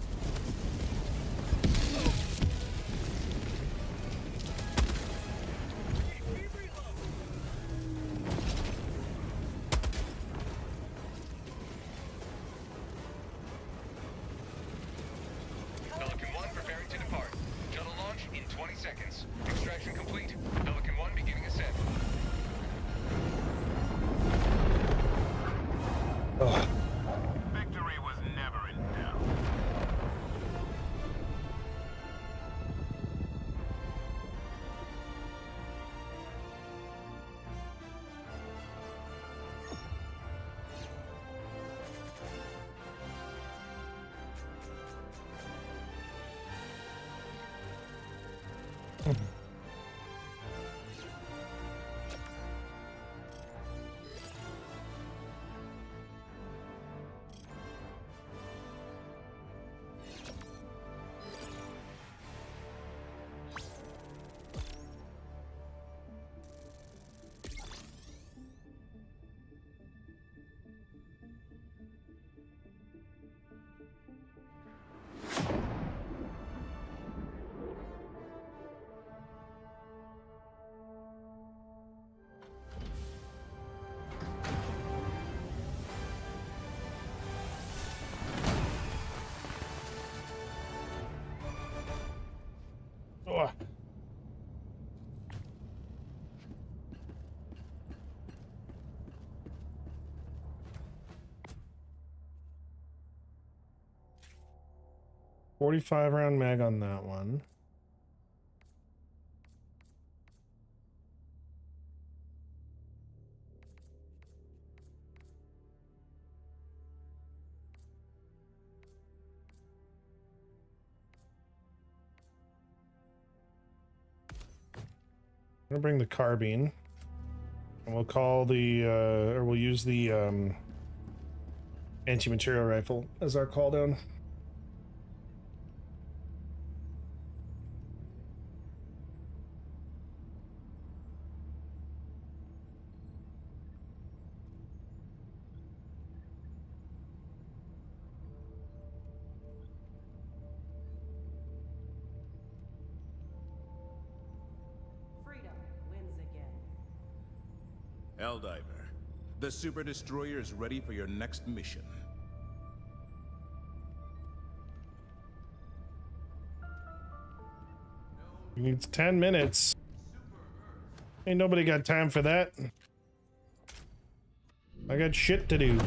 Pelican 1 preparing to depart. Shuttle launch in 20 seconds. Extraction complete. Pelican 1 beginning ascent. Ugh. Victory was never in doubt. Ugh. .45 round mag on that one. I'm gonna bring the carbine, and we'll call the or we'll use the anti-material rifle as our call down. Freedom wins again. Helldiver, the Super Destroyer is ready for your next mission. He needs 10 minutes. Ain't nobody got time for that. I got shit to do.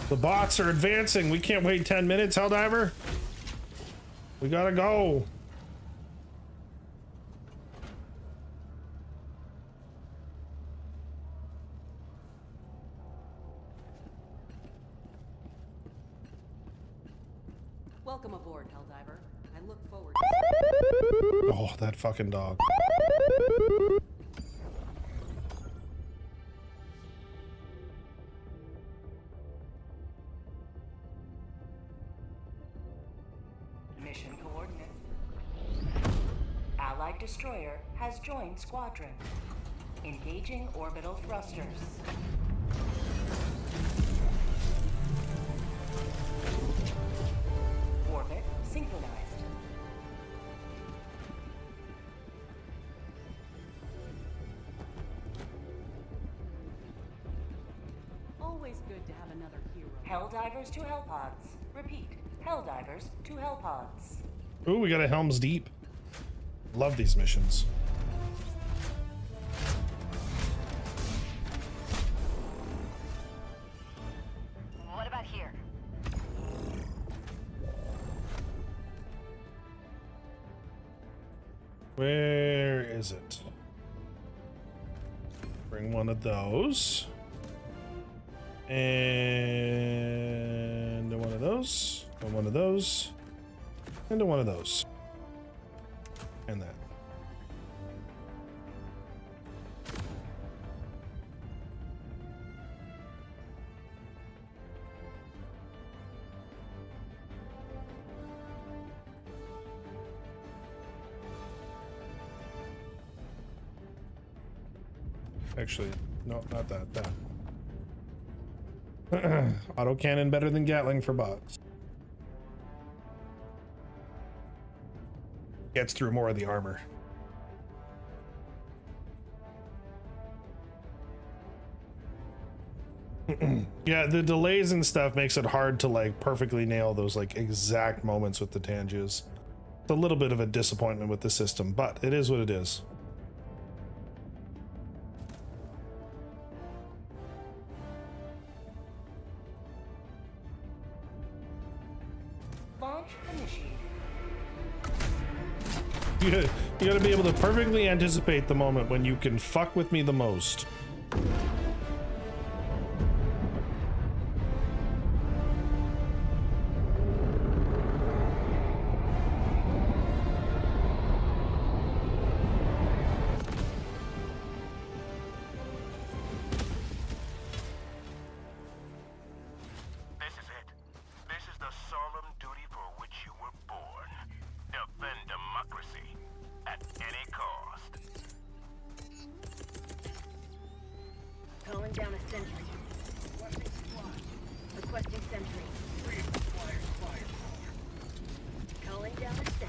The bots are advancing. We can't wait 10 minutes, Helldiver. We gotta go. Welcome aboard, Helldiver. I look forward Oh, that fucking dog. Mission coordinates. Allied destroyer has joined squadron. Engaging orbital thrusters. Orbit synchronized. Always good to have another hero. Helldivers to Hellpods. Repeat. Helldivers to Hellpods. Ooh, we got a Helm's Deep. Love these missions. Where is it? Bring one of those. And one of those. And one of those. And one of those. And that. Actually, no, not that. That. Autocannon better than Gatling for bots. Gets through more of the armor. Yeah, the delays and stuff makes it hard to like perfectly nail those like exact moments with the Tanjus. It's a little bit of a disappointment with the system, but it is what it is. Launch initiated. You gotta be able to perfectly anticipate the moment when you can fuck with me the most. This is it. This is the solemn duty for which you were born. Defend democracy at any cost. Calling down a sentry. Requesting sentry. Calling down a sentry.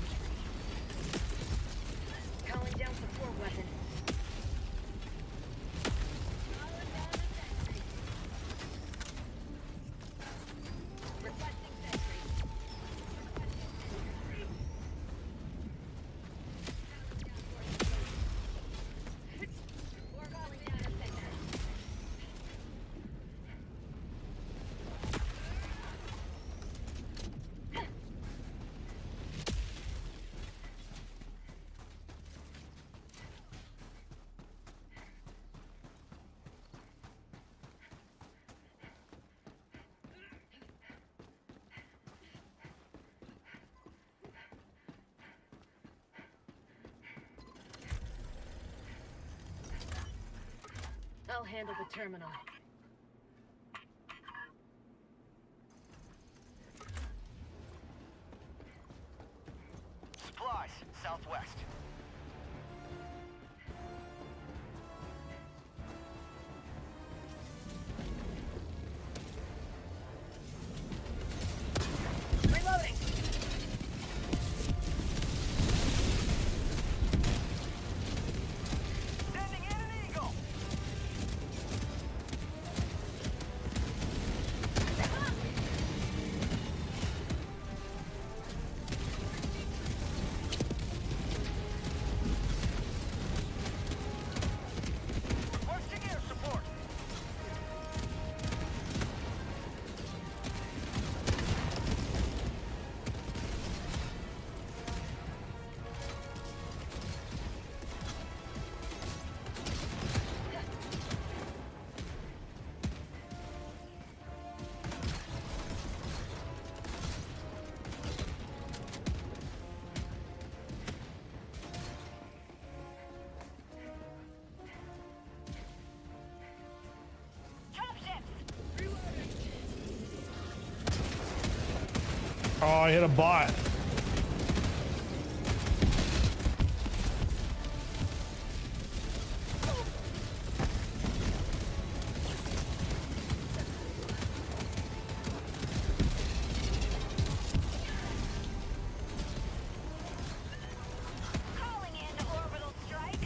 Calling down support weapon. Calling down a sentry. Requesting sentry. We're calling down a sentry. I'll handle the terminal. Supplies, southwest. Reloading. Sending in an eagle. Requesting air support. Dropships. Oh, I hit a bot. Calling in orbital strike.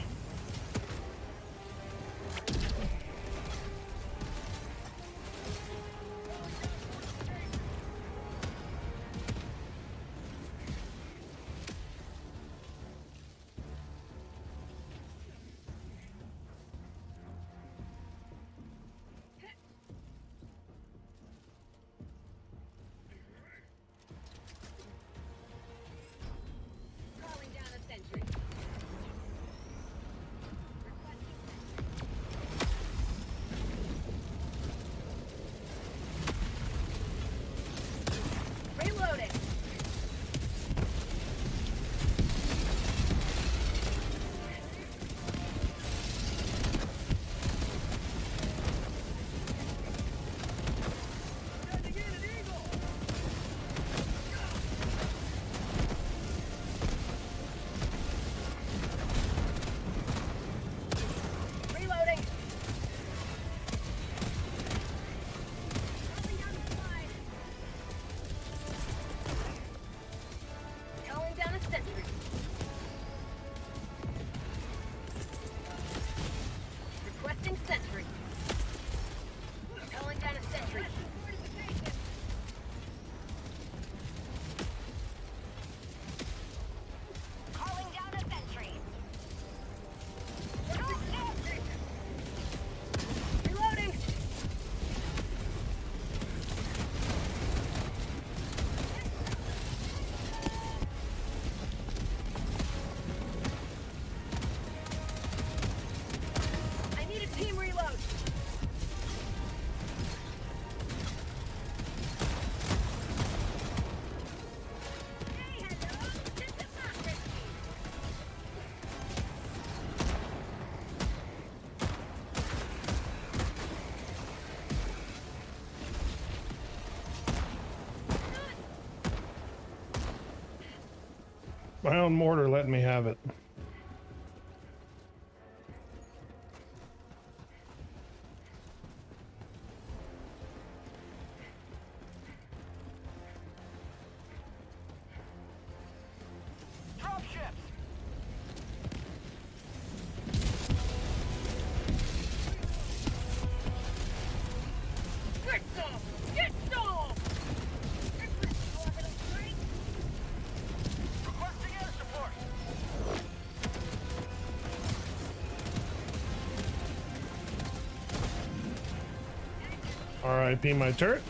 My own mortar letting me have it. Drop ships. Get some! Get some! Requesting air support. R.I.P. my turret.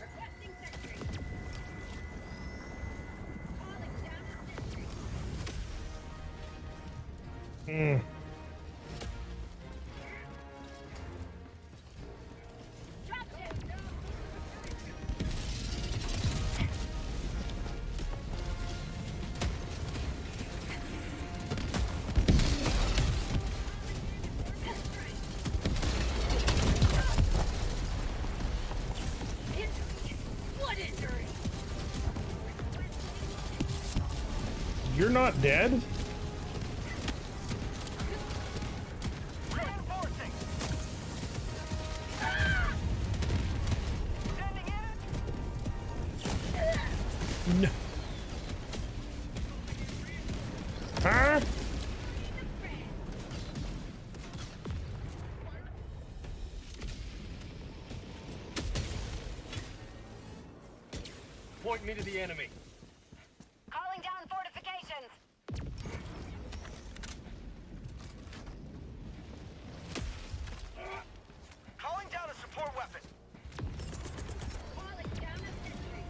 Requesting sentry. Calling down a sentry. Drop ship. Injury. What injury? You're not dead? Reinforcing. Sending in. No. Huh? Point me to the enemy. Calling down fortifications. Calling down a support weapon. Calling down a sentry.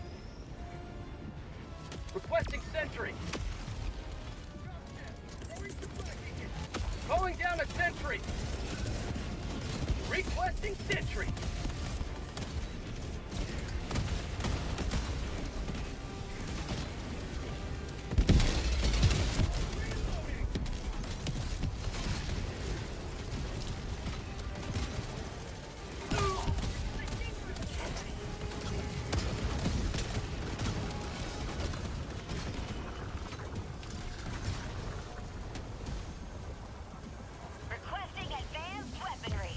Requesting sentry. Calling down a sentry. Requesting sentry. Requesting advanced weaponry.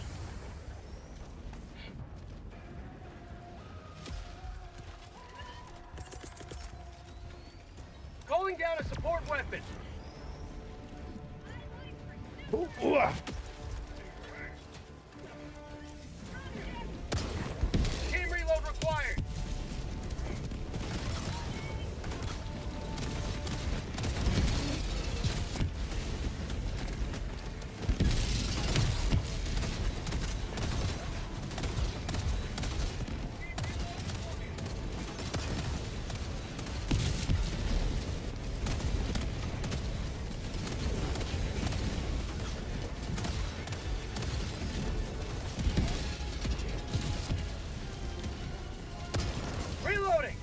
Calling down a support weapon. Ooh, ooh, ah. Team reload required. Reloading.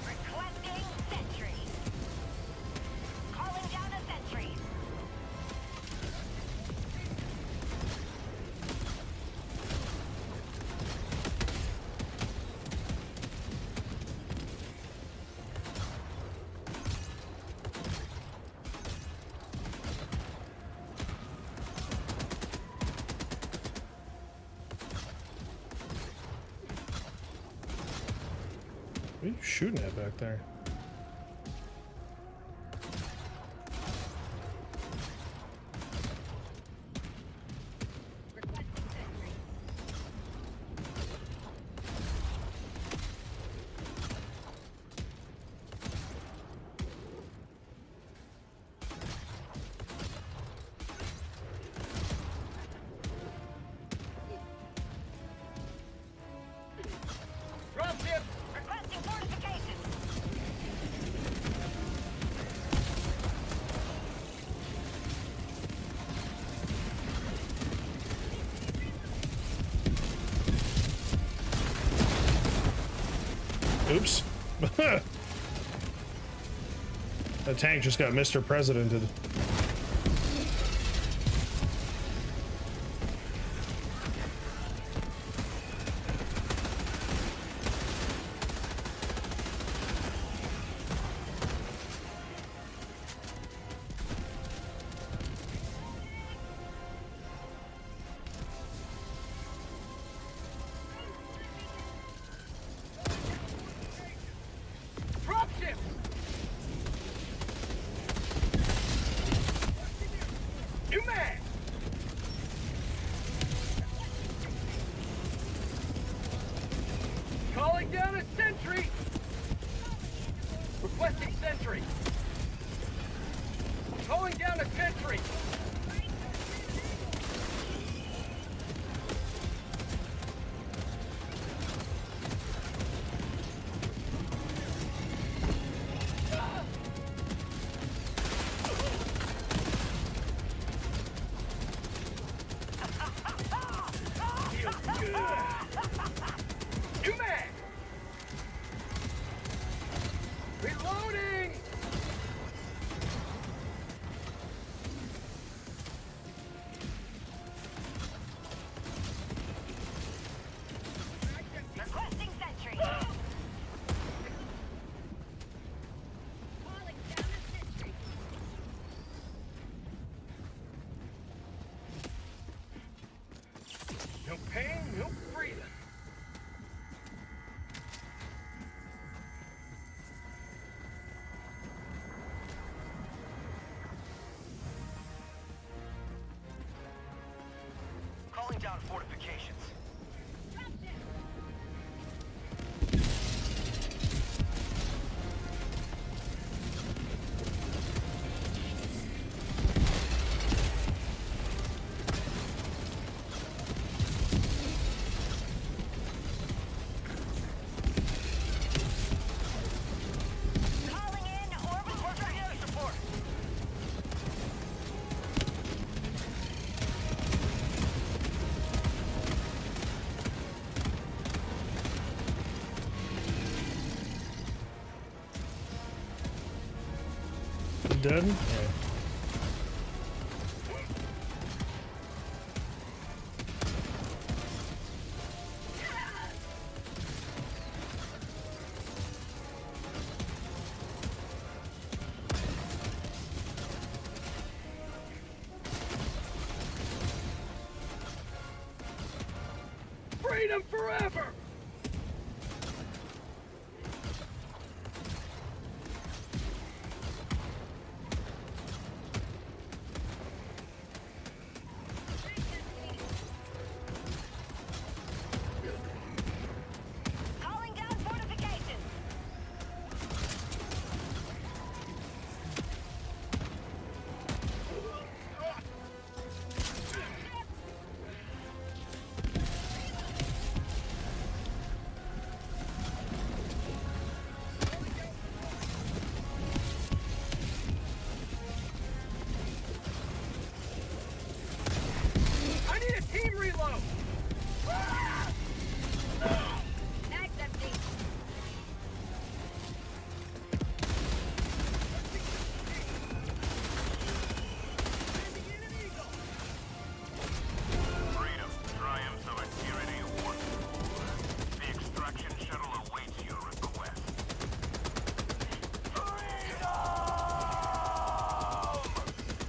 Requesting sentry. Calling down a sentry. What are you shooting at back there? Requesting sentry. Drop ship. Requesting fortifications. Oops. The tank just got Mr. Presidented. Dropships! New mag! Calling down a sentry! Requesting sentry! Calling down a sentry! Feels good. New mag! Reloading! Requesting sentry. Calling down a sentry. No pain, no freedom. Calling down fortifications. Calling in orbital strike. Support. Dead? Yeah. Freedom forever! Calling down fortifications. I need a team reload! Mag's empty. Freedom, triumphs over tyranny once more. The extraction shuttle awaits your request.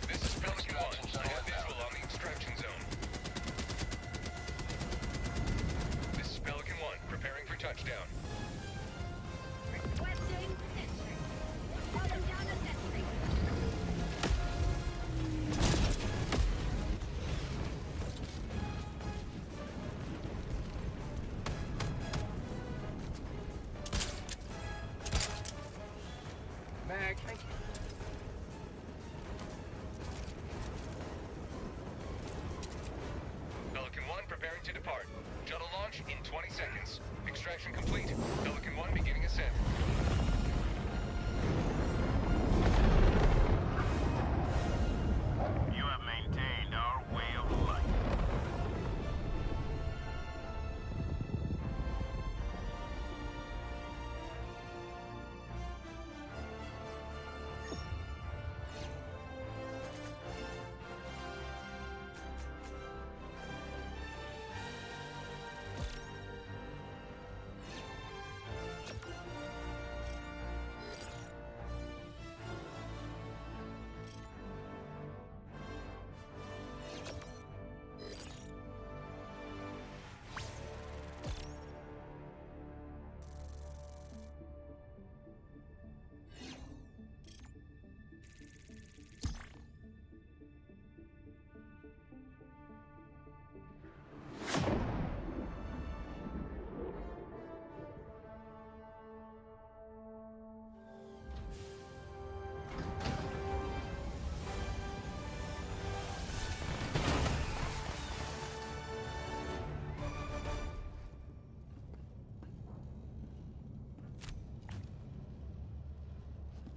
This is Pelican 1. I have visual on the extraction zone. This is Pelican 1, preparing for touchdown. Requesting sentry. Calling down a sentry. Mag, thank you. Pelican 1 preparing to depart. Shuttle launch in 20 seconds. Extraction complete. Pelican 1 beginning ascent. You have maintained our way of life.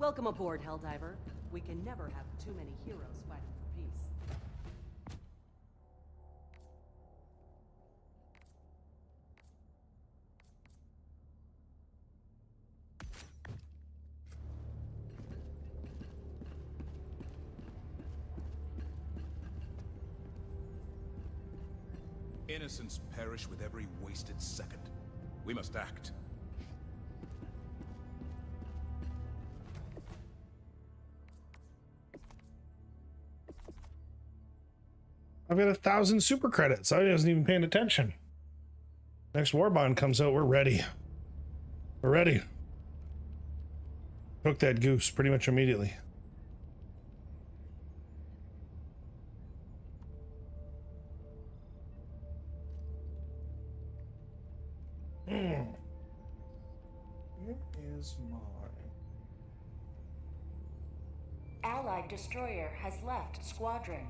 Welcome aboard, Helldiver. We can never have too many heroes fighting for peace. Innocents perish with every wasted second. We must act. I've got 1,000 super credits. I wasn't even paying attention. Next war bond comes out, we're ready. We're ready. Took that goose pretty much immediately. Where is my... Allied destroyer has left squadron.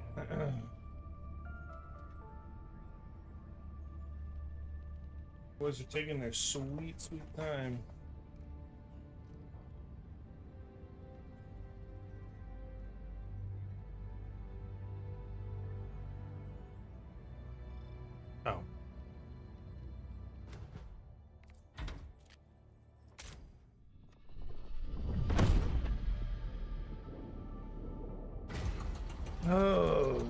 Boys are taking their sweet, sweet time. Oh. Oh.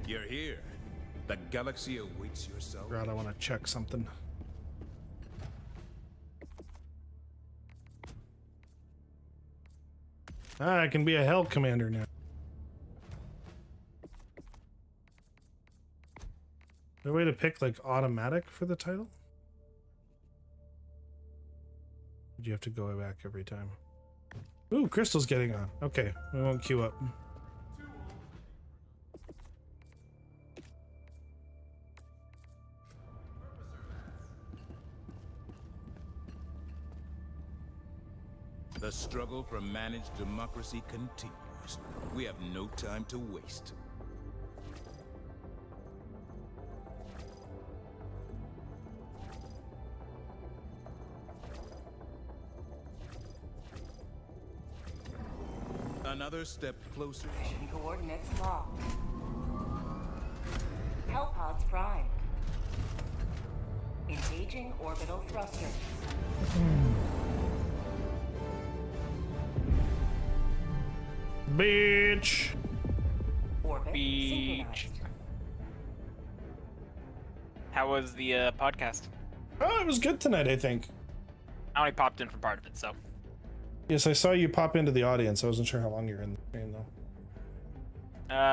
You're here. The galaxy awaits your soul. God, I want to check something. Ah, I can be a Hell Commander now. Is there a way to pick like automatic for the title? Would you have to go back every time? Ooh, Crystal's getting on. Okay, we won't queue up. The struggle for managed democracy continues. We have no time to waste. Another step closer. Mission coordinates locked. Hellpods primed. Engaging orbital thrusters. Bitch. Orbit Beach. synchronized. How was the podcast? Oh, it was good tonight, I think. I only popped in for part of it, so. Yes, I saw you pop into the audience. I wasn't sure how long you were in the game, though.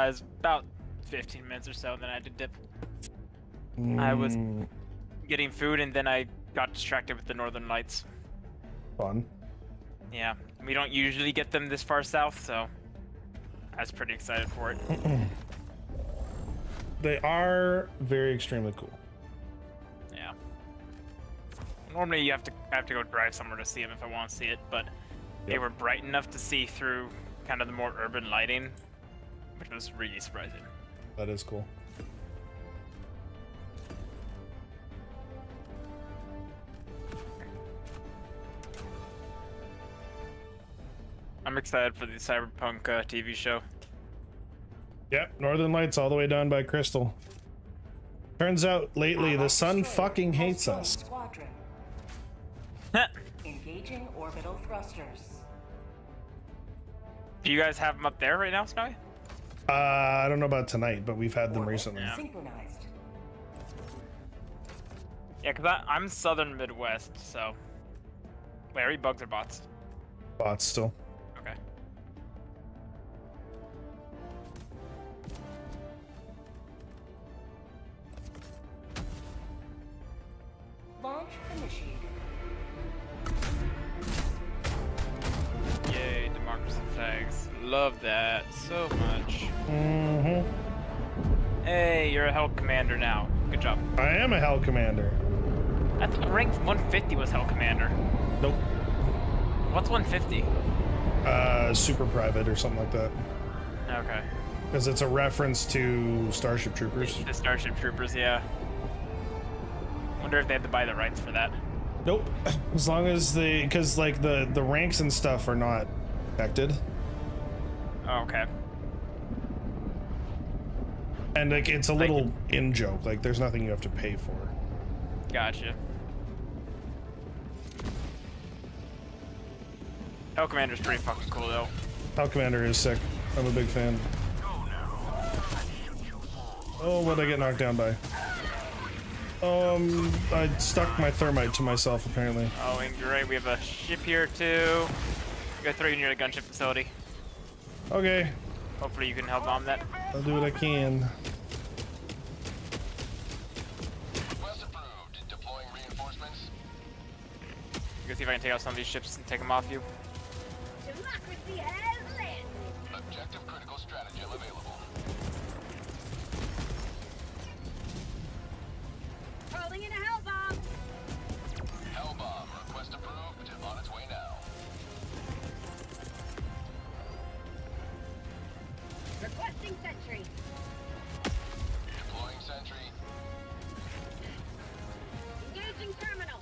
It's about 15 minutes or so, and then I had to dip. I was getting food, and then I got distracted with the Northern Lights. Fun. Yeah, we don't usually get them this far south, so I was pretty excited for it. They are very extremely cool. Yeah. Normally, you have to go drive somewhere to see them if I want to see it, but they were bright enough to see through kind of the more urban lighting, which was really surprising. That is cool. I'm excited for the Cyberpunk TV show. Yep, Northern Lights all the way down by Crystal. Turns out lately the sun fucking hates us. Squadron. Engaging orbital thrusters. Do you guys have them up there right now, Sky? I don't know about tonight, but we've had them Orbit recently. synchronized. Yeah, because I'm southern Midwest, so. Wait, are you bugs or bots? Bots still. Okay. initiated. Yay, democracy flags. Love that so much. Mm-hmm. Hey, you're a Hell Commander now. Good job. I am a Hell Commander. I thought rank 150 was Hell Commander. Nope. What's 150? Super Private or something like that. Okay. Because it's a reference to Starship Troopers. The Starship Troopers, yeah. Wonder if they have to buy the rights for that. Nope. As long as they, because like the ranks and stuff are not affected. Oh, okay. And like it's a little in joke. Like there's nothing you have to pay for. Gotcha. Hell Commander's pretty fucking cool though. Hell Commander is sick. I'm a big fan. Oh, what did I get knocked down by? I stuck my thermite to myself apparently. Oh, and great, we have a ship here too. Go throw you near the gunship facility. Okay. Hopefully you can help bomb that. I'll do what I can. Request approved. Deploying reinforcements. Go see if I can take out some of these ships and take them off you. Democracy has landed. Objective critical stratagem available. Rolling in a hell bomb. Hellbomb. Request approved. On its way now. Requesting sentry. Deploying sentry. Engaging terminal.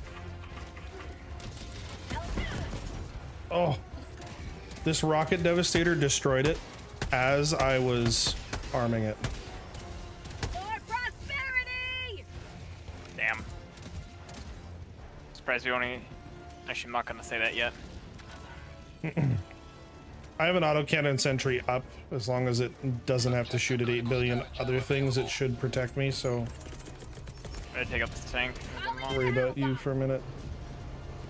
Oh. This rocket devastator destroyed it as I was arming it. For prosperity! Damn. Surprised we only... Actually, I'm not gonna say that yet. I have an autocannon sentry up. As long as it doesn't have to shoot at 8 billion other things, it should protect me, so... Ready to take out this tank. Don't worry about you for a minute.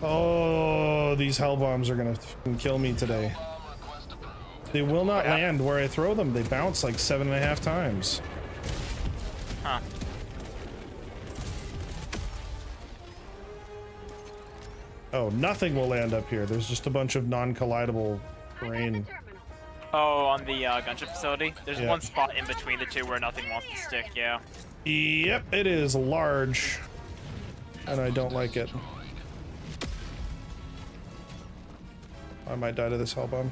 Oh, these hell bombs are gonna kill me today. They will not land where I throw them. They bounce like 7.5 times. Huh. Oh, nothing will land up here. There's just a bunch of non-collidable terrain. Oh, on the gunship facility? There's Yeah. one spot in between the two where nothing wants to stick, yeah. Yep, it is large. And I don't like it. I might die to this hell bomb.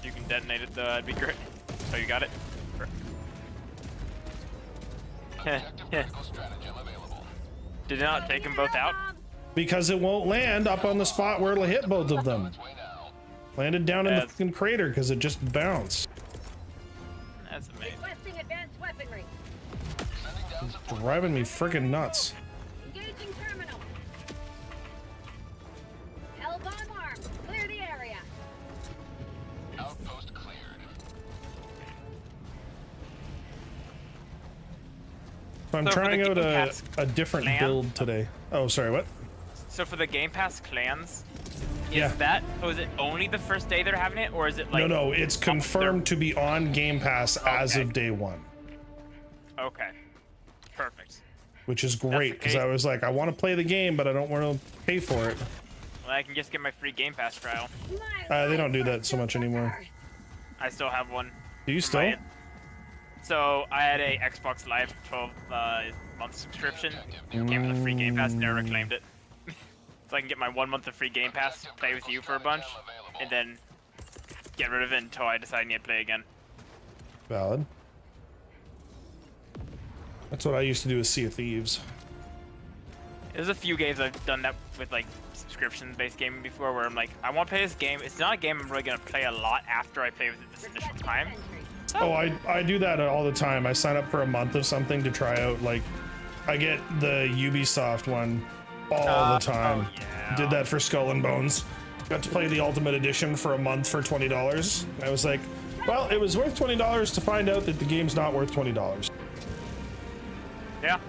You can detonate it though, that'd be great. Oh, you got it? Did it not take them both out? Because it won't land up on the spot where it'll hit both of them. Landed down in the fucking crater because it just bounced. That's amazing. Requesting advanced weaponry. It's driving me freaking nuts. Engaging terminal. Hell bomb armed. Clear the area. Outpost cleared. I'm So for trying the out Game Pass a different clan- build today. Oh, sorry, what? So for the Game Pass clans, Yeah. is it only the first day they're having it, or is it like... No, it's confirmed to be on Game Pass as of day one. Okay. Perfect. Which is great, because I was like, I want to play the game, but I don't want to pay for it. Well, I can just get my free Game Pass trial. They don't do that so much anymore. I still have one. Do you still? So I had a Xbox Live 12-month subscription. Gave me the free Game Pass, never claimed it. So I can get my 1 month of free Game Pass, play with you for a bunch, and then get rid of it until I decide I need to play again. Valid. That's what I used to do with Sea of Thieves. There's a few games I've done that with like subscription-based gaming before, where I'm like, I want to play this game. It's not a game I'm really gonna play a lot after I play with it this initial time. Oh, I do that all the time. I sign up for a month of something to try out. Like, I get the Ubisoft one all the time. Oh, yeah. Did that for Skull and Bones. Got to play the Ultimate Edition for a month for $20. I was like, well, it was worth $20 to find out that the game's not worth $20. Yeah.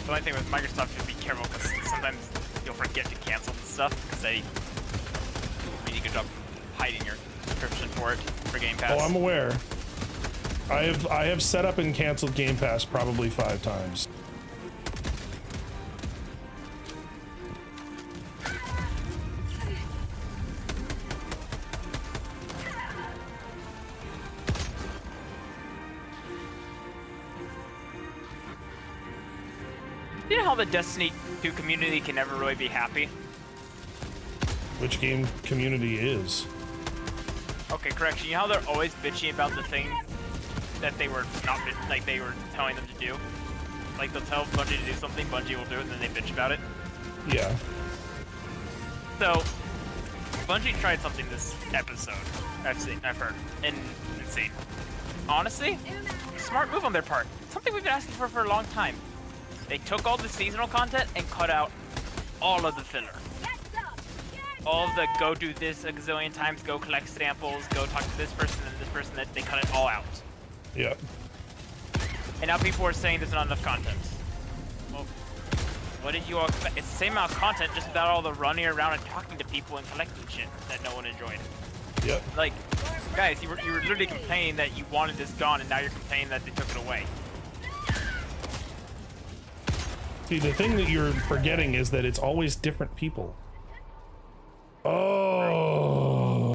The only thing with Microsoft is be careful, because sometimes you'll forget to cancel the stuff because they do a good job hiding your subscription for it for Game Pass. Oh, I'm aware. I have set up and canceled Game Pass probably 5 times. You know how the Destiny 2 community can never really be happy? Which game community is? Okay, correction. You know how they're always bitching about the thing that they were not like they were telling them to do? Like they'll tell Bungie to do something, Bungie will do it, and then they bitch about it. Yeah. So, Bungie tried something this episode. I've heard, and insane. Honestly, smart move on their part. Something we've been asking for a long time. They took all the seasonal content and cut out all of the filler. All of the go do this a gazillion times, go collect samples, go talk to this person and this person, that they cut it all out. Yeah. And now people are saying there's not enough content. Well, what did you all expect? It's the same amount of content, just without all the running around and talking to people and collecting shit that no one enjoyed. Yep. Like, guys, you were literally complaining that you wanted this gone, and now you're complaining that they took it away. See, the thing that you're forgetting is that it's always different people. Oh.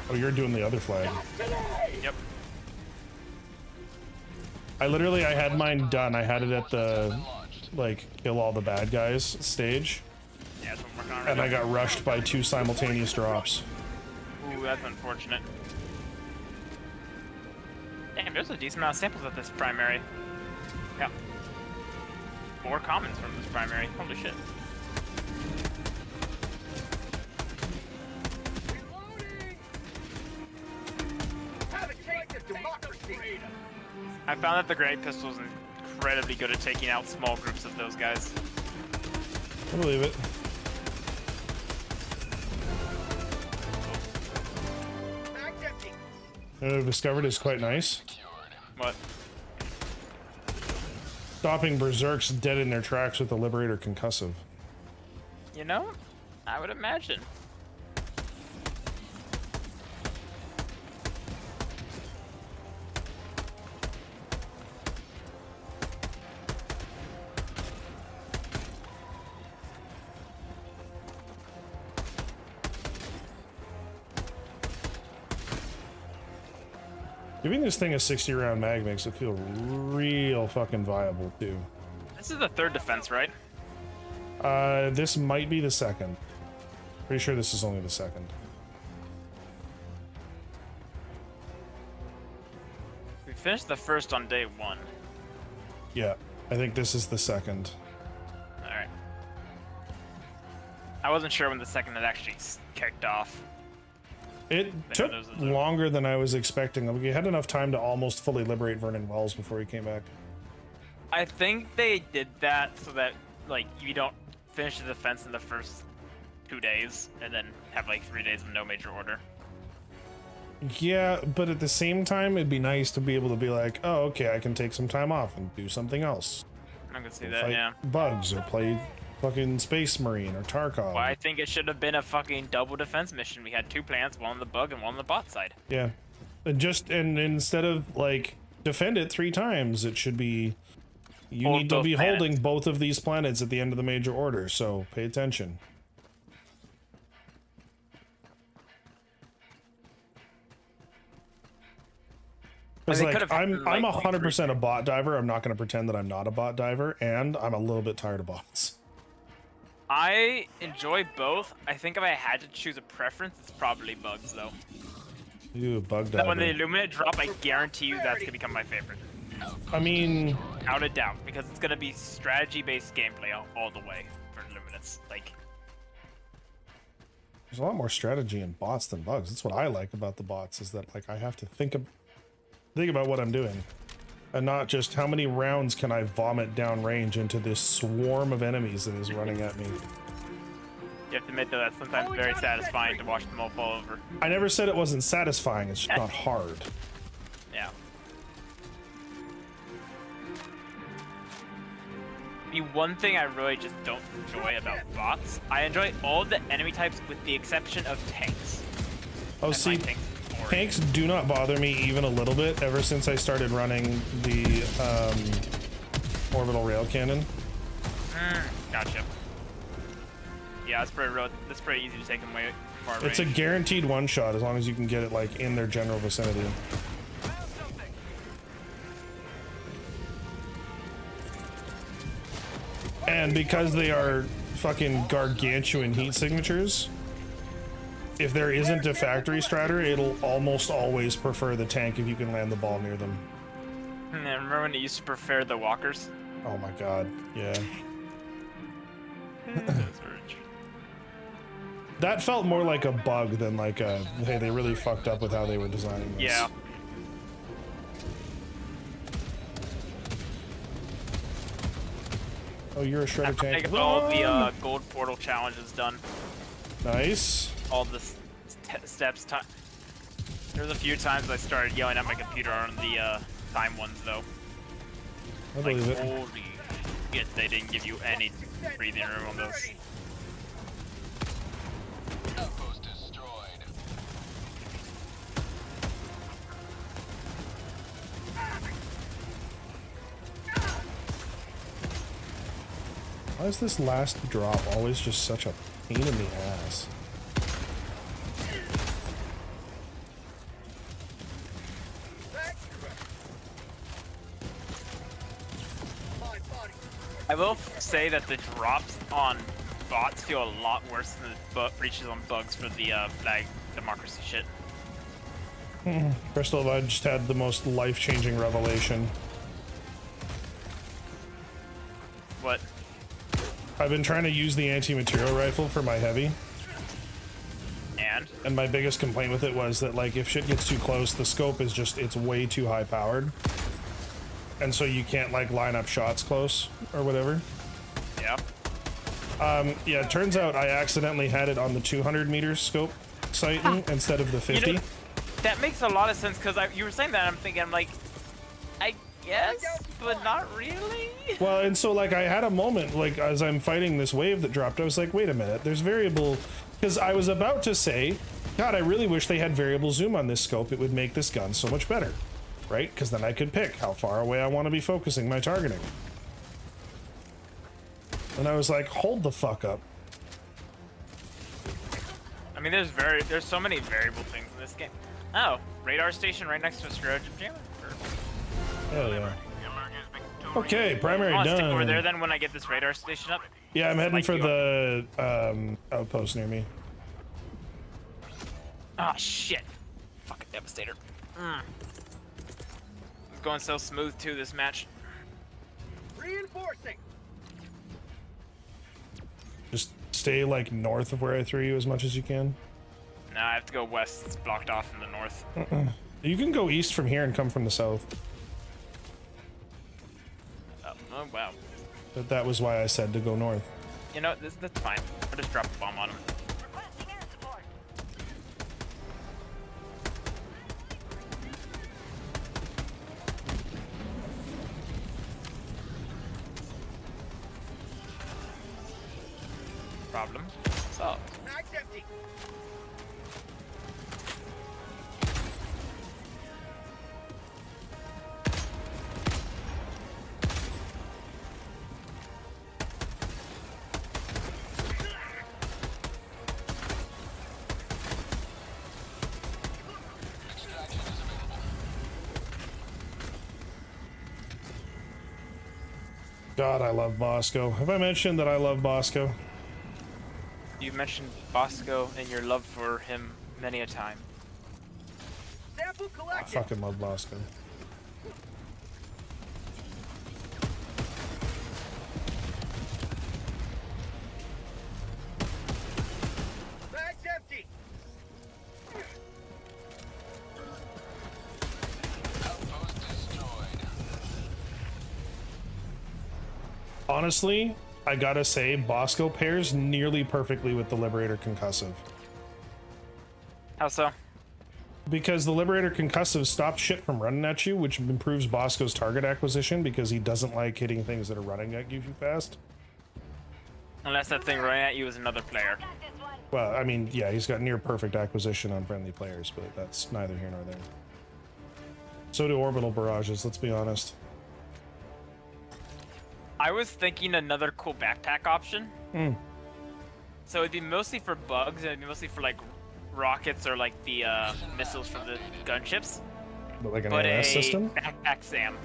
Oh, you're doing the other flag. Yep. I had mine done. I had it at the, like, kill all the bad guys stage. Yeah, that's what I'm working on right And now. I got rushed by 2 simultaneous drops. Ooh, that's unfortunate. Damn, there's a decent amount of samples at this primary. Yeah. 4 commons from this primary. Holy shit. Have a taste of democracy. I found that the Great Pistol is incredibly good at taking out small groups of those guys. I believe it. I've discovered is quite nice. What? Stopping berserks dead in their tracks with the Liberator concussive. You know, I would imagine. Giving this thing a 60 round mag makes it feel real fucking viable too. This is the 3rd defense, right? This might be the 2nd. Pretty sure this is only the 2nd. We finished the 1st on day 1. Yeah, I think this is the 2nd. Alright. I wasn't sure when the 2nd had actually kicked off. It took longer than I was expecting. We had enough time to almost fully liberate Vernon Wells before he came back. I think they did that so that, like, you don't finish the defense in the first 2 days and then have, like, 3 days of no major order. Yeah, but at the same time, it'd be nice to be able to be like, oh, okay, I can take some time off and do something else. I can see Go that, fight yeah. bugs or play fucking Space Marine or Tarkov. Well, I think it should have been a fucking double defense mission. We had 2 plants, one on the bug and one on the bot side. Yeah, and instead of like defend it 3 times, it should be you Hold need to both be planets. holding both of these planets at the end of the major order. So pay attention. Because they like could've had, I'm like, 100% a bot diver. I'm not going to pretend that I'm not a bot diver, and I'm a little bit tired of bots. I enjoy both. I think if I had to choose a preference, it's probably bugs, though. Ooh, bug That when the diver. Illuminate drop, I guarantee you that's gonna become my favorite. I mean, Without a doubt, because it's gonna be strategy-based gameplay all the way for Illuminates. Like, there's a lot more strategy in bots than bugs. That's what I like about the bots, is that like I have to think about what I'm doing, and not just how many rounds can I vomit downrange into this swarm of enemies that is running at me. you have to admit, though, that's sometimes very satisfying to watch them all fall over. I never said it wasn't satisfying. It's just not hard. Yeah. The one thing I really just don't enjoy about bots, I enjoy all the enemy types with the exception of tanks. Oh, And see, my tank's boring. tanks do not bother me even a little bit ever since I started running the orbital rail cannon. Gotcha. Yeah, that's pretty easy to take them way far range. It's a guaranteed one shot as long as you can get it like in their general vicinity. And because they are fucking gargantuan heat signatures, if there isn't a factory strider, it'll almost always prefer the tank if you can land the ball near them. Remember when it used to prefer the walkers? Oh my god, yeah. That felt more like a bug than like a, hey, they really fucked up with how they were designing this. Yeah. Oh, you're a shredder tank. I got all the gold portal challenges done. Nice. All the steps. There's a few times I started yelling at my computer on the time ones though. I believe it. Holy shit, they didn't give you any breathing room on those. Outpost destroyed. Why is this last drop always just such a pain in the ass? I will say that the drops on bots feel a lot worse than the breaches on bugs for the flag democracy shit. Crystal, I just had the most life-changing revelation. What? I've been trying to use the anti-material rifle for my heavy. And my biggest complaint with it was that, like, if shit gets too close, the scope is just, it's way too high powered. And so you can't, like, line up shots close or whatever. Yeah. Yeah, it turns out I accidentally had it on the 200 meter scope sighting instead of the 50. You know, that makes a lot of sense because you were saying that, I'm thinking, I'm like, I guess, but not really. Well, and so, like, I had a moment, like, as I'm fighting this wave that dropped, I was like, wait a minute, there's variable, because I was about to say, God, I really wish they had variable zoom on this scope. It would make this gun so much better, right? Because then I could pick how far away I want to be focusing my targeting. And I was like, hold the fuck up. I mean, there's so many variable things in this game. Oh, radar station right next to a stratagem jammer. Hell yeah. Okay, primary I'll done. stick over there then when I get this radar station up. Yeah, I'm heading Like for you. the outpost near me. Ah, shit. Fucking devastator. It's going so smooth too, this match. Reinforcing. Just stay like north of where I threw you as much as you can. No, I have to go west. It's blocked off in the north. You can go east from here and come from the south. Oh, wow. But that was why I said to go north. You know, that's fine. I'll just drop a bomb on him. Problem solved. Mag's empty. God, I love Bosco. Have I mentioned that I love Bosco? You mentioned Bosco and your love for him many a time. Sample I collected. fucking love Bosco. Mag's empty. Outpost destroyed. Honestly, I gotta say, Bosco pairs nearly perfectly with the Liberator Concussive. How so? Because the Liberator Concussive stops shit from running at you, which improves Bosco's target acquisition because he doesn't like hitting things that are running at you too fast. Unless that thing running at you is another player. Well, I mean, yeah, he's got near perfect acquisition on friendly players, but that's neither here nor there. So do orbital barrages, let's be honest. I was thinking another cool backpack option. Hmm. So it'd be mostly for bugs, and it'd be mostly for like rockets or like the missiles from the gunships. But like an But AMS a system? backpack SAM.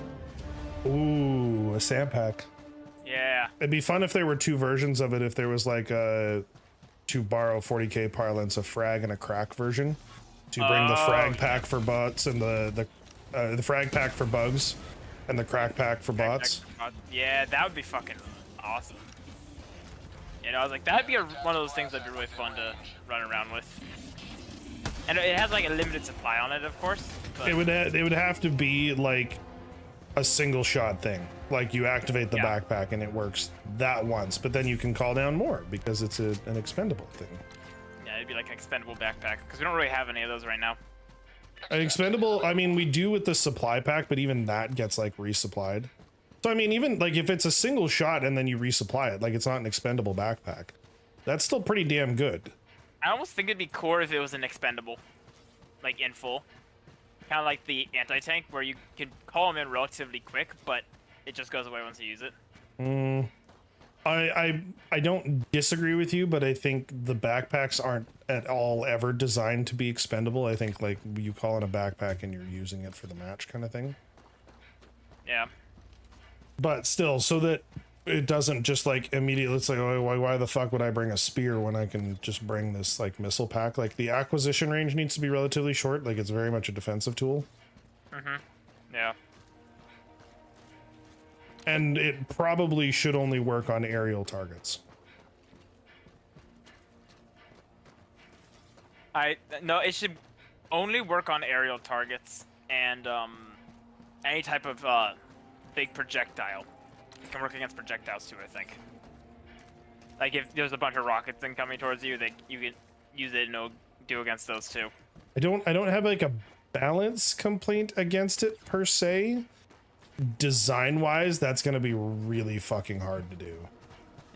Ooh, a SAM pack. Yeah. It'd be fun if there were two versions of it, if there was like a, to borrow 40k parlance, a frag and a crack version. To bring the frag pack for bots and the frag pack for bugs and the crack pack for bots. Yeah, that would be fucking awesome. You know, I was like, that'd be one of those things that'd be really fun to run around with. And it has like a limited supply on it, of course. But It would have to be like a single shot thing. Like you activate the backpack and it works that once, but then you can call down more because it's an expendable thing. yeah, it'd be like an expendable backpack because we don't really have any of those right now. An expendable, I mean, we do with the supply pack, but even that gets like resupplied. So I mean, even like if it's a single shot and then you resupply it, like it's not an expendable backpack. That's still pretty damn good. I almost think it'd be cooler if it was an expendable, like in full. Kind of like the anti-tank where you can call them in relatively quick, but it just goes away once you use it. I don't disagree with you, but I think the backpacks aren't at all ever designed to be expendable. I think like you call in a backpack and you're using it for the match kind of thing. Yeah. But still, so that it doesn't just like immediately, it's like, oh, why the fuck would I bring a spear when I can just bring this like missile pack? Like the acquisition range needs to be relatively short. Like it's very much a defensive tool. Yeah. And it probably should only work on aerial targets. No, it should only work on aerial targets and any type of big projectile. It can work against projectiles too, I think. Like if there's a bunch of rockets incoming towards you, you can use it and it'll do against those too. I don't have like a balance complaint against it per se. Design wise, that's going to be really fucking hard to do.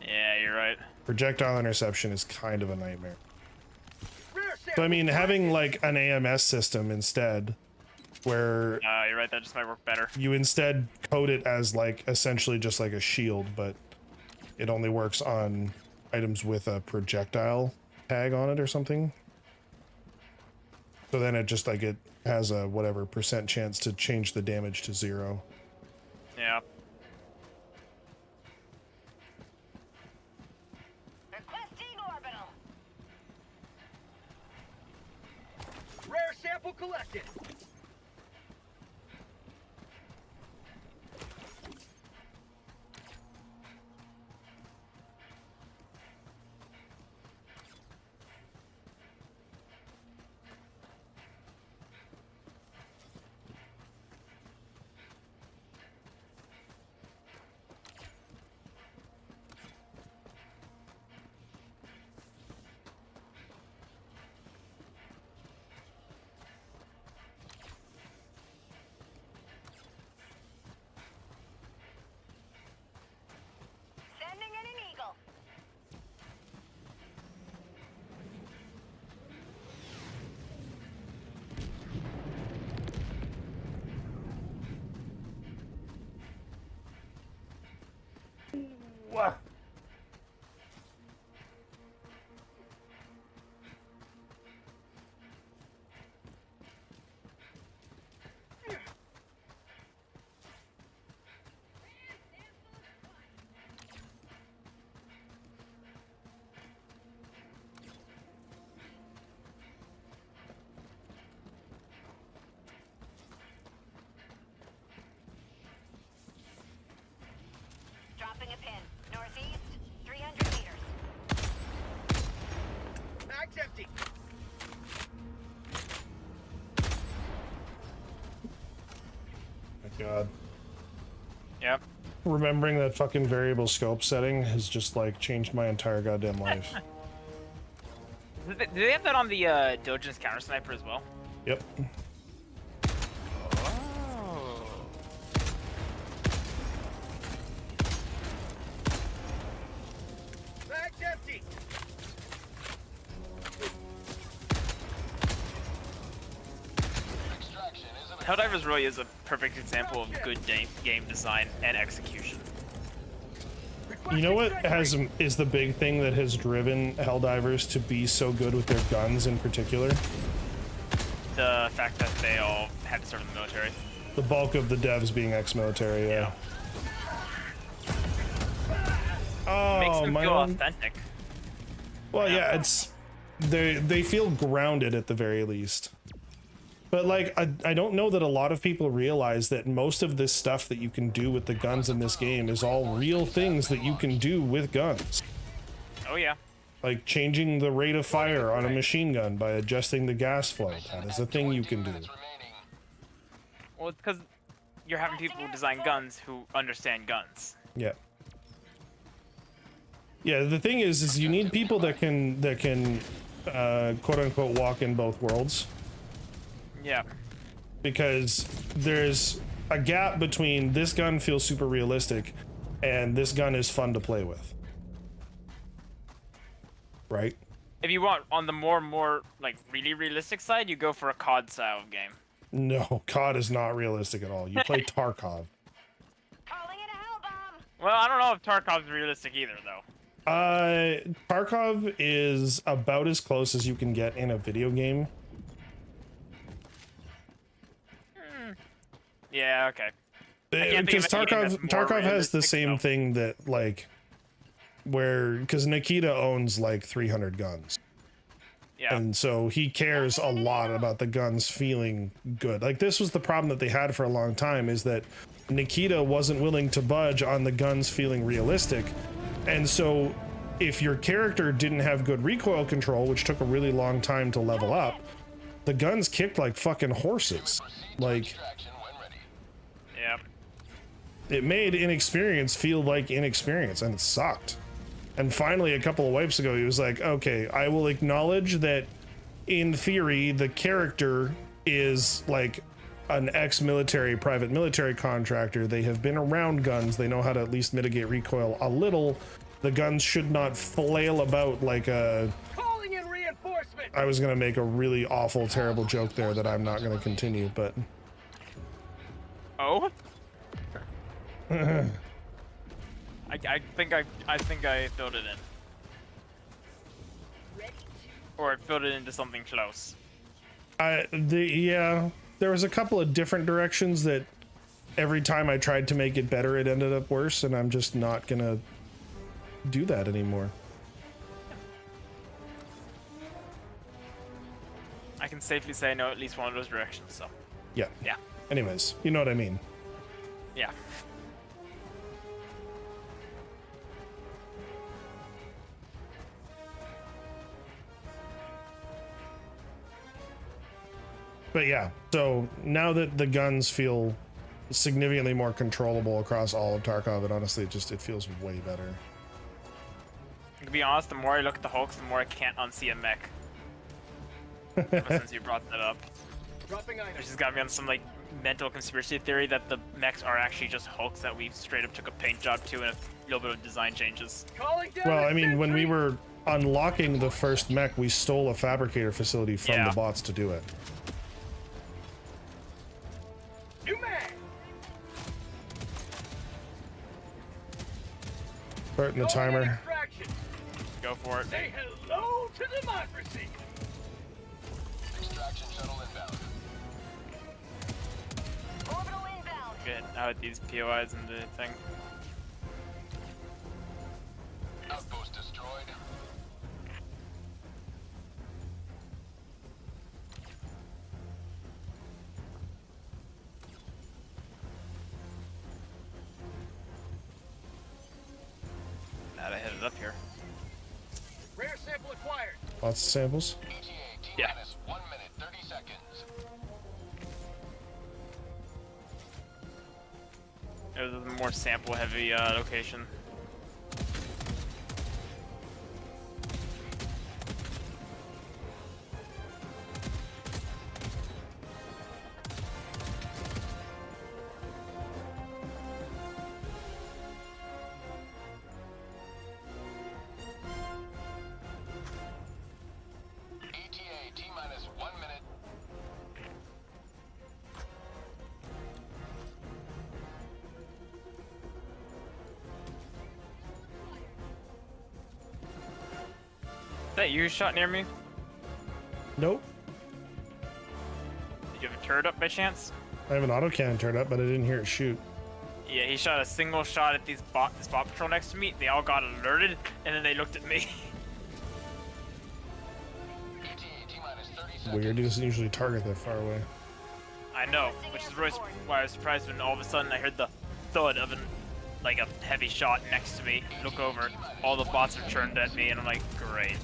Yeah, you're right. Projectile interception is kind of a nightmare. So I mean, having like an AMS system instead, where you're right, that just might work better. you instead code it as like essentially just like a shield, but it only works on items with a projectile tag on it or something. So then it just like it has a whatever % chance to change the damage to 0. Yeah. Requesting orbital. Rare sample collected. Sending in an eagle. What? Dropping a pin. Northeast, 300 meters. Mag's empty. My God. Yep. Remembering that fucking variable scope setting has just like changed my entire goddamn life. Do they have that on the Dojin's counter sniper as well? Yep. Oh. Mag's empty. Helldivers really is a perfect example of good game design and execution. You know what is the big thing that has driven Helldivers to be so good with their guns in particular? The fact that they all had to serve in the military. The bulk of the devs being ex-military, yeah. Oh, Makes them my feel own... authentic. Well, yeah, it's they feel grounded at the very least. But like, I don't know that a lot of people realize that most of this stuff that you can do with the guns in this game is all real things that you can do with guns. Oh yeah. Like changing the rate of fire on a machine gun by adjusting the gas flow. That is a thing you can do. Well, it's because you're having people design guns who understand guns. Yeah. Yeah, the thing is you need people that can quote unquote walk in both worlds. Yeah. Because there's a gap between this gun feels super realistic and this gun is fun to play with. Right? If you want on the more like really realistic side, you go for a COD style of game. No, COD is not realistic at all. You play Tarkov. Well, I don't know if Tarkov's realistic either, though. Tarkov is about as close as you can get in a video game. Yeah, okay. Because Tarkov has the same thing that like because Nikita owns like 300 guns. Yeah. And so he cares a lot about the guns feeling good. Like this was the problem that they had for a long time, is that Nikita wasn't willing to budge on the guns feeling realistic. And so if your character didn't have good recoil control, which took a really long time to level up, the guns kicked like fucking horses. Like, yeah. It made inexperience feel like inexperience, and it sucked. And finally, a couple of wipes ago, he was like, okay, I will acknowledge that in theory, the character is like an ex-military, private military contractor. They have been around guns. They know how to at least mitigate recoil a little. The guns should not flail about like a... Calling in reinforcement. I was going to make a really awful, terrible joke there that I'm not going to continue, but... Oh? I think I filled it in. Or it filled it into something close. Yeah, there was a couple of different directions that every time I tried to make it better, it ended up worse, and I'm just not gonna do that anymore. I can safely say I know at least one of those directions, so. Yeah. Yeah. Anyways, you know what I mean. Yeah. But yeah, so now that the guns feel significantly more controllable across all of Tarkov, and honestly, it feels way better. To be honest, the more I look at the Hulks, the more I can't unsee a mech. Ever since you brought that up. Which has got me on some like mental conspiracy theory that the mechs are actually just Hulks that we straight up took a paint job to and a little bit of design changes. Well, I mean, when we were unlocking the first mech, we stole a fabricator facility from the bots to do it. Starting the timer. Go for it. Say hello to democracy. Extraction shuttle inbound. Orbital inbound. Good. Now with these POIs and the thing. Outpost destroyed. Now to hit it up here. Rare sample acquired. Lots of samples. Yeah. Minus 1 minute, 30 seconds. It was a more sample heavy location. that you who shot near me? Nope. Did you have a turret up by chance? I have an autocannon turned up, but I didn't hear it shoot. Yeah, he shot a single shot at this bot patrol next to me. They all got alerted, and then they looked at me. Weird, he doesn't usually target that far away. I know, which is really why I was surprised when all of a sudden I heard the thud of like a heavy shot next to me. Look over, all the bots are turned at me, and I'm like, great.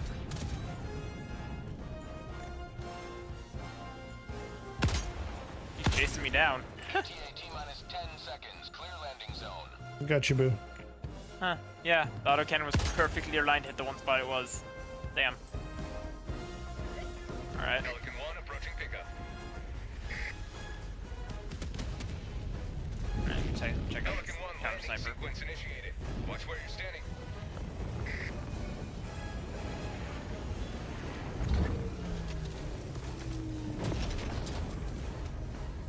He's chasing me down. Got you, boo. Huh, yeah, the autocannon was perfectly aligned to hit the one spot it was. Damn. Alright. Pelican 1 approaching pickup. Alright, check out Pelican 1 counter landing sniper. sequence initiated. Watch where you're standing.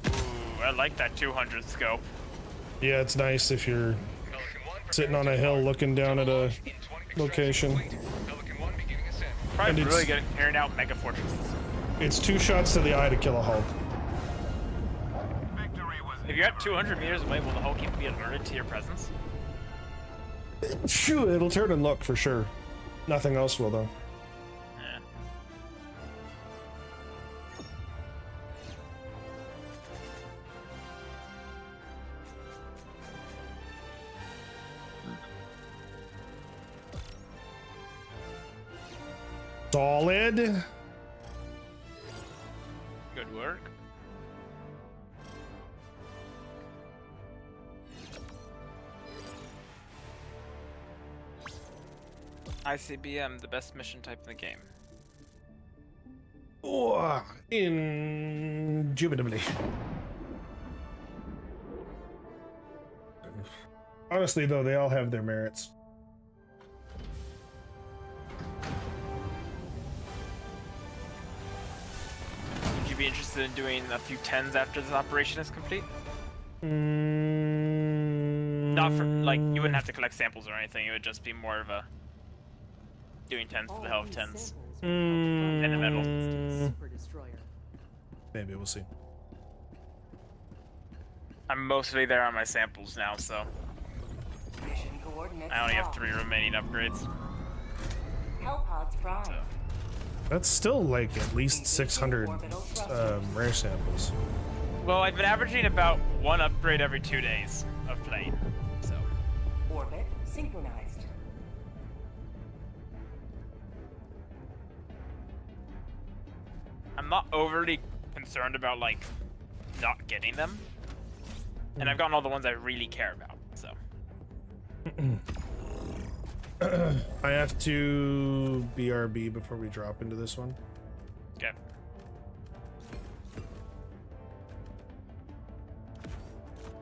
Ooh, I like that 200 scope. Yeah, it's nice if you're sitting on a hill looking down at a location. Probably really good at carrying out mega fortresses. It's 2 shots to the eye to kill a Hulk. If you're at 200 meters away, will the Hulk even be alerted to your presence? Phew, it'll turn and look for sure. Nothing else will though. Yeah. Solid. Good work. ICBM, the best mission type in the game. Oh, indubitably. Honestly, though, they all have their merits. Would you be interested in doing a few 10s after this operation is complete? Not for, like, you wouldn't have to collect samples or anything, it would just be more of a doing 10s for the hell of 10s. And a medal. Maybe we'll see. I'm mostly there on my samples now, so I only have 3 remaining upgrades. So. That's still like at least 600 rare samples. Well, I've been averaging about 1 upgrade every 2 days of playing, so. Orbit synchronized. I'm not overly concerned about, like, not getting them. And I've gotten all the ones I really care about, so. I have to BRB before we drop into this one. Okay.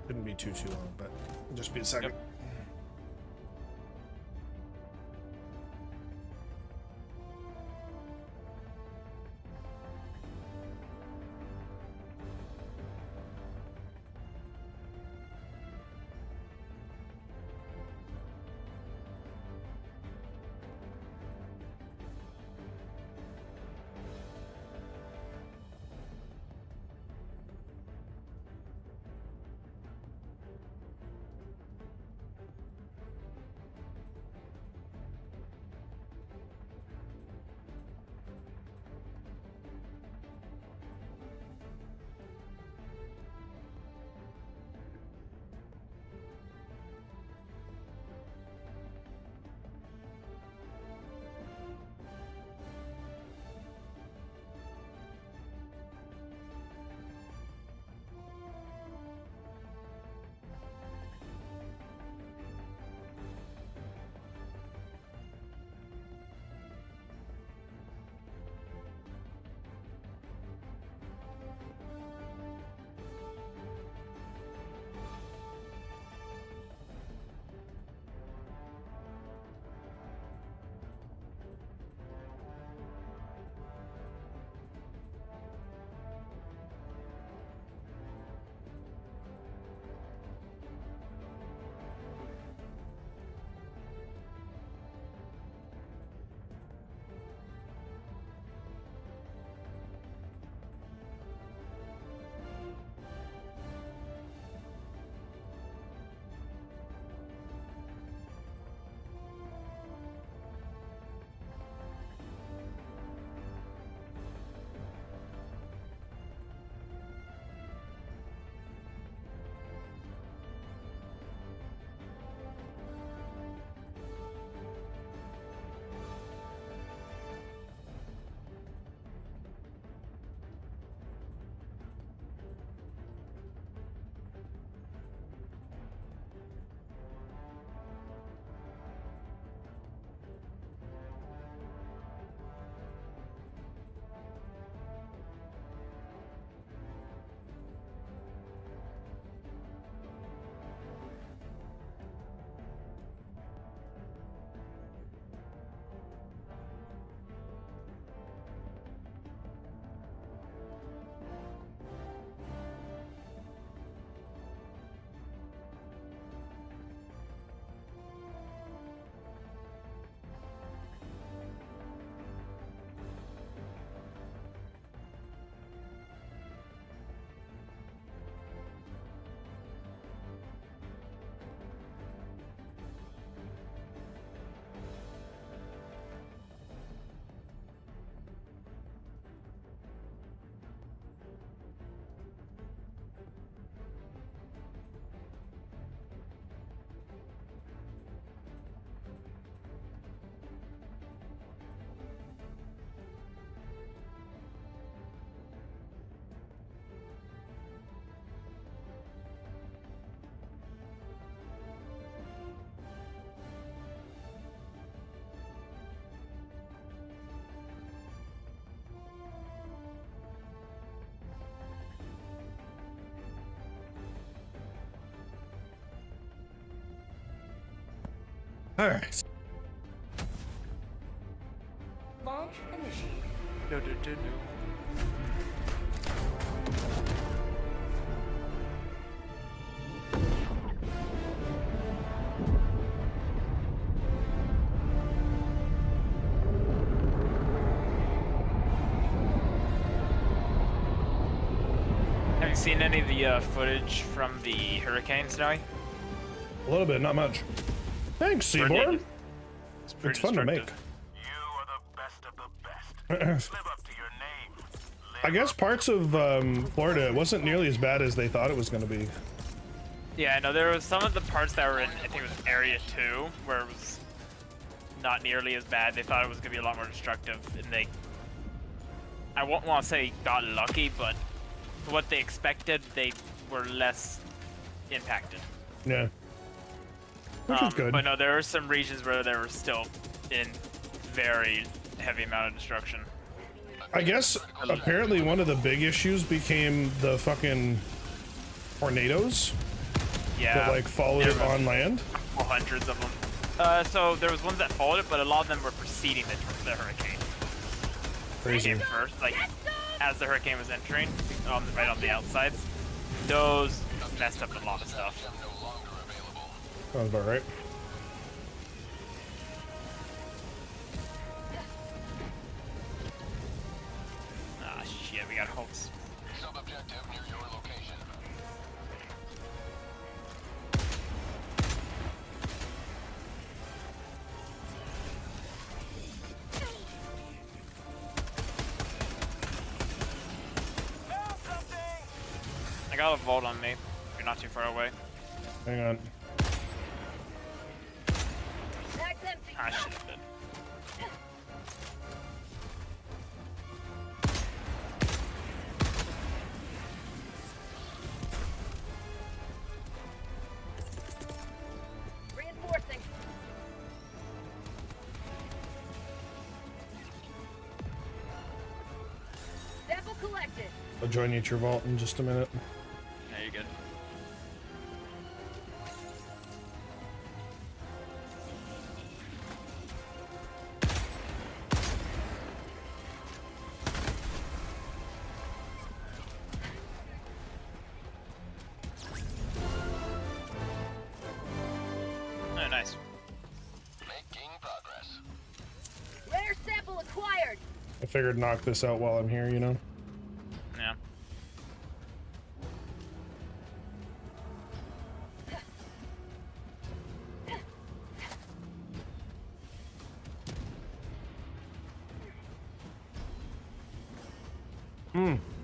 Shouldn't be too long, but just be a second. Yep. All right. Launch initiated. No, no, no, no. Have you seen any of the footage from the hurricane, Snowy? A little bit, not much. Thanks, Seaborn. It's fun to make. I guess parts of Florida, it wasn't nearly as bad as they thought it was going to be. Yeah, I know there was some of the parts that were in, I think it was Area 2, where it was not nearly as bad. They thought it was going to be a lot more destructive, and they, I won't want to say got lucky, but what they expected, they were less impacted. Yeah. Which is good. But no, there were some regions where there were still in very heavy amount of destruction. I guess apparently one of the big issues became the fucking tornadoes. Yeah. That like followed it on land. Well, hundreds of them. So there was ones that followed it, but a lot of them were preceding the hurricane. Crazy. Came first, like as the hurricane was entering, right on the outsides. Those messed up a lot of stuff. Sounds about right. Ah, shit, we got holes. Sub-objective near your location. I got a vault on me. If you're not too far away. Hang on. Ah, shit, I'm dead. Reinforcing. Sample collected. I'll join you at your vault in just a minute. Yeah, you're good. Oh, nice. Making progress. Rare sample acquired. I figured knock this out while I'm here, you know? Yeah.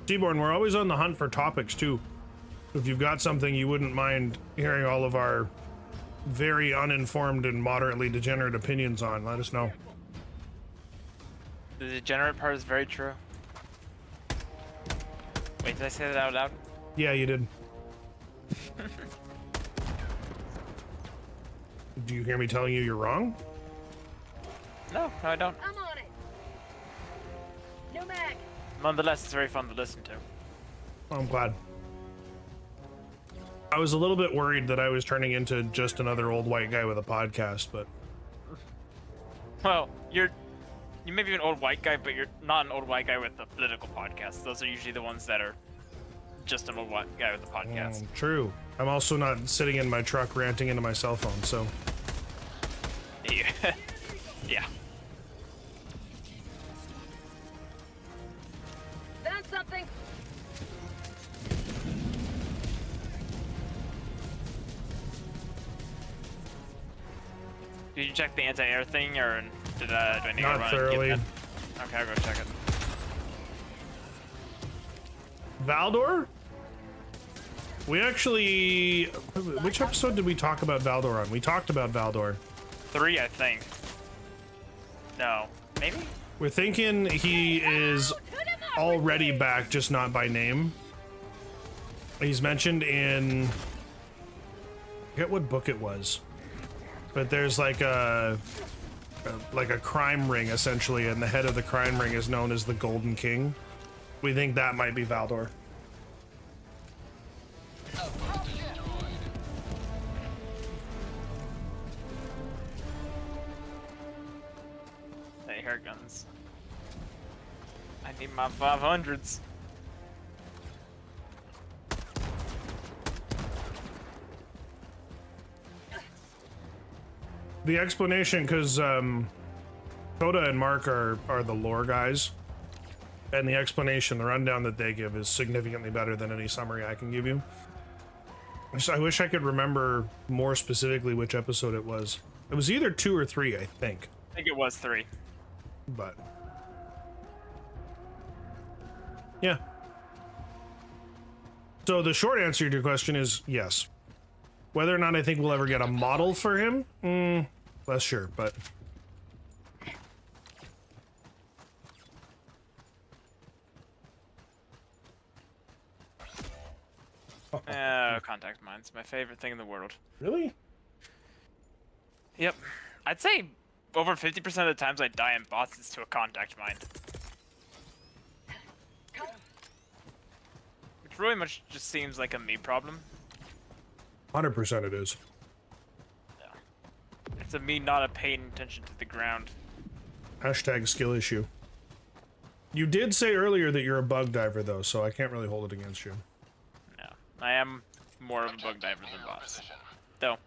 Seaborn, we're always on the hunt for topics too. If you've got something you wouldn't mind hearing all of our very uninformed and moderately degenerate opinions on, let us know. The degenerate part is very true. Wait, did I say that out loud? Yeah, you did. Do you hear me telling you you're wrong? No, I don't. I'm on it. No mag. Nonetheless, it's very fun to listen to. I'm glad. I was a little bit worried that I was turning into just another old white guy with a podcast, but Well, you may be an old white guy, but you're not an old white guy with a political podcast. Those are usually the ones that are just an old white guy with a podcast. True. I'm also not sitting in my truck ranting into my cell phone, so Yeah. Yeah. Found something. Did you check the anti-air thing, or do I need Not to run thoroughly. and get that? Okay, I'll go check it. Valdor? We actually, which episode did we talk about Valdor on? We talked about Valdor. 3, I think. No, maybe? We're thinking he is already back, just not by name. He's mentioned in, I forget what book it was, but there's like a crime ring essentially, and the head of the crime ring is known as the Golden King. We think that might be Valdor. My 500s. The explanation, because Coda and Mark are the lore guys, and the explanation, the rundown that they give is significantly better than any summary I can give you. So I wish I could remember more specifically which episode it was. It was either 2 or 3, I think. I think it was 3. But yeah. So the short answer to your question is yes. Whether or not I think we'll ever get a model for him, less sure, but Contact mines, my favorite thing in the world. Really? Yep. I'd say over 50% of the times I die in bots, it's to a contact mine. Which really much just seems like a me problem. 100% it is. Yeah. It's a me not paying attention to the ground. Hashtag skill issue. You did say earlier that you're a bug diver, though, so I can't really hold it against you. No. I am more of a bug diver than bots. Though,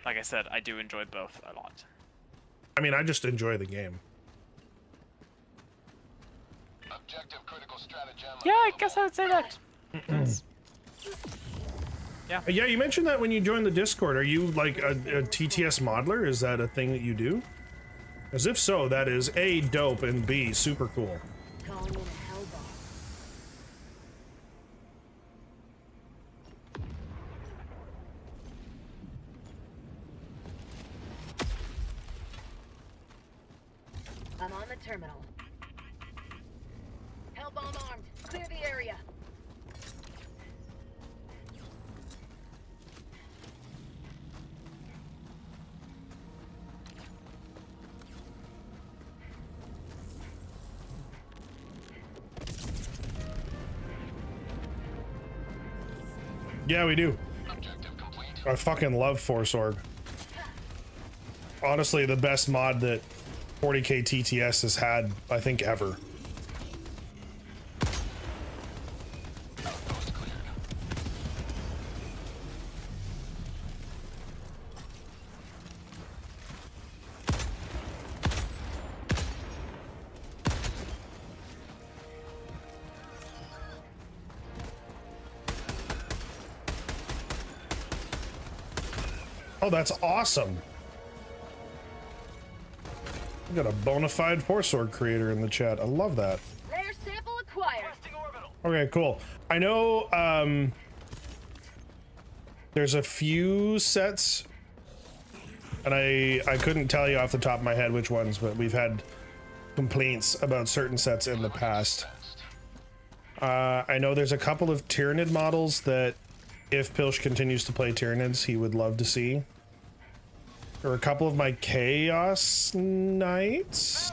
like I said, I do enjoy both a lot. I mean, I just enjoy the game. Yeah, I guess I would say that. Yeah, you mentioned that when you joined the Discord. Are you like a TTS modeler? Is that a thing that you do? As if so, that is A, dope, and B, super cool. Calling in a hellbomb. I'm on the terminal. Hellbomb armed. Clear the area. Yeah, we do. I fucking love Force Org. Honestly, the best mod that 40k TTS has had, I think, ever. Oh, that's awesome. We got a bona fide Force Org creator in the chat. I love that. Rare sample acquired. Okay, cool. I know there's a few sets, and I couldn't tell you off the top of my head which ones, but we've had complaints about certain sets in the past. I know there's a couple of Tyranid models that if Pilch continues to play Tyranids, he would love to see. There are a couple of my Chaos Knights.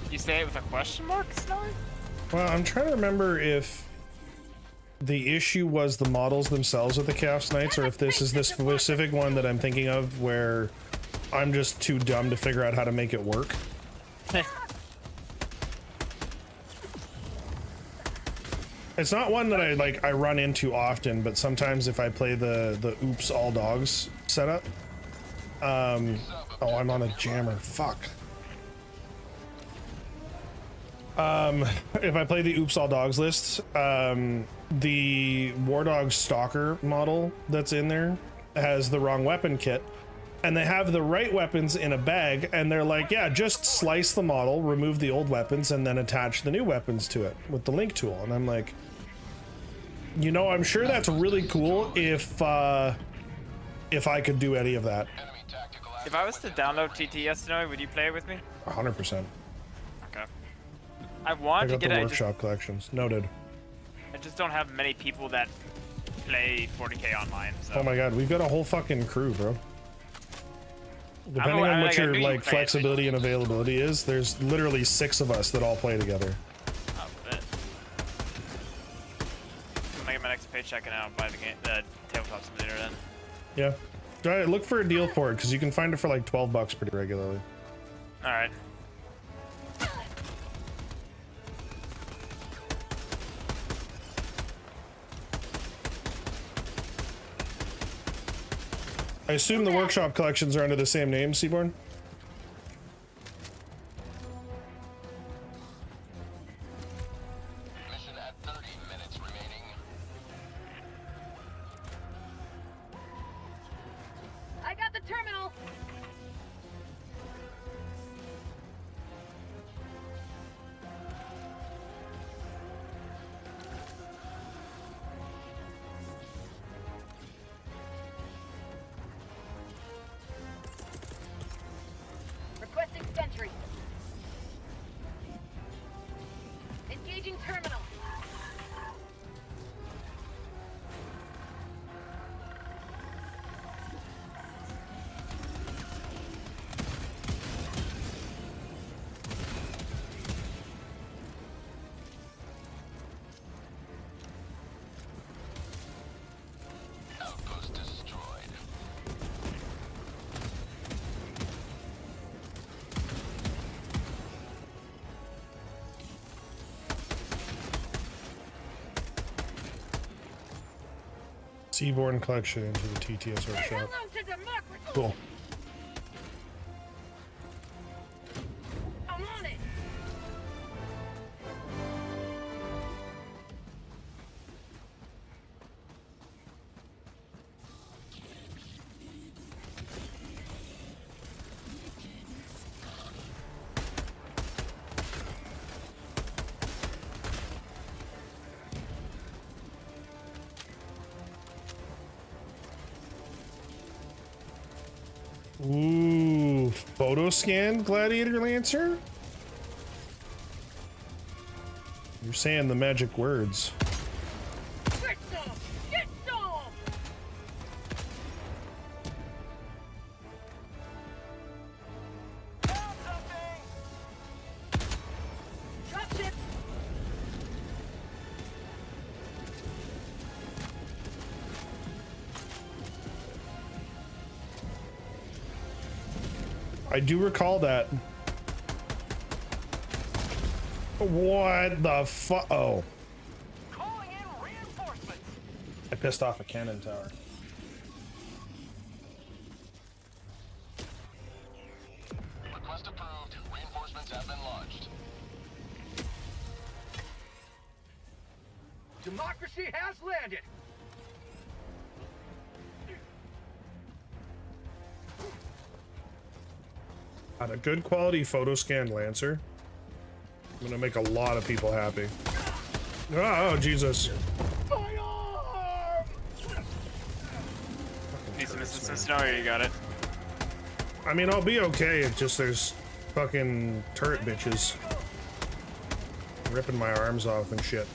You say it with a question mark, Snowy? Well, I'm trying to remember if the issue was the models themselves with the Chaos Knights, or if this is the specific one that I'm thinking of where I'm just too dumb to figure out how to make it work. It's not one that I run into often, but sometimes if I play the oops all dogs setup. Oh, I'm on a jammer. Fuck. If I play the oops all dogs list, the War Dog Stalker model that's in there has the wrong weapon kit, and they have the right weapons in a bag, and they're like, yeah, just slice the model, remove the old weapons, and then attach the new weapons to it with the link tool. And I'm like, you know, I'm sure that's really cool if I could do any of that. If I was to download TTS, Snowy, would you play it with me? 100%. Okay. I want to got get the it. workshop collections. Noted. I just don't have many people that play 40k online. So. Oh my god, we've got a whole fucking crew, bro. Depending on what your like flexibility and availability is, there's literally 6 of us that all play together. Oh, bet. I'm gonna get my next paycheck and I'll buy the game, the tabletop simulator then. Yeah. Try look for a deal for it, because you can find it for like $12 pretty regularly. Alright. I assume the workshop collections are under the same name, Seaborn? Mission at 30 minutes remaining. I got the terminal. Requesting sentry. Engaging terminal. Outpost destroyed. Seaborn collection into the TTS workshop. Hello to democracy. Cool. I'm on it. Ooh, photo scan Gladiator Lancer? You're saying the magic words. Get some. Get some. Found something. Dropship. I do recall that. What the fuck? Oh. Calling in reinforcements. I pissed off a cannon tower. Request approved. Reinforcements have been launched. Democracy has landed. Got a good quality photo scan Lancer. I'm gonna make a lot of people happy. Oh, Jesus. My arm. Need some assistance? No, you got it. I mean, I'll be okay. It's just there's fucking turret bitches ripping my arms off and shit.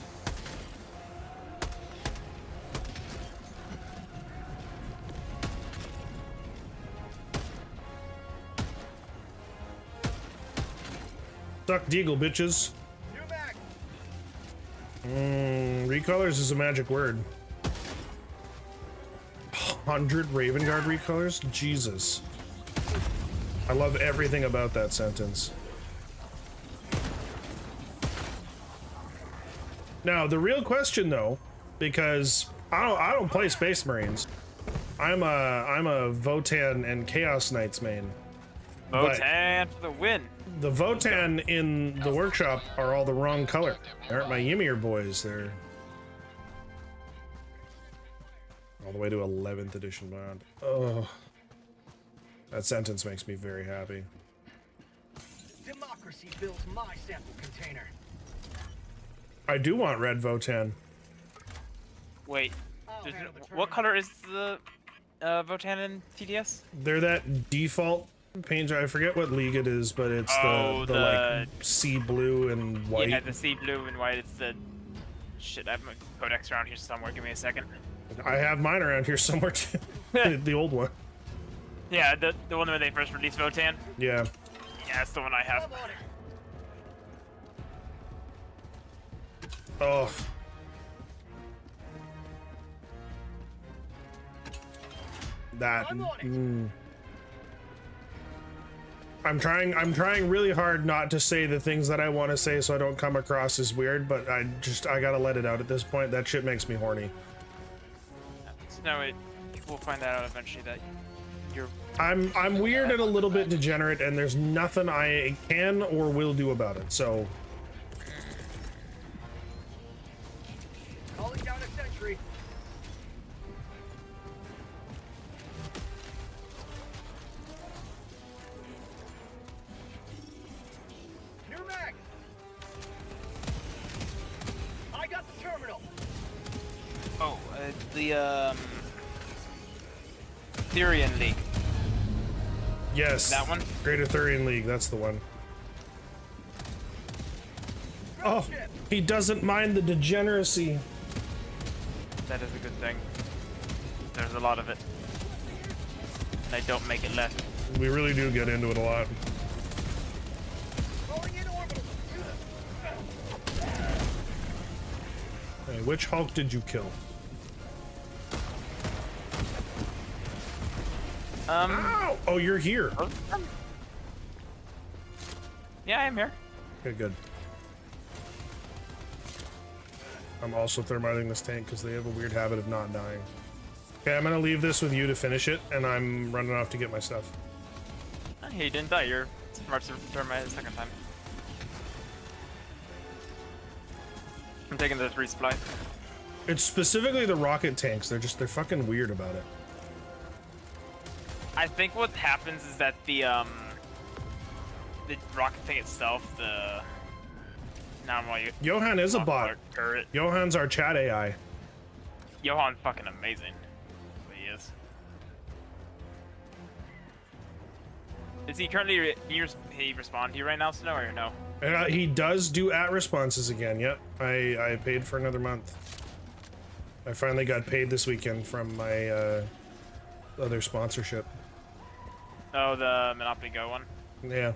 Suck deagle, bitches. Recolors is a magic word. 100 Raven Guard recolors? Jesus. I love everything about that sentence. Now, the real question though, because I don't play Space Marines. I'm a Votan and Chaos Knights main. Votan for the win. The Votan in the workshop are all the wrong color. They aren't my Ymir boys. They're all the way to 11th edition bound. Oh, that sentence makes me very happy. Democracy builds my sample container. I do want red Votan. Wait, what color is the Votan in TTS? They're that default paint. I forget what league it is, but it's the like sea blue and white. Yeah, the sea blue and white. It's the shit. I have my codex around here somewhere. Give me a second. I have mine around here somewhere too. The old one. Yeah, the one where they first released Votan. Yeah. Yeah, that's the one I have. Oh. That. I'm trying really hard not to say the things that I want to say so I don't come across as weird, but I gotta let it out at this point. That shit makes me horny. No, we'll find that out eventually. That you're. I'm weird and a little bit degenerate, and there's nothing I can or will do about it. So. Calling down a sentry. New mag. I got the terminal. Oh, the Therian League. Yes. That one? Greater Thurian League, that's the one. Oh, he doesn't mind the degeneracy. That is a good thing. There's a lot of it. And I don't make it less. We really do get into it a lot. Hey, which Hulk did you kill? Ow! Oh, you're here. Yeah, I am here. Okay, good. I'm also thermiting this tank because they have a weird habit of not dying. Okay, I'm gonna leave this with you to finish it, and I'm running off to get my stuff. Oh, he didn't die. You're smart to thermite the second time. I'm taking the resupply. It's specifically the rocket tanks. They're fucking weird about it. I think what happens is that the rocket thing itself, Johan is a bot. Turret. Johan's our chat AI. Johan's fucking amazing. He is. Is he currently? He respond to you right now, Snow, or no? He does do @ responses again. Yep, I paid for another month. I finally got paid this weekend from my other sponsorship. Oh, the Monopoly Go one. Yeah.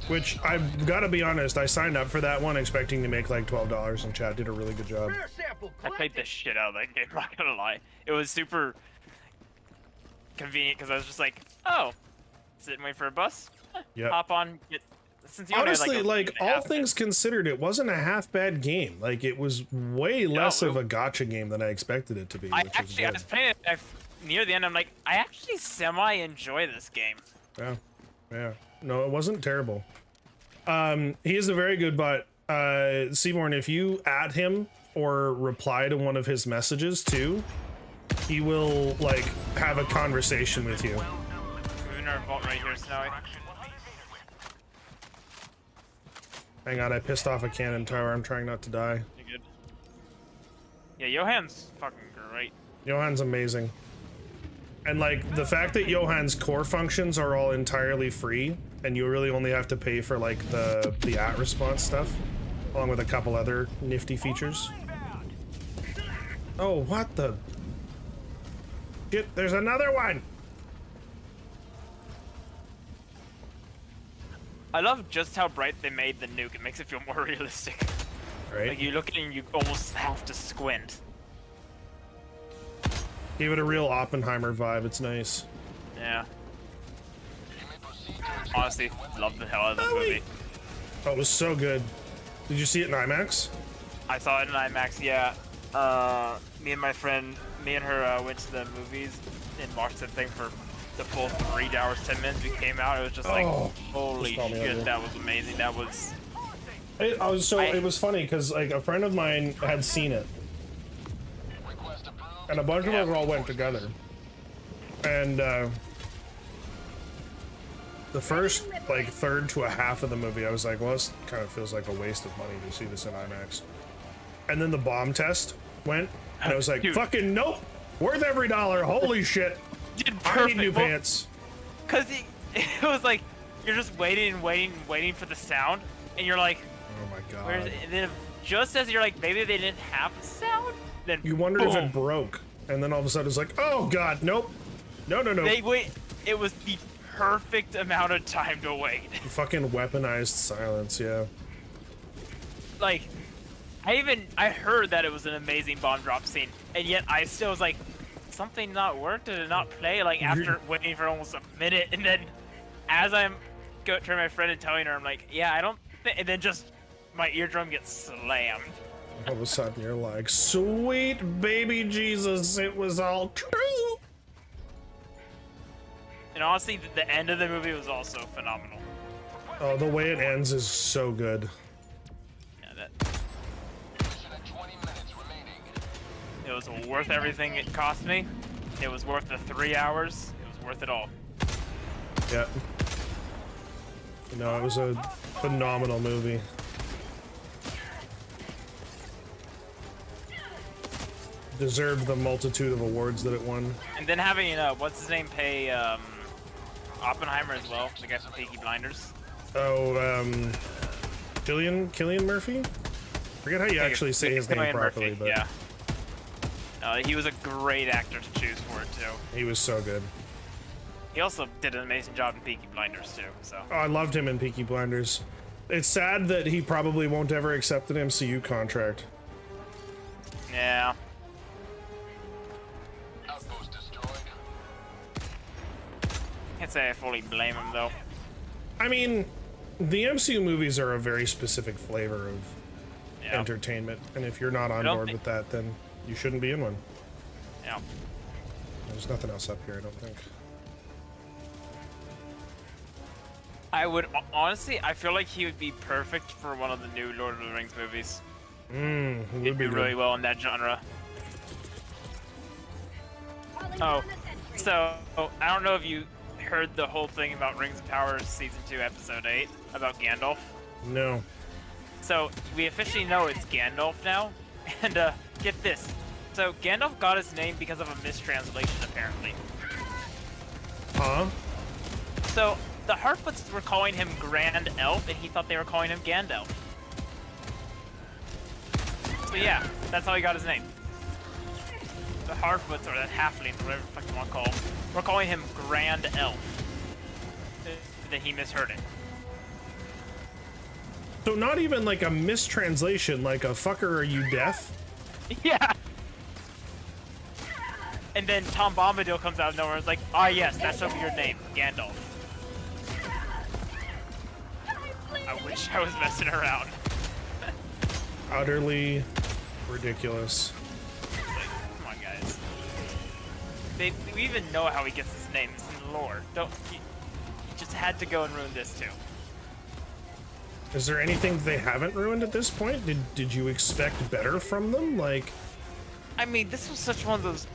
Which I've got to be honest, I signed up for that one expecting to make like $12, and chat did a really good job. I played the shit out of that game. I'm not gonna lie. It was super convenient because I was just like, oh, sit and wait for a bus. Yep. Hop on. Since you Honestly, only had, like all things considered, it wasn't a half bad game. Like it was way less of a gotcha game than I expected it to be. I was was playing it near the end. I'm like, I actually semi enjoy this game. Yeah, yeah. No, it wasn't terrible. He is a very good bot. Seaborn, if you @ him or reply to one of his messages too, he will like have a conversation with you. Moving our vault right here, Snowy. Hang on, I pissed off a cannon tower. I'm trying not to die. You're good. Yeah, Johan's fucking great. Johan's amazing. And like the fact that Johan's core functions are all entirely free, and you really only have to pay for like the @ response stuff, along with a couple other nifty features. Oh, what the shit? There's another one. I love just how bright they made the nuke. It makes it feel more realistic. Right. Like you look at it and you almost have to squint. Gave it a real Oppenheimer vibe. It's nice. Yeah. Honestly, love the hell out of the movie. Oh, it was so good. Did you see it in IMAX? I saw it in IMAX, yeah. Me and her went to the movies and watched that thing for the full 3 hours, 10 minutes. We came out, it was just like, holy shit, that was amazing. That was... It was funny because like a friend of mine had seen it. And a bunch of us all went together. And the first like third to a half of the movie, I was like, well, this kind of feels like a waste of money to see this in IMAX. And then the bomb test went, and I was like, fucking nope, worth every dollar. Holy shit. I need new pants. Because it was like, you're just waiting and waiting and waiting for the sound, and you're like, oh my god. Where's it? And then just as you're like, maybe they didn't have the sound, then you wondered if boom. it broke, and then all of a sudden it's like, oh god, nope, no. It was the perfect amount of time to wait. Fucking weaponized silence, yeah. Like, I heard that it was an amazing bomb drop scene, and yet I still was like, something not work? Did it not play? Like after waiting for almost a minute, and then as I'm going to my friend and telling her, I'm like, yeah, I don't. And then just my eardrum gets slammed. All of a sudden you're like, sweet baby Jesus, it was all true. And honestly, the end of the movie was also phenomenal. Oh, the way it ends is so good. Yeah, that. It was worth everything it cost me. It was worth the 3 hours. It was worth it all. Yeah. No, it was a phenomenal movie. Deserved the multitude of awards that it won. And then having what's his name pay Oppenheimer as well, the guy from Peaky Blinders. Oh, Cillian Murphy? Forget how you actually say his name properly, Murphy, but yeah. He was a great actor to choose for it too. he was so good. He also did an amazing job in Peaky Blinders too. So. Oh, I loved him in Peaky Blinders. It's sad that he probably won't ever accept an MCU contract. Yeah. Can't say I fully blame him though. I mean, the MCU movies are a very specific flavor of entertainment, and if you're not on board with that, then you shouldn't be in one. Yeah. There's nothing else up here, I don't think. I would honestly, I feel like he would be perfect for one of the new Lord of the Rings movies. He'd be really well in that genre. Oh, so I don't know if you heard the whole thing about Rings of Power Season 2, Episode 8 about Gandalf. No. So we officially know it's Gandalf now, and get this. So Gandalf got his name because of a mistranslation, apparently. Huh? So the Harfoots were calling him Grand Elf, and he thought they were calling him Gandalf. So yeah, that's how he got his name. The Harfoots, or the Halflings, or whatever the fuck you want to call him, we're calling him Grand Elf. That he misheard it. So not even like a mistranslation, like a fucker, are you deaf? Yeah. And then Tom Bombadil comes out of nowhere and is like, ah yes, that shall be your name, Gandalf. I wish I was messing around. Utterly ridiculous. Come on, guys. We even know how he gets his name. It's in the lore. You just had to go and ruin this too. Is there anything they haven't ruined at this point? Did you expect better from them? Like, I mean, this was such one of those.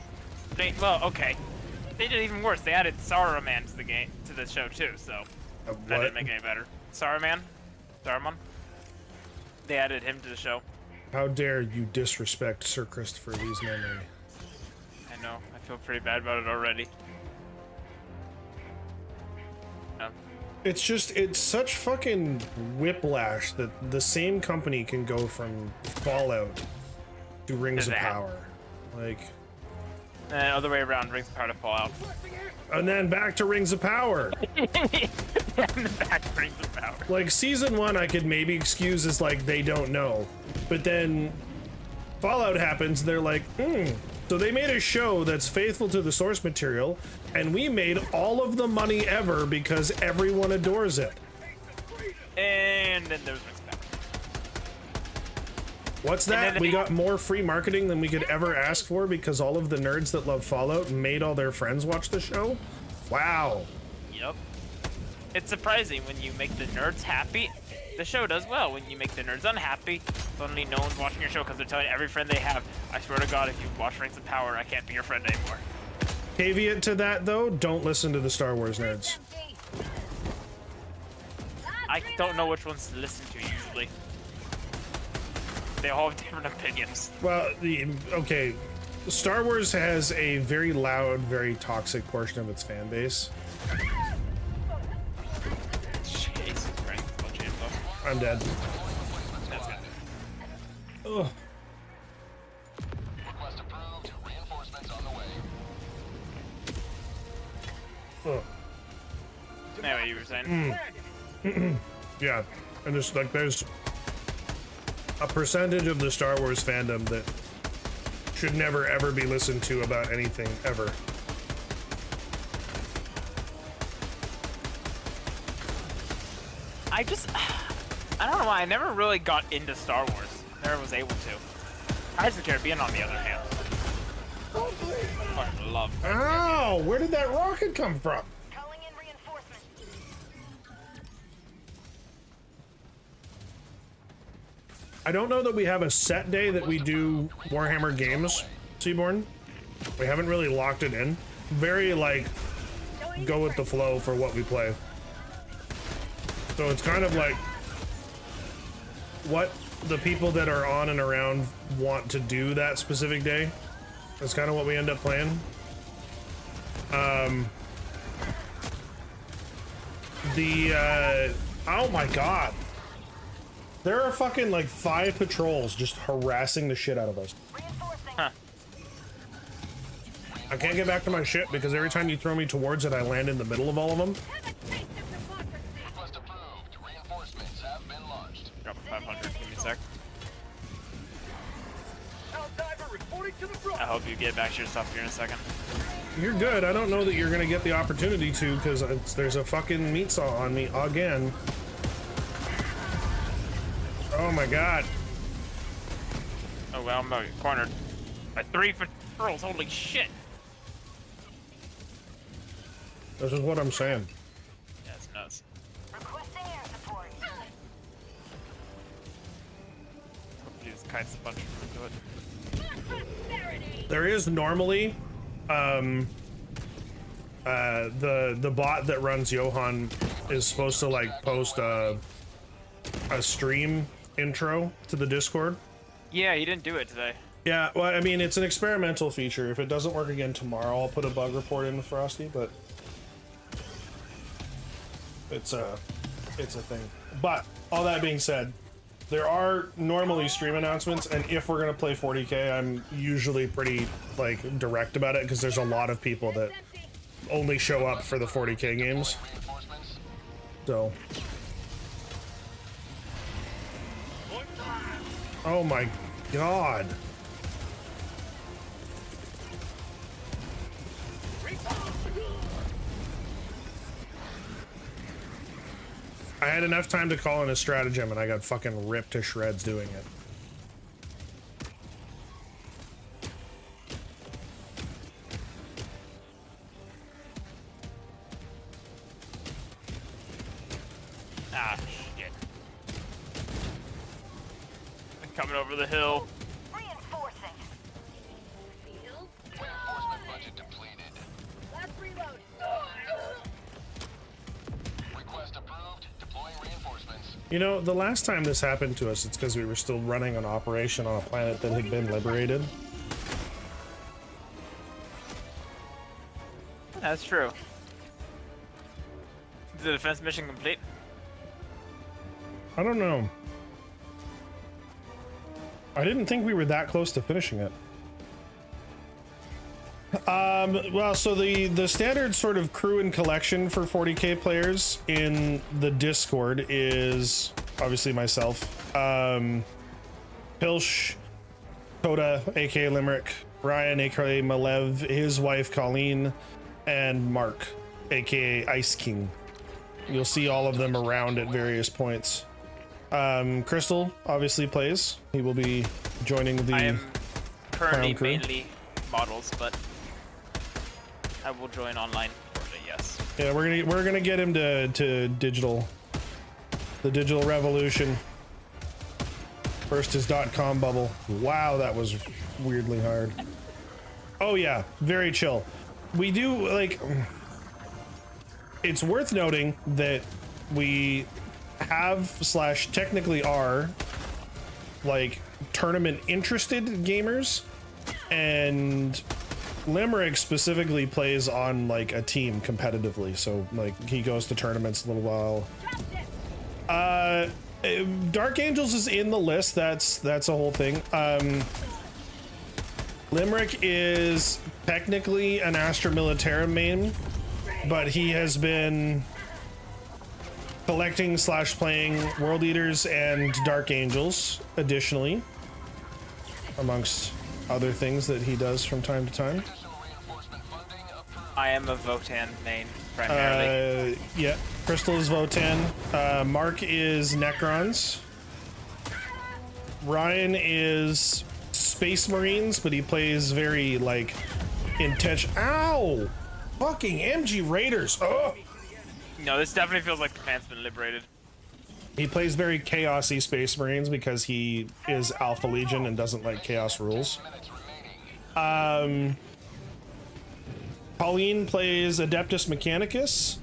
Well, okay. They did even worse. They added Saruman to the show too. So that didn't make it any better. Saruman. They added him to the show. How dare you disrespect Sir Christopher Lee's memory? I know. I feel pretty bad about it already. No. It's such fucking whiplash that the same company can go from Fallout to Rings of Power. Like, other way around, Rings of Power to Fallout. And then back to Rings of Power. And back to Rings of Power. Like, season 1 I could maybe excuse as like they don't know. But then Fallout happens, they're like, So they made a show that's faithful to the source material, and we made all of the money ever because everyone adores it. And then there's Rings of Power. What's that? We got more free marketing than we could ever ask for because all of the nerds that love Fallout made all their friends watch the show? Wow. Yep. It's surprising when you make the nerds happy, the show does well. When you make the nerds unhappy, suddenly no one's watching your show because they're telling every friend they have, I swear to God, if you watch Rings of Power, I can't be your friend anymore. Caveat to that, though, don't listen to the Star Wars nerds. I don't know which ones to listen to usually. They all have different opinions. Well, okay, Star Wars has a very loud, very toxic portion of its fan base. Jesus Christ, much info. I'm dead. That's good. Ugh. Request approved. Reinforcements on the way. Ugh. Anyway, you were saying? Yeah, and just like there's a percentage of the Star Wars fandom that should never ever be listened to about anything ever. I don't know why, I never really got into Star Wars. Never was able to. Pirates of the Caribbean, on the other hand. I fucking love Pirates of the Caribbean. Ow! Where did that rocket come from? I don't know that we have a set day that we do Warhammer games, Seaborn. We haven't really locked it in. Very like go with the flow for what we play. So it's kind of like what the people that are on and around want to do that specific day. That's kind of what we end up playing. Oh my god. There are fucking like 5 patrols just harassing the shit out of us. Huh. I can't get back to my ship because every time you throw me towards it, I land in the middle of all of them. Request approved. Reinforcements have been launched. Drop 500. Give me a sec. Diver reporting to the front. I hope you get back to your stuff here in a second. You're good. I don't know that you're gonna get the opportunity to because there's a fucking meat saw on me again. Oh my god. Oh well, I'm cornered by 3 patrols. Holy shit. This is what I'm saying. Yeah, it's nuts. Requesting air support. Hopefully this kite's a bunch into it. There is normally the bot that runs Johan is supposed to like post a stream intro to the Discord. Yeah, he didn't do it today. Yeah, well, I mean, it's an experimental feature. If it doesn't work again tomorrow, I'll put a bug report in with Frosty, but it's a thing. But all that being said, there are normally stream announcements, and if we're gonna play 40K, I'm usually pretty like direct about it because there's a lot of people that only show up for the 40K games. So, oh my god. I had enough time to call in a stratagem and I got fucking ripped to shreds doing it. Ah, shit. I'm coming over the hill. Reinforcing. Reinforcement budget depleted. Last reload. Request approved. Deploying reinforcements. You know, the last time this happened to us, it's because we were still running an operation on a planet that had been liberated. That's true. Is the defense mission complete? I don't know. I didn't think we were that close to finishing it. Well, so the standard sort of crew and collection for 40K players in the Discord is obviously myself, Pilsh, Coda, aka Limerick, Ryan, aka Malev, his wife Colleen, and Mark, aka Ice King. You'll see all of them around at various points. Crystal obviously plays. He will be joining the I am currently Crown crew. mainly models, but I will join online shortly, yes. Yeah, we're gonna get him to digital, the digital revolution. First is .com bubble. Wow, that was weirdly hard. Oh yeah, very chill. We do like. It's worth noting that we have / technically are like tournament interested gamers, and Limerick specifically plays on like a team competitively, so like he goes to tournaments a little while. Dark Angels is in the list. That's a whole thing. Limerick is technically an Astra Militarum main, but he has been collecting / playing World Eaters and Dark Angels additionally, amongst other things that he does from time to time. I am a Votan main, primarily. Yeah, Crystal is Votan. Mark is Necrons. Ryan is Space Marines, but he plays very like intense. Ow! Fucking MG Raiders. Oh. No, this definitely feels like the planet's been liberated. He plays very chaosy Space Marines because he is Alpha Legion and doesn't like chaos rules. Colleen plays Adeptus Mechanicus,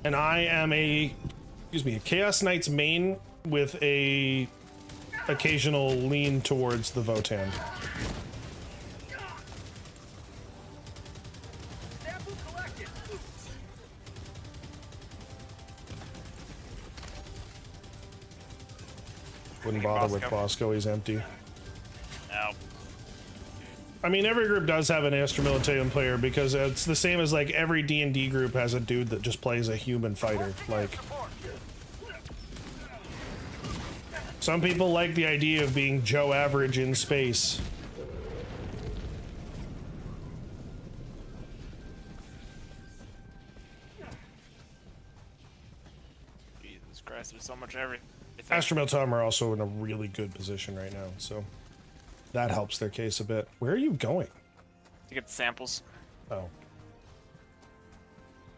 and I am a Chaos Knights main with a occasional lean towards the Votan. Wouldn't bother with Bosco, he's empty. No. I mean, every group does have an Astra Militarium player because it's the same as like every D&D group has a dude that just plays a human fighter. Like, some people like the idea of being Joe Average in space. Jesus Christ, there's so much everything. Astra Militarium are also in a really good position right now, so that helps their case a bit. Where are you going? To get the samples. Oh.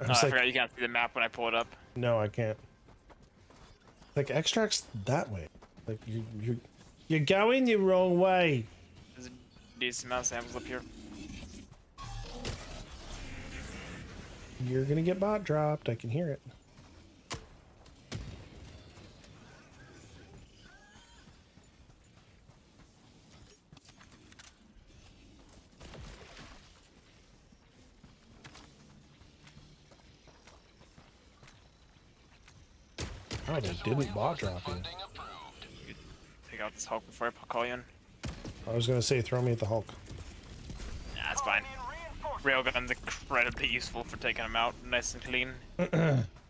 I forgot you can't see the map when I pull it up. No, I can't. Like, extracts that way. Like, you're going the wrong way. There's a decent amount of samples up here. You're gonna get bot dropped. I can hear it. Oh, they didn't bot drop you. Take out this Hulk before I call you in. I was gonna say, throw me at the Hulk. Nah, that's fine. Railgun's incredibly useful for taking them out nice and clean.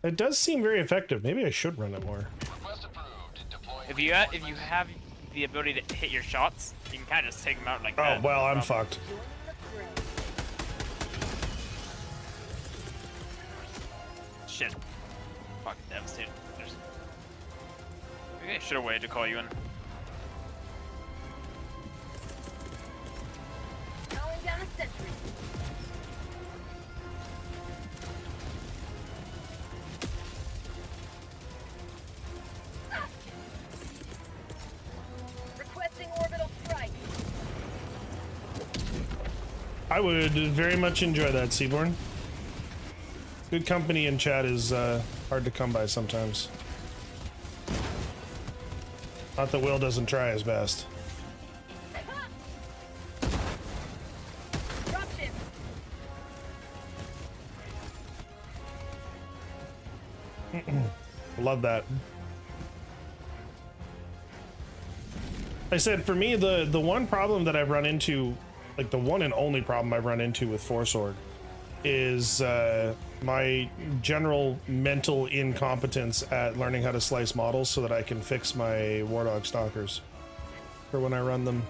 It does seem very effective. Maybe I should run it more. If you have the ability to hit your shots, you can kind of just take them out like that. Oh, well, I'm fucked. Shit. Fuck, devastated. Maybe I should have waited to call you in. Calling down a sentry. Requesting orbital strike. I would very much enjoy that, Seaborn. Good company in chat is hard to come by sometimes. Not that Will doesn't try his best. Love that. I said, for me, the one problem that I've run into, like the one and only problem I've run into with Force Org, is my general mental incompetence at learning how to slice models so that I can fix my War Dog Stalkers for when I run them.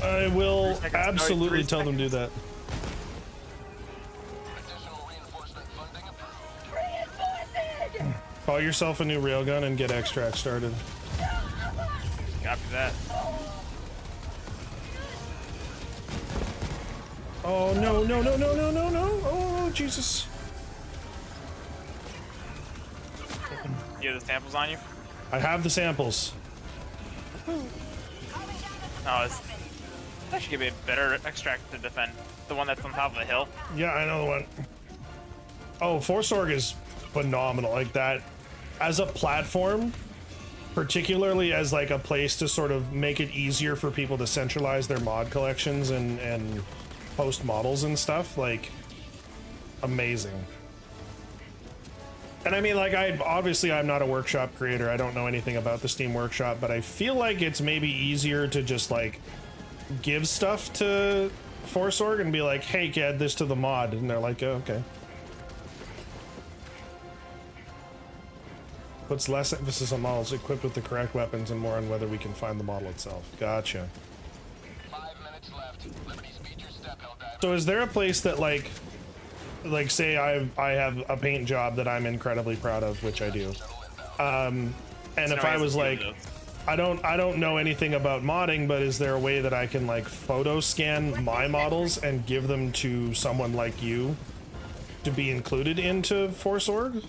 I will absolutely tell them to do that. Call yourself a new railgun and get extract started. Copy that. Oh no, no, no, no, no, no, no. Oh, Jesus. You have the samples on you? I have the samples. No, it's actually give me a better extract to defend. The one that's on top of the hill. Yeah, I know the one. Oh, Force Org is phenomenal. Like that as a platform, particularly as like a place to sort of make it easier for people to centralize their mod collections and post models and stuff. Like, amazing. And I mean, like, I'm not a workshop creator. I don't know anything about the Steam Workshop, but I feel like it's maybe easier to just like give stuff to Force Org and be like, hey, add this to the mod, and they're like, oh, okay. Puts less emphasis on models equipped with the correct weapons and more on whether we can find the model itself. Gotcha. 5 minutes left. Liberty speed your step, Helldiver. So is there a place that like say I have a paint job that I'm incredibly proud of, which I do. And if I was like, I don't know anything about modding, but is there a way that I can like photo scan my models and give them to someone like you to be included into Force Org?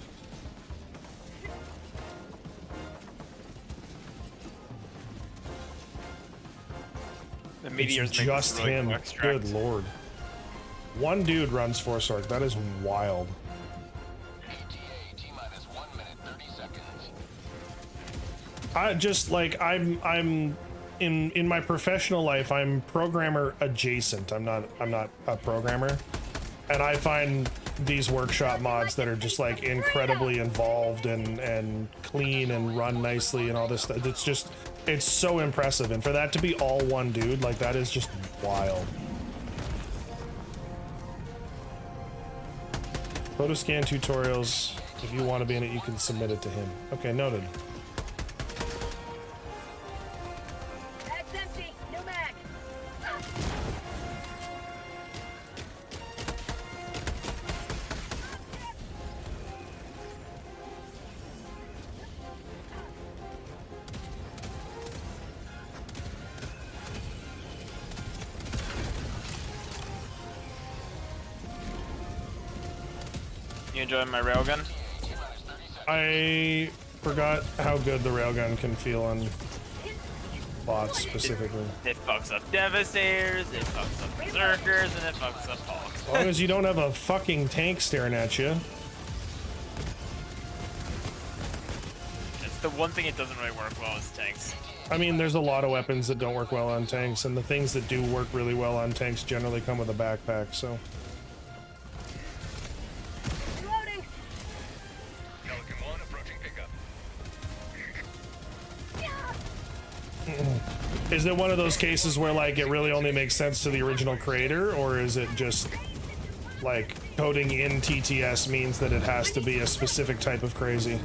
The meteors It's make this just really him. cool extract. Good lord. One dude runs Force Org. That is wild. ETA T-minus 1 minute 30 seconds. I just like I'm in my professional life I'm programmer adjacent. I'm not a programmer. And I find these workshop mods that are just like incredibly involved and clean and run nicely and all this stuff. It's so impressive, and for that to be all one dude, like that is just wild. Photo scan tutorials. If you want to be in it, you can submit it to him. Okay, noted. Mag's empty. New mag. You enjoying my railgun? I forgot how good the railgun can feel on bots specifically. It fucks up Devastators, it fucks up Berserkers, and it fucks up Hulks. As long as you don't have a fucking tank staring at you. It's the one thing it doesn't really work well is tanks. I mean, there's a lot of weapons that don't work well on tanks, and the things that do work really well on tanks generally come with a backpack, so. Reloading. Pelican 1 approaching pickup. Is it one of those cases where, like, it really only makes sense to the original creator, or is it just, like, coding in TTS means that it has to be a specific type of crazy?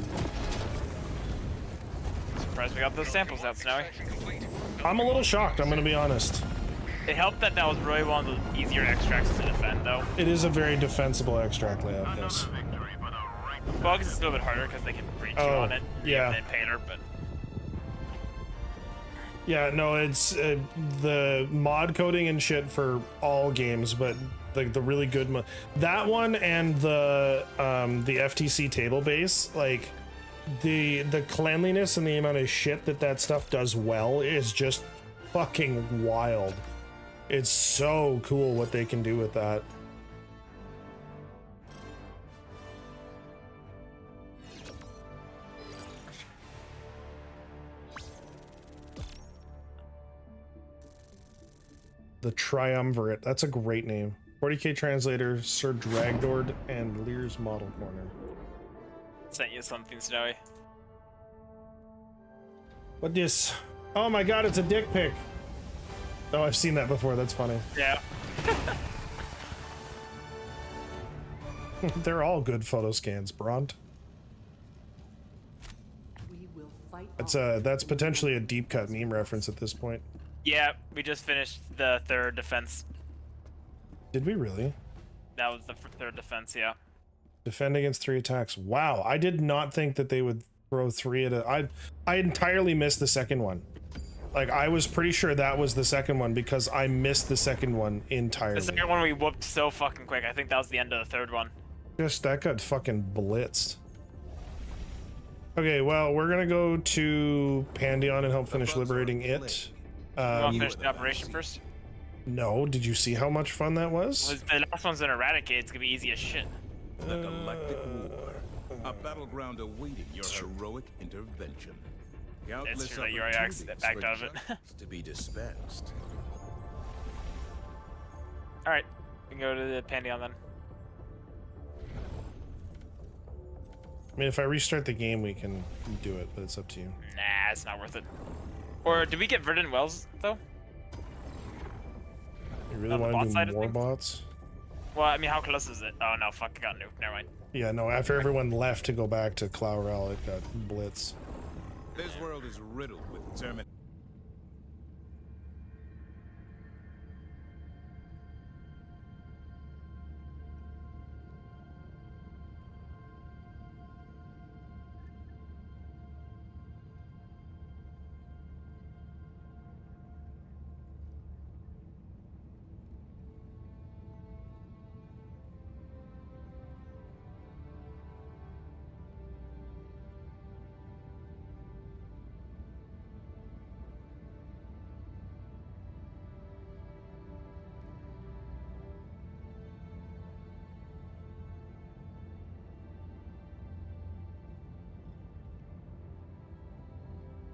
Surprised we got those samples out, Snowy. I'm a little shocked, I'm gonna be honest. It helped that that was really one of the easier extracts to defend, though. It is a very defensible extract layout, yes. Bugs is a little bit harder because they can breach you on it. yeah. And Painter, but Yeah, no, it's the mod coding and shit for all games, but like the really good that one and the FTC table base, like the cleanliness and the amount of shit that stuff does well is just fucking wild. It's so cool what they can do with that. The Triumvirate. That's a great name. 40k translator, Sir Dragdord, and Lear's Model Corner. sent you something, Snowy. What this? Oh my god, it's a dick pic. Oh, I've seen that before. That's funny. Yeah. They're all good photo scans, Bront. We will fight. That's potentially a deep cut meme reference at this point. Yeah, we just finished the third defense. Did we really? That was the third defense, yeah. Defend against 3 attacks. Wow, I did not think that they would throw 3 at a... I entirely missed the second one. Like, I was pretty sure that was the second one because I missed the second one entirely. The second one we whooped so fucking quick. I think that was the end of the third one. Just, that got fucking blitzed. Okay, well, we're gonna go to Pandion and help finish liberating it. You want to finish the operation first? No, did you see how much fun that was? The last one's an eradicate. It's gonna be easy as shit. The Galactic War, a battleground awaiting your heroic intervention. It's true that you already backed out of it. To be dispensed. All right, we can go to the Pandion then. I mean, if I restart the game, we can do it, but it's up to you. Nah, it's not worth it. Or did we get Verdant Wells though? You really On the bot want to side do of more things? bots? Well, I mean, how close is it? Oh no, fuck, I got nuked. Never mind. Yeah, no, after everyone left to go back to Claorell, it got blitz. This world is riddled with terminators.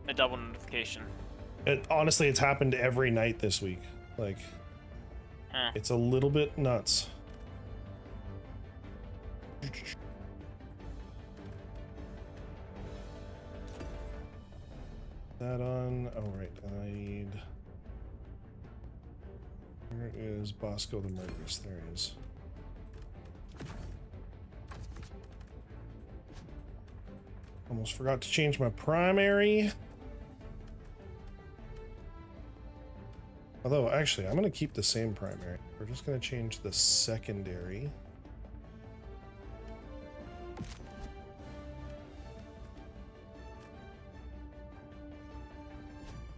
A double notification. Honestly, it's happened every night this week. Like, Huh. it's a little bit nuts. That on. Oh, right. I need. Where is Bosco the Murderous? There he is. Almost forgot to change my primary. Although, actually, I'm going to keep the same primary. We're just going to change the secondary.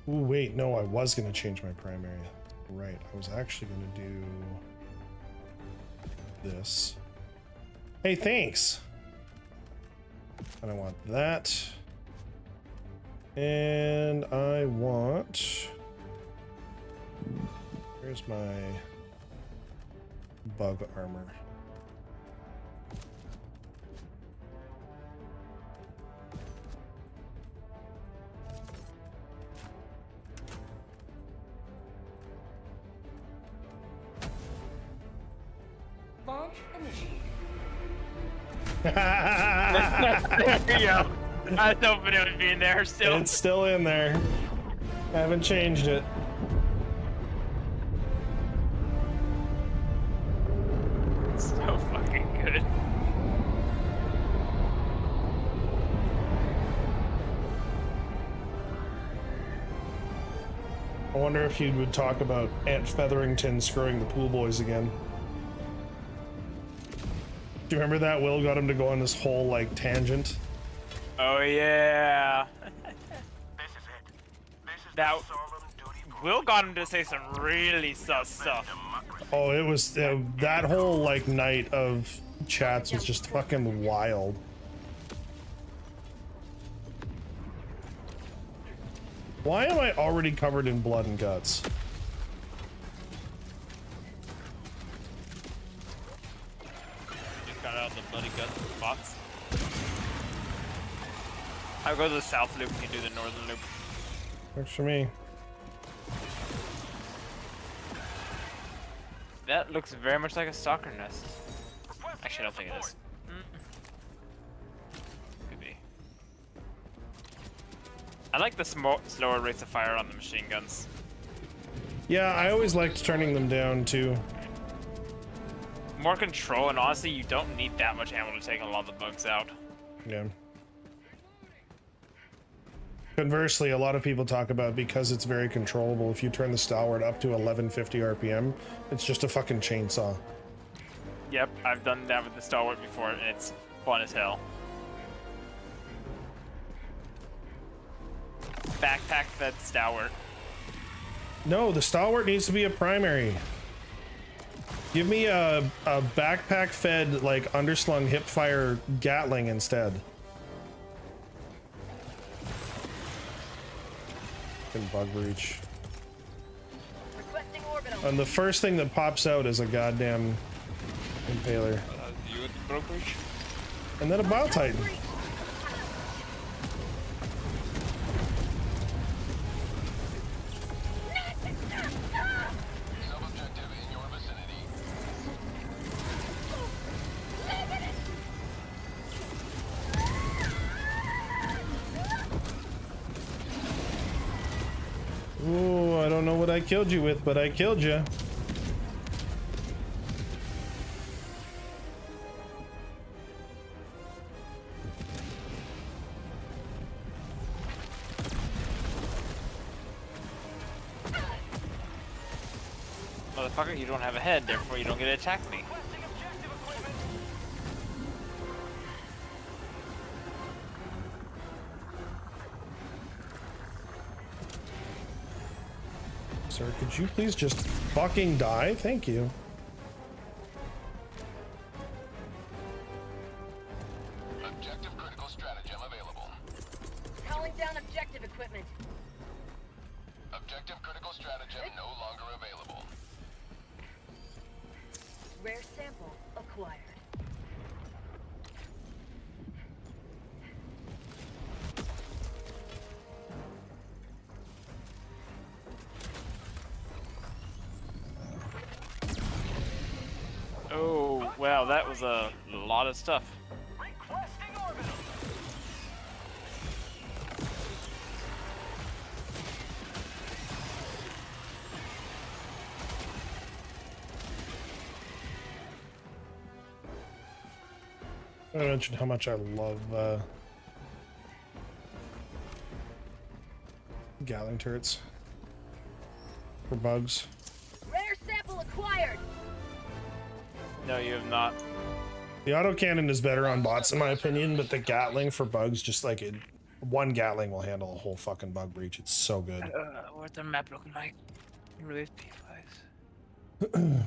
Ooh, wait, no, I was going to change my primary. Right, I was actually going to do this. Hey, thanks! And I want that. And I want... Where's my bug armor? Launch initiated. There you go. I was hoping it would be in there still. It's still in there. I haven't changed it. So fucking good. I wonder if you would talk about Aunt Featherington screwing the pool boys again. Do you remember that? Will got him to go on this whole, like, tangent. Oh yeah. Now, Will got him to say some really sus stuff. Oh, it was, that whole, like, night of chats was just fucking wild. Why am I already covered in blood and guts? Just got out the bloody guts spots. I'll go to the south loop and you do the northern loop. Works for me. That looks very much like a stalker nest. Actually, I don't think it is. Could be. I like the slower rates of fire on the machine guns. Yeah, I always liked turning them down too. More control, and honestly, you don't need that much ammo to take a lot of the bugs out. Yeah. Conversely, a lot of people talk about because it's very controllable, if you turn the stalwart up to 1150 RPM, it's just a fucking chainsaw. Yep, I've done that with the stalwart before, and it's fun as hell. Backpack fed stalwart. No, the stalwart needs to be a primary. Give me a backpack fed, like, underslung hipfire Gatling instead. Fucking bug breach. And the first thing that pops out is a goddamn impaler. You with the brokerage? And then a Bile Titan. Ooh, I don't know what I killed you with, but I killed you. Motherfucker, you don't have a head, therefore you don't get to attack me. Sir, could you please just fucking die? Thank you. Objective critical stratagem available. Calling down objective equipment. Objective critical stratagem no longer available. Rare sample acquired. Oh, wow, that was a lot of stuff. Requesting orbital. I mentioned how much I love Gatling turrets for bugs. Rare sample acquired. No, you have not. The autocannon is better on bots in my opinion, but the Gatling for bugs, just like it, one Gatling will handle a whole fucking bug breach. It's so good. What's the map looking like? Release P5s.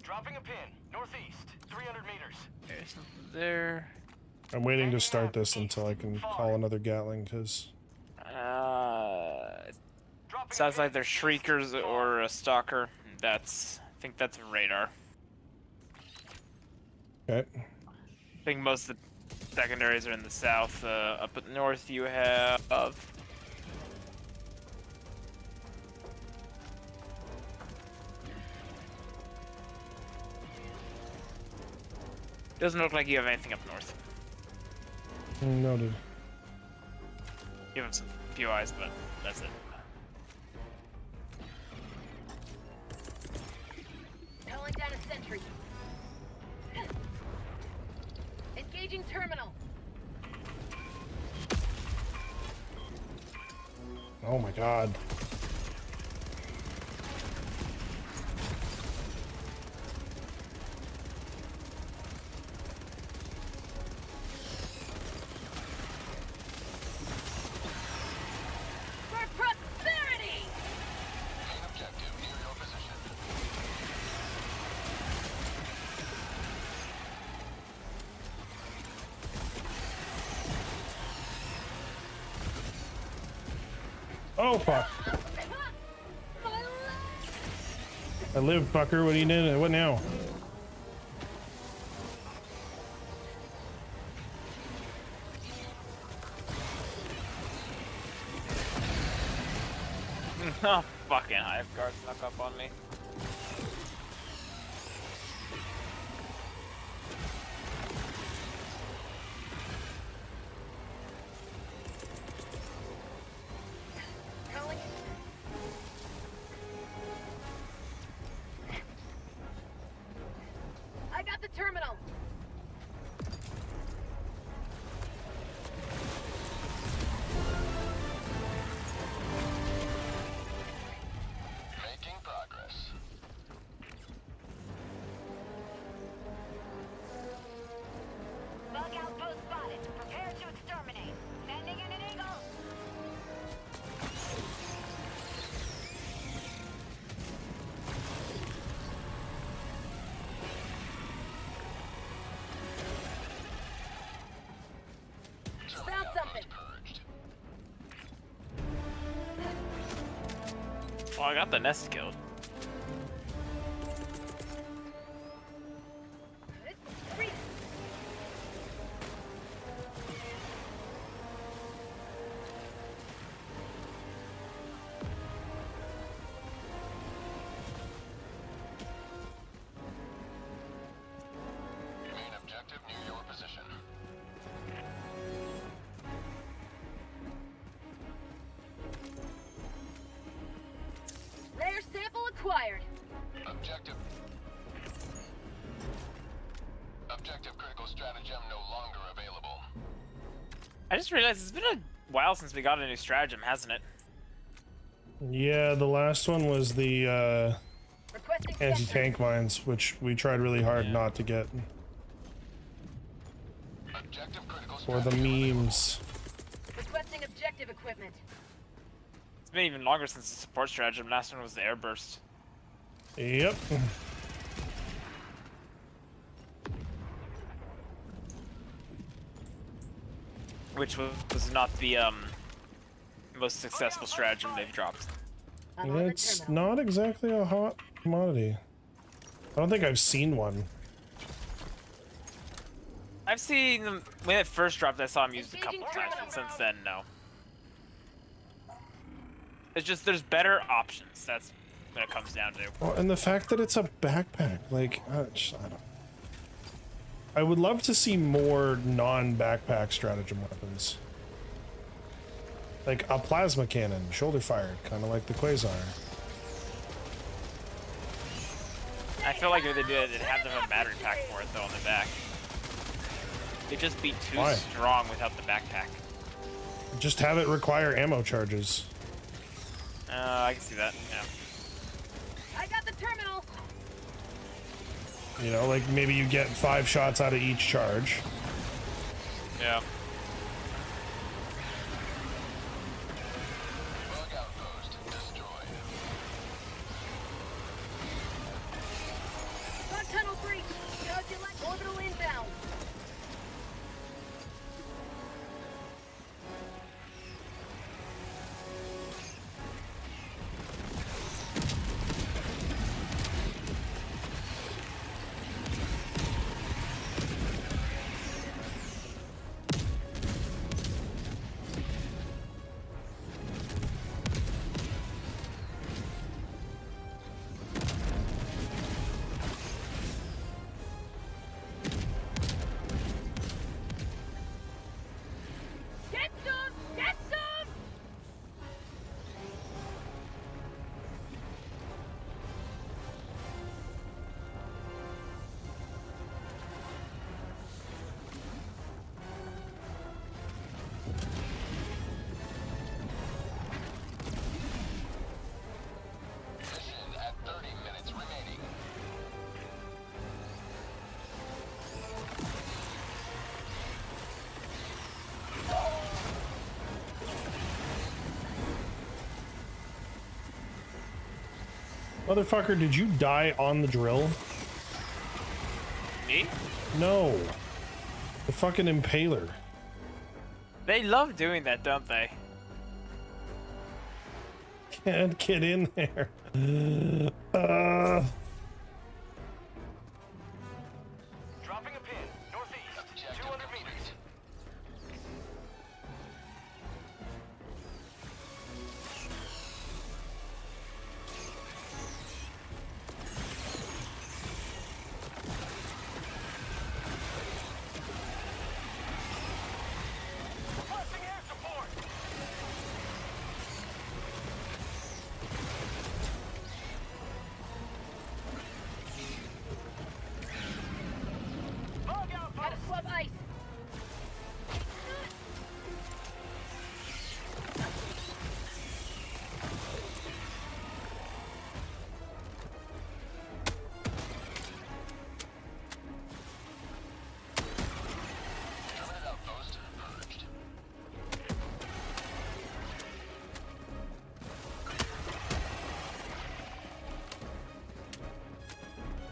Dropping a pin. Northeast. 300 meters. There's something there. I'm waiting to start this until I can call another Gatling, because Sounds like there's shriekers or a stalker. I think that's a radar. okay. I think most of the secondaries are in the south. Up at north you have... Doesn't look like you have anything up north. Noted. You have some few eyes, but that's it. Calling down a sentry. Engaging terminal. Oh my god. For prosperity! Main objective near your position. Oh fuck. I live, fucker. What are you doing? What now? Oh, fucking hive guard snuck up on me. Calling. I got the terminal. Making progress. Bug outpost spotted. Prepare to exterminate. Sending in an eagle. Found something. Oh, I got the nest killed. Main objective near your position. Rare sample acquired. Objective. Objective critical stratagem no longer available. I just realized it's been a while since we got a new stratagem, hasn't it? Yeah, the last one was the Requesting anti-tank mines, which we tried really hard not to get. Or the memes. Requesting objective equipment. It's been even longer since the support stratagem. Last one was the airburst. Yep. Which was not the most successful stratagem they've dropped. It's not exactly a hot commodity. I don't think I've seen one. I've seen them when it first dropped. I saw him used a couple times, but since then, no. It's just there's better options. That's what it comes down to. Well, and the fact that it's a backpack, like, I don't. I would love to see more non-backpack stratagem weapons. Like a plasma cannon, shoulder fired, kind of like the Quasar. I feel like if they did, they'd have them a battery pack for it though on the back. It'd just be too Why? strong without the backpack. Just have it require ammo charges. I can see that. Yeah. I got the terminal. You know, like maybe you get 5 shots out of each charge. Yeah. Got tunnel breach. How'd you like orbital inbound? Get some! Get some! Motherfucker, did you die on the drill? Me? No. The fucking impaler. They love doing that, don't they? Can't get in there. Dropping a pin. Northeast. 200 meters. Requesting air support. Bug out, Gotta swap ice.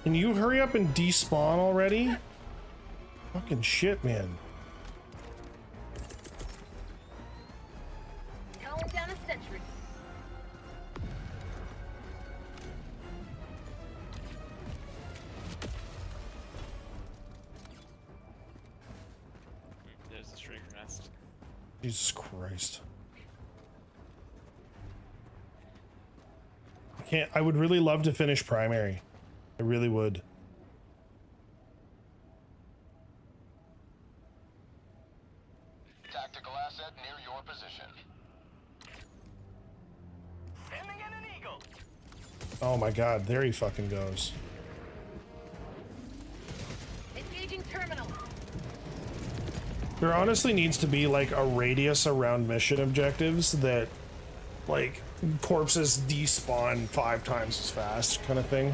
Can you hurry up and despawn already? Fucking shit, man. Calling down a sentry. There's the striker nest. Jesus Christ. I would really love to finish primary. I really would. Tactical asset near your position. Sending in an eagle. Oh my god, there he fucking goes. Engaging terminal. There honestly needs to be like a radius around mission objectives that like corpses despawn 5 times as fast, kind of thing.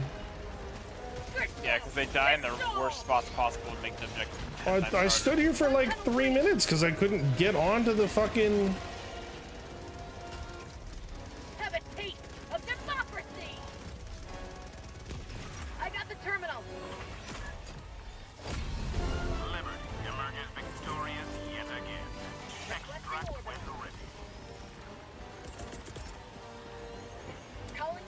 Yeah, because they die in the worst spots possible to make the objective 10 times I harder. stood here for like 3 minutes because I couldn't get onto the fucking. Have a taste of democracy! I got the terminal! Liberty emerges victorious yet again. Extract when ready. Calling.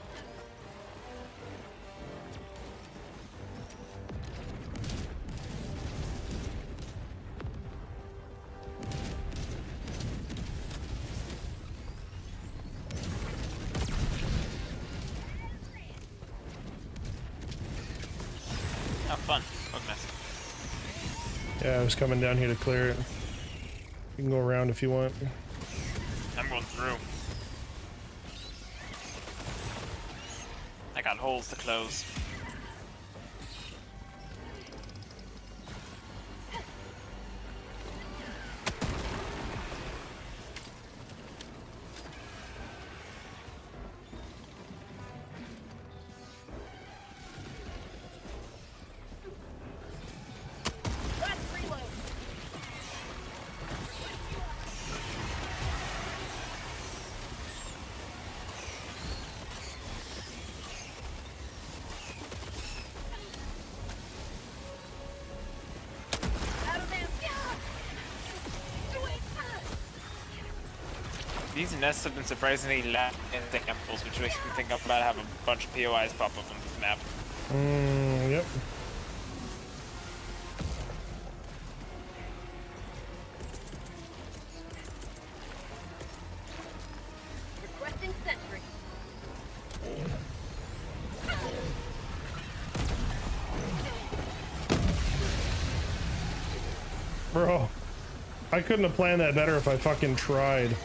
Have fun. Fuck this. Yeah, I was coming down here to clear it. You can go around if you want. I'm going through. I got holes to close. Last reload! Out of there! Yeah! Do it! These nests have been surprisingly lack in examples, which makes me think I'm about to have a bunch of POIs pop up on this map. Yep. Requesting sentry. Bro, I couldn't have planned that better if I fucking tried.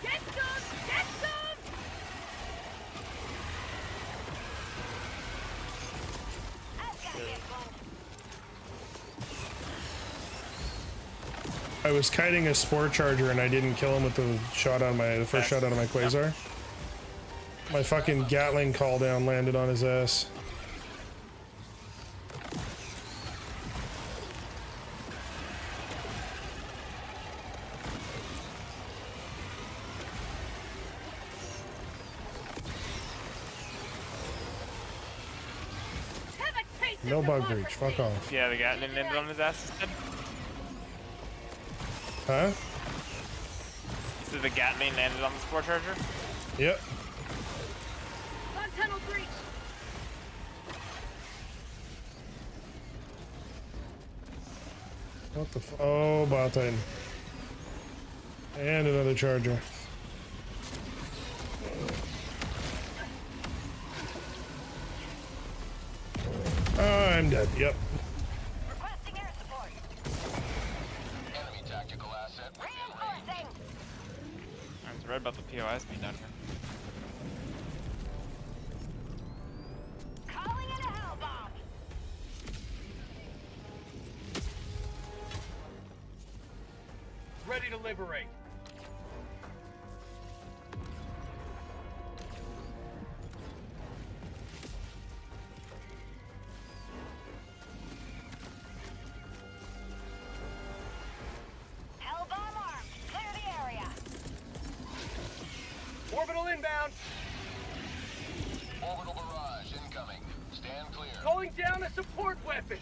Get some! Get some! I was kiting a spore charger and I didn't kill him with the shot on the first shot out of my quasar. My fucking Gatling call down landed on his ass. Have a taste No of bug democracy! breach, fuck off. Yeah, the Gatling landed on his ass instead. Huh? So the Gatling landed on the spore charger? Yep. On tunnel breach! What the oh, bot titan. And another charger. Oh, I'm dead. Yep. Requesting air support! Enemy tactical asset within range. I was right about the POIs being down here. Calling in a hell bomb! Ready to liberate. Hell bomb armed! Clear the area! Orbital inbound. Orbital barrage incoming. Stand clear. Calling down a support weapon.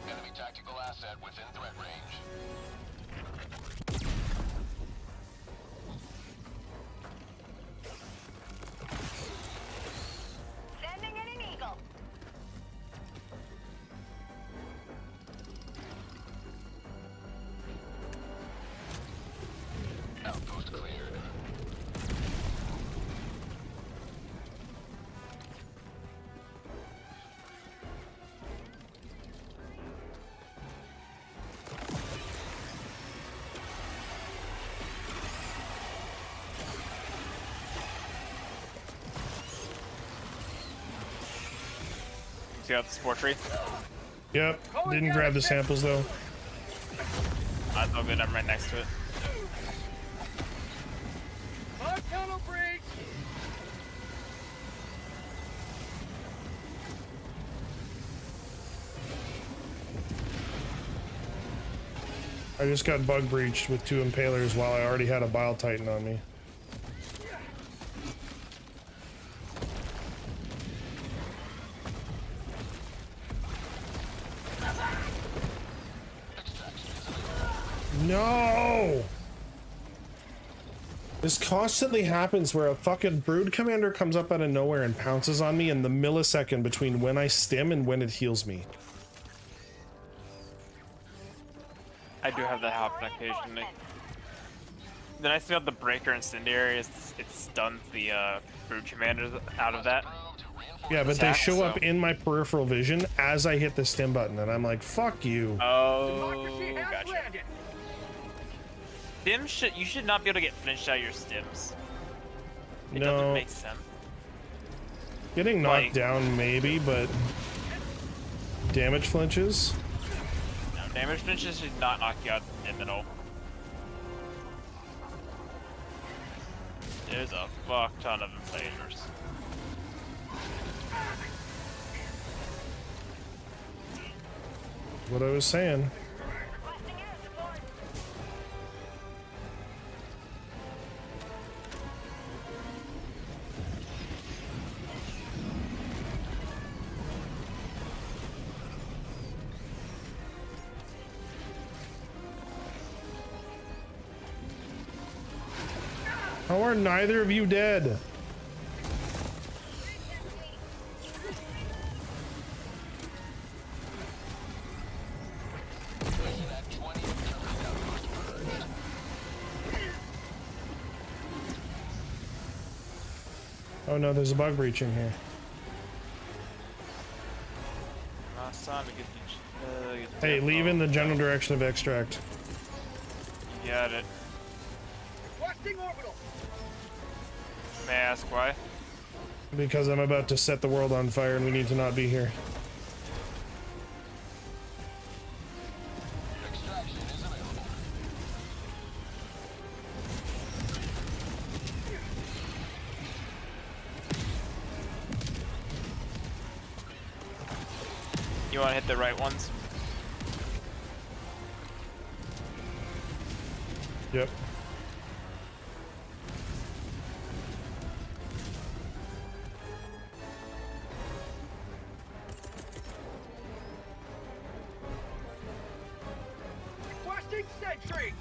Enemy tactical asset within threat range. Sending in an eagle! See out the spore tree. Yep. Didn't grab the samples though. That's all good. I'm right next to it. On tunnel breach! I just got bug breached with 2 impalers while I already had a bile titan on me. No! This constantly happens where a fucking brood commander comes up out of nowhere and pounces on me in the millisecond between when I stim and when it heals me. I do have that happen occasionally. The nice thing about the breaker incendiary is it stuns the brood commanders out of that. Yeah, but they attack, show up so- in my peripheral vision as I hit the stim button, and I'm like, fuck you. Oh, gotcha. You should not be able to get flinched out of your stims. It No. doesn't make sense. Getting knocked like- down, maybe, but damage flinches? No, damage flinches should not knock you out in the middle. There's a fuck ton of invaders. What I was saying. How are neither of you dead? Oh no, there's a bug breach in here. Last time to get the Hey, leave in the general direction of extract. You got it. Requesting orbital! May I ask why? Because I'm about to set the world on fire and we need to not be here. You want to hit the right ones? Yep. Requesting sentry!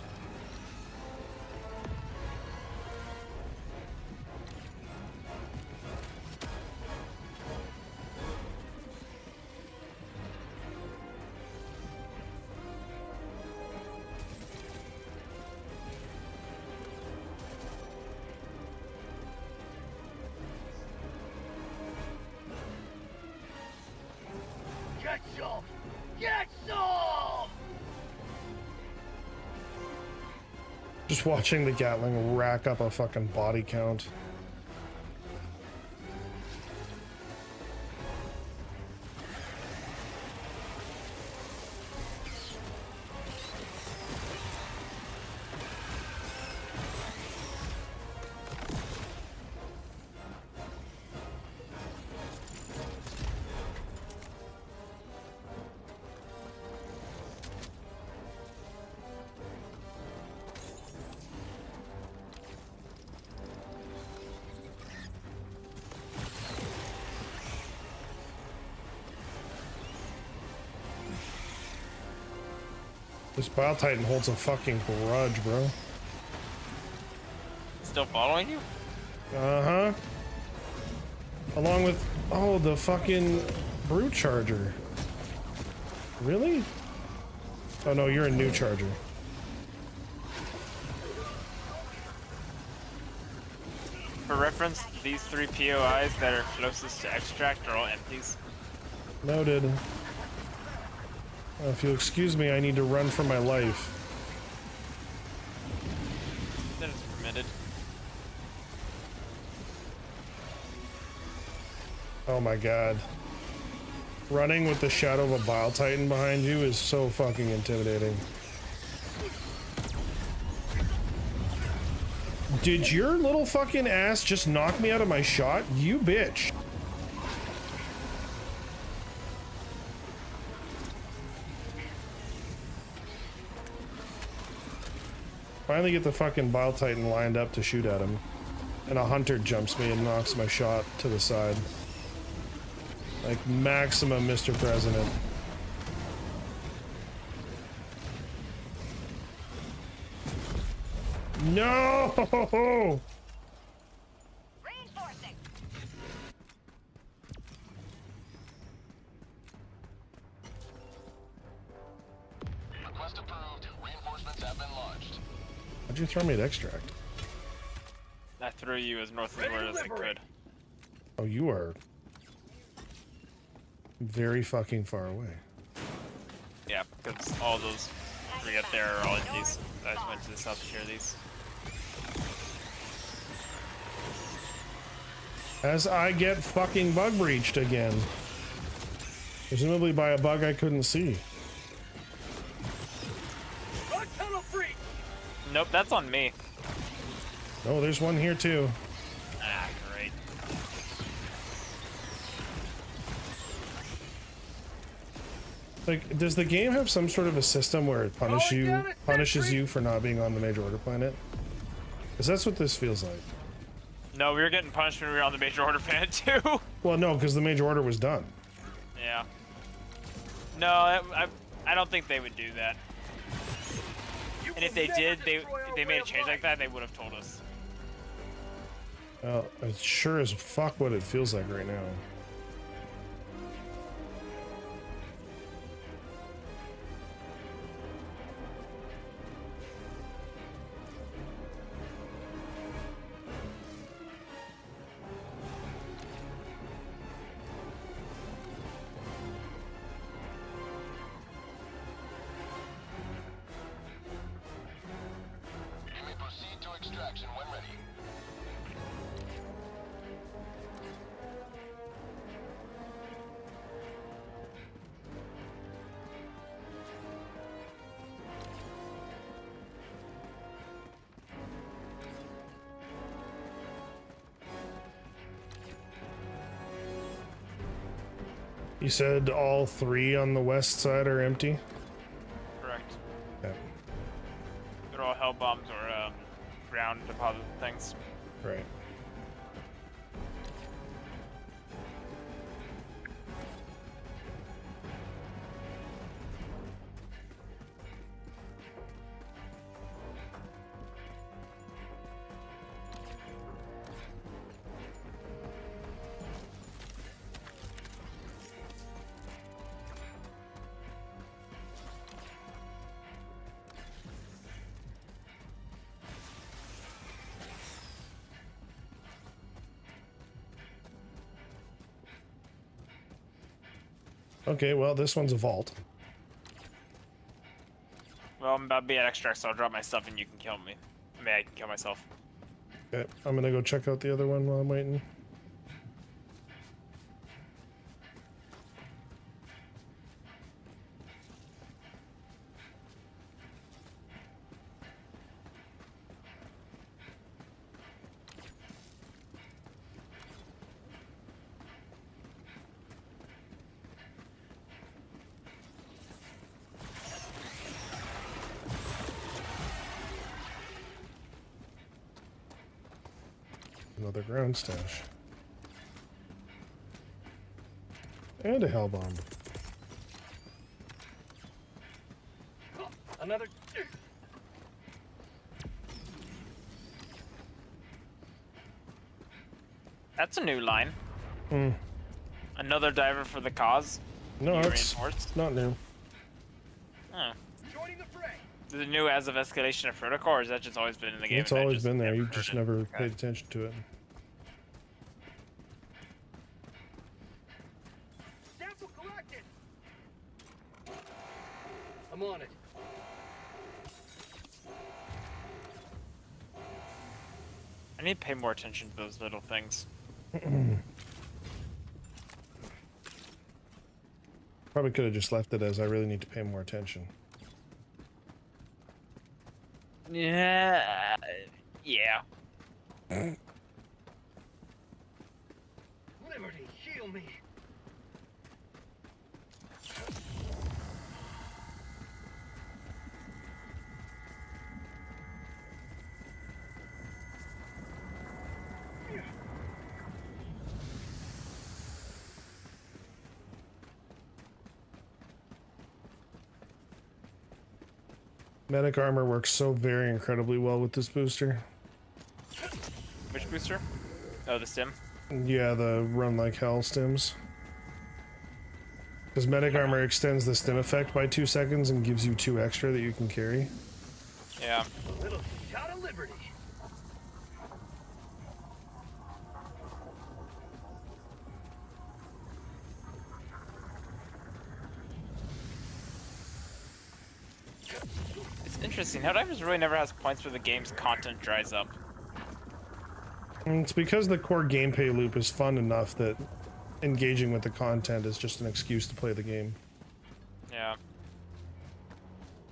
Get some! Get some! Just watching the Gatling rack up a fucking body count. This Bile Titan holds a fucking grudge, bro. Still following you? Uh-huh. Along with, oh, the fucking Brute Charger. Really? Oh no, you're a new Charger. For reference, these 3 POIs that are closest to extract are all empties. Noted. If you'll excuse me, I need to run for my life. That is permitted. Oh my god. Running with the shadow of a Bile Titan behind you is so fucking intimidating. Did your little fucking ass just knock me out of my shot? You bitch. Finally get the fucking Bile Titan lined up to shoot at him. And a hunter jumps me and knocks my shot to the side. Like maximum Mr. President. No! Reinforcing. Request approved. Reinforcements have been launched. Why'd you throw me at extract? I threw you as north of where as I could. Oh, you are very fucking far away. Yeah, because all those three up there are all in these. I just went to the south to share these. As I get fucking bug breached again. Presumably by a bug I couldn't see. Tunnel free. Nope, that's on me. Oh, there's one here too. Ah, great. Like, does the game have some sort of a system where it punishes you for not being on the major order planet? Because that's what this feels like. No, we were getting punished when we were on the major order planet too. Well, no, because the major order was done. Yeah. No, I don't think they would do that. And if they did, they made a change like that, they would have told us. Well, it's sure as fuck what it feels like right now. You may proceed to extraction when ready. You said all three on the west side are empty? Correct. Yeah. They're all hell bombs or ground deposit things. Right. Okay, well, this one's a vault. Well, I'm about to be at extract, so I'll drop my stuff and you can kill me. I mean, I can kill myself. Okay, I'm gonna go check out the other one while I'm waiting. Another ground stash. And a hell bomb. Another. That's a new line. Hmm. Another diver for the cause. No, New it's reinforced. not new. Huh. Joining the fray. Is it new as of escalation of protocol, or has that just always been in the game? It's and I always just been there. never You heard just it? never Okay. paid attention to it. Sample collected. I'm on it. I need to pay more attention to those little things. Probably could have just left it as I really need to pay more attention. Yeah. Yeah. Liberty, heal me. Medic armor works so very incredibly well with this booster. Which booster? Oh, the stim. Yeah, the run like hell stims. Because medic armor extends the stim effect by 2 seconds and gives you 2 extra that you can carry. Yeah. A little shot of liberty. It's interesting. Helldivers really never has points where the game's content dries up. And it's because the core gameplay loop is fun enough that engaging with the content is just an excuse to play the game. Yeah.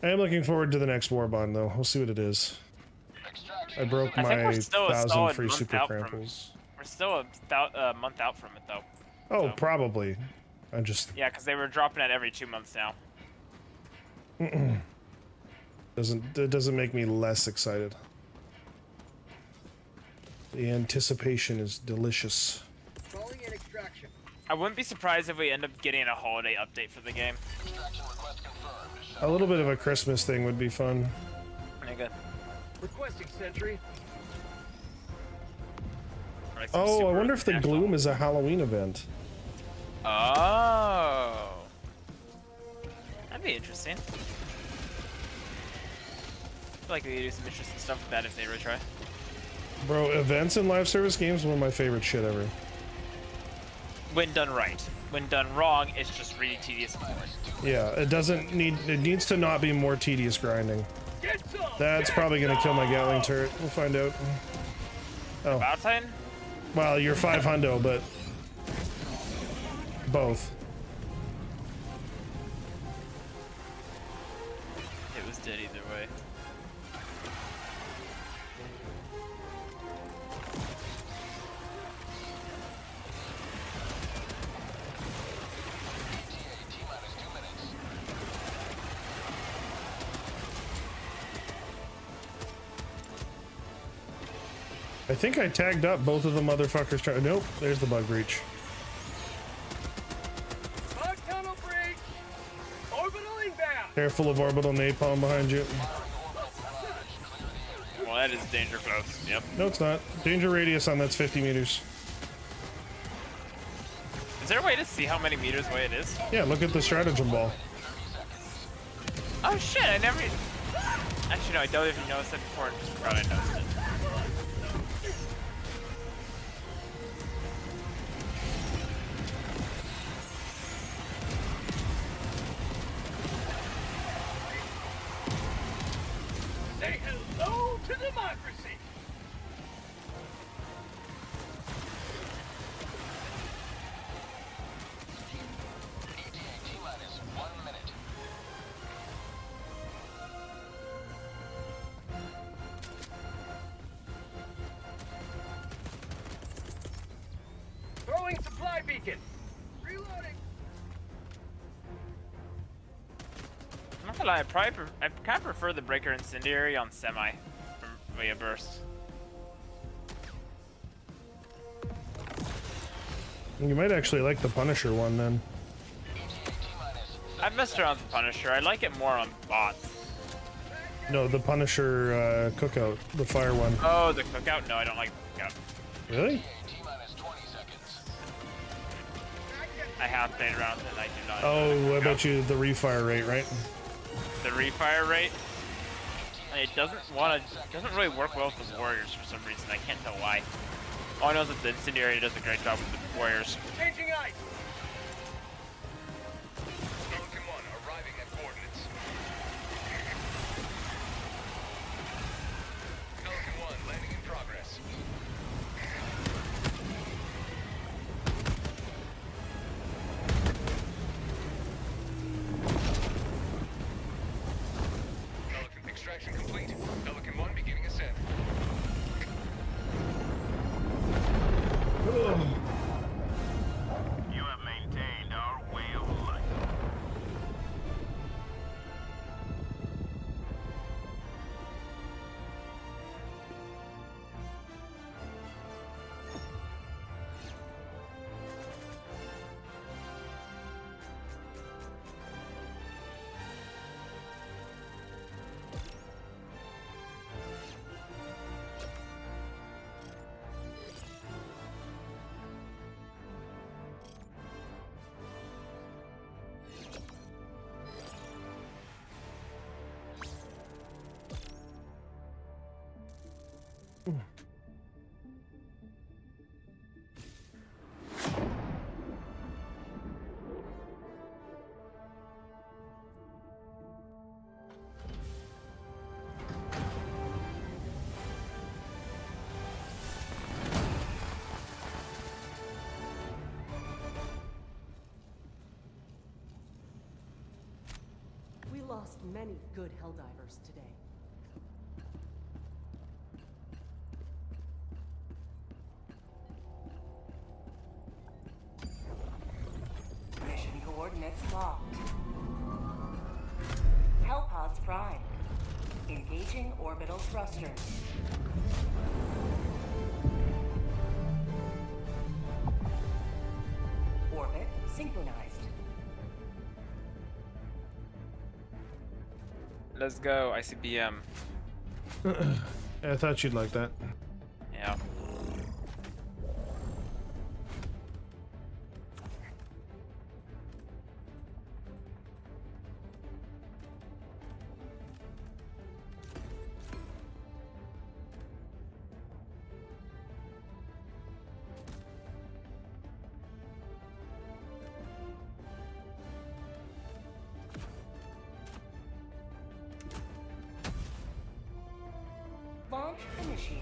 I am looking forward to the next war bond though. We'll see what it is. I broke I think my we're still a 1,000 solid free month super out from. cramples. We're still a month out from it though. Oh, So- probably. I just Yeah, because they were dropping it every 2 months now. it doesn't make me less excited. The anticipation is delicious. Calling in extraction. I wouldn't be surprised if we end up getting a holiday update for the game. A little bit of a Christmas thing would be fun. Okay. Requesting sentry. Or like some Oh, I super wonder if the national- Gloom is a Halloween event. Oh. That'd be interesting. I feel like they could do some interesting stuff with that if they retry. Bro, events in live service games are one of my favorite shit ever. When done right. When done wrong, it's just really tedious and boring. Yeah, it needs to not be more tedious grinding. That's probably gonna kill my Gatling turret. We'll find out. Oh. About time? Well, you're 500, but both. It was dead either way. I think I tagged up both of the motherfuckers. Nope, there's the bug breach. Bug tunnel breach. Orbital inbound. Careful of orbital napalm behind you. Well, that is danger close. Yep. No, it's not. Danger radius on that's 50 meters. Is there a way to see how many meters away it is? Yeah, look at the stratagem ball. Oh shit, I never... Actually, no, I don't even notice it before. I just forgot I noticed it. Say hello to democracy. Throwing supply beacon. Reloading. I'm not gonna lie, I kind of prefer the Breaker Incendiary on Semi from via Burst. You might actually like the Punisher one then. I've messed around with the Punisher. I like it more on bots. No, the Punisher cookout, the fire one. Oh, the cookout? No, I don't like the cookout. Really? I have played around with it and I do not. Oh, I bet you the refire rate, right? The refire rate, it doesn't really work well with the warriors for some reason. I can't tell why. All I know is that the incendiary does a great job with the warriors. Changing ice. Pelican 1 arriving at coordinates. Pelican 1 landing in progress. Extraction complete. Pelican 1 beginning ascent. You have maintained our way of life. We lost many good Helldivers today. Mission coordinates locked. Hellpods prime. Engaging orbital thrusters. Orbit synchronized. Let's go, ICBM. I thought you'd like that. Yeah. Launch initiated.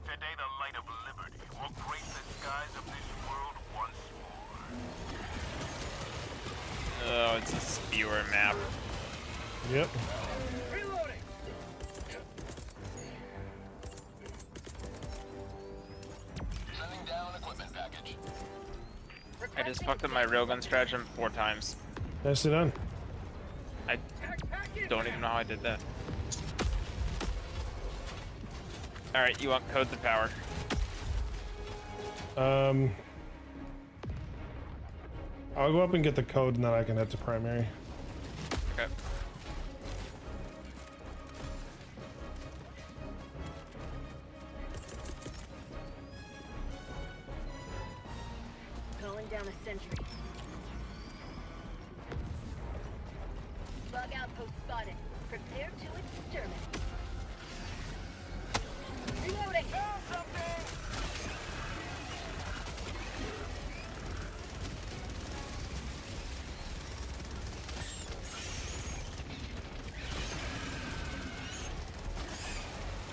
Today the light of liberty will grace the skies of this world once more. Oh, it's a spewer map. Yep. Reloading. Sending down equipment package. I just fucked up my railgun stratagem 4 times. Nicely done. I don't even know how I did that. Alright, you want codes of power. I'll go up and get the code and then I can head to primary. Okay. Calling down a sentry. Bug outpost spotted. Prepare to exterminate. Reloading!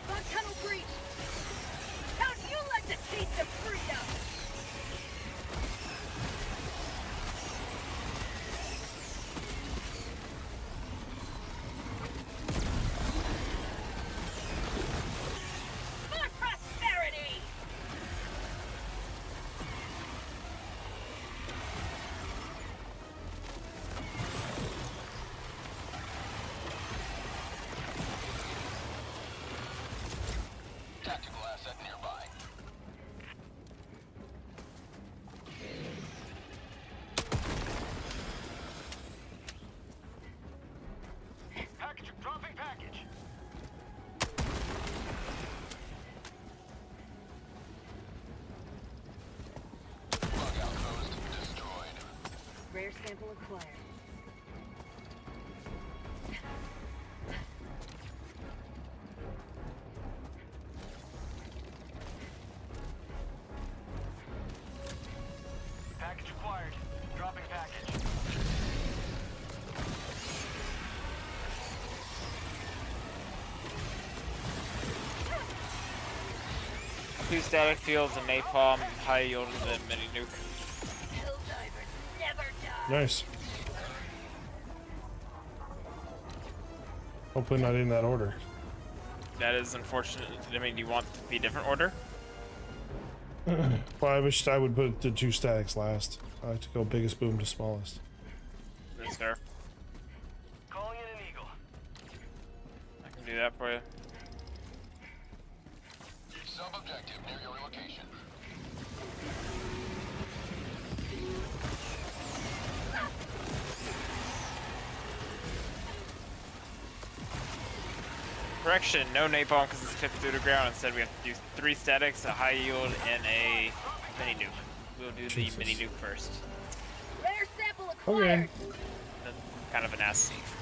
Bug tunnel breach! How'd you like to taste of freedom? For prosperity! Tactical asset nearby. Package, dropping package. Bug outpost destroyed. Rare sample acquired. 2 static fields, a napalm, high yield, and then mini nuke. Nice. Hopefully not in that order. That is unfortunate. I mean, do you want the different order? Well, I wish I would put the 2 statics last. I like to go biggest boom to smallest. That's fair. Calling in an eagle. I can do that for you. Sub-objective near your location. Correction, no napalm because it's tipped through the ground. Instead, we have to do 3 statics, a high yield, and a mini nuke. We'll do the mini nuke first. Rare sample Okay. acquired. That's kind of an ass thief.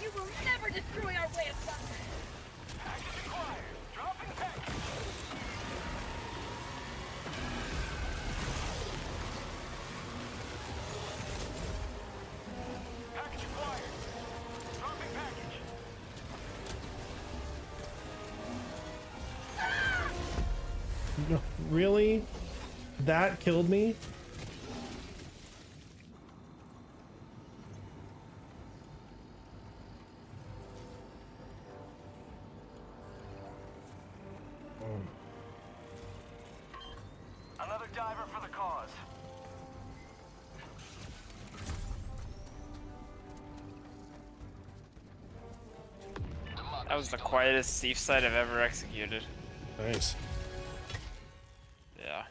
You will never destroy our way of life. Package acquired. Dropping package. Package acquired. Dropping package. No, really? That killed me? Another diver for the cause. That was the quietest thief site I've ever executed. Nice. Yeah.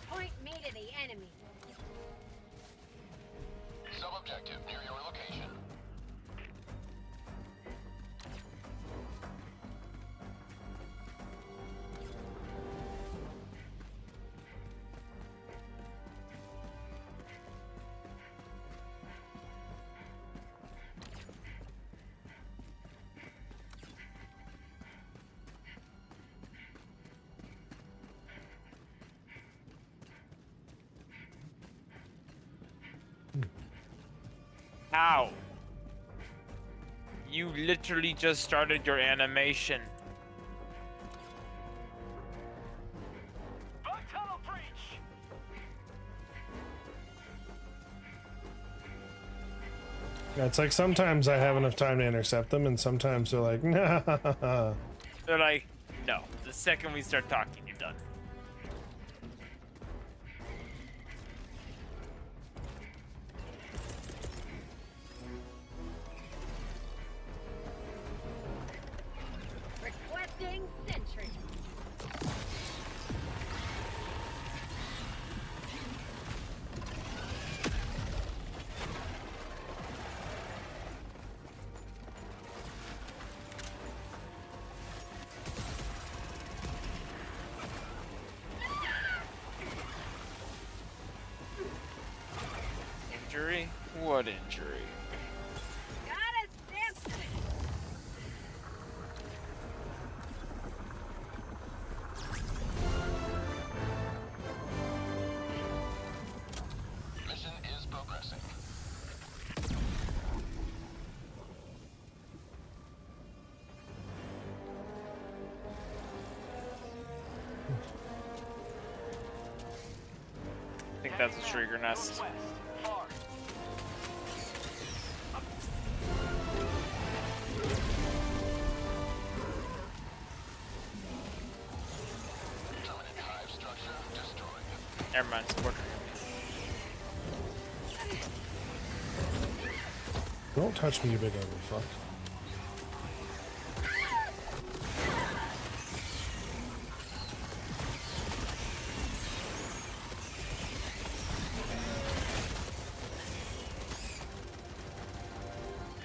Point me to the enemy. Sub-objective near your location. How? You literally just started your animation. Bug tunnel breach. Yeah, it's like sometimes I have enough time to intercept them, and sometimes they're like, nah. They're like, no. The second we start talking, you're done. Requesting sentry. Injury? What injury? Gotta stamp it. Mission is progressing. I think that's a Shrieger nest. Far. Terminate hive structure destroyed. Never mind, support. Don't touch me, you big ugly fuck.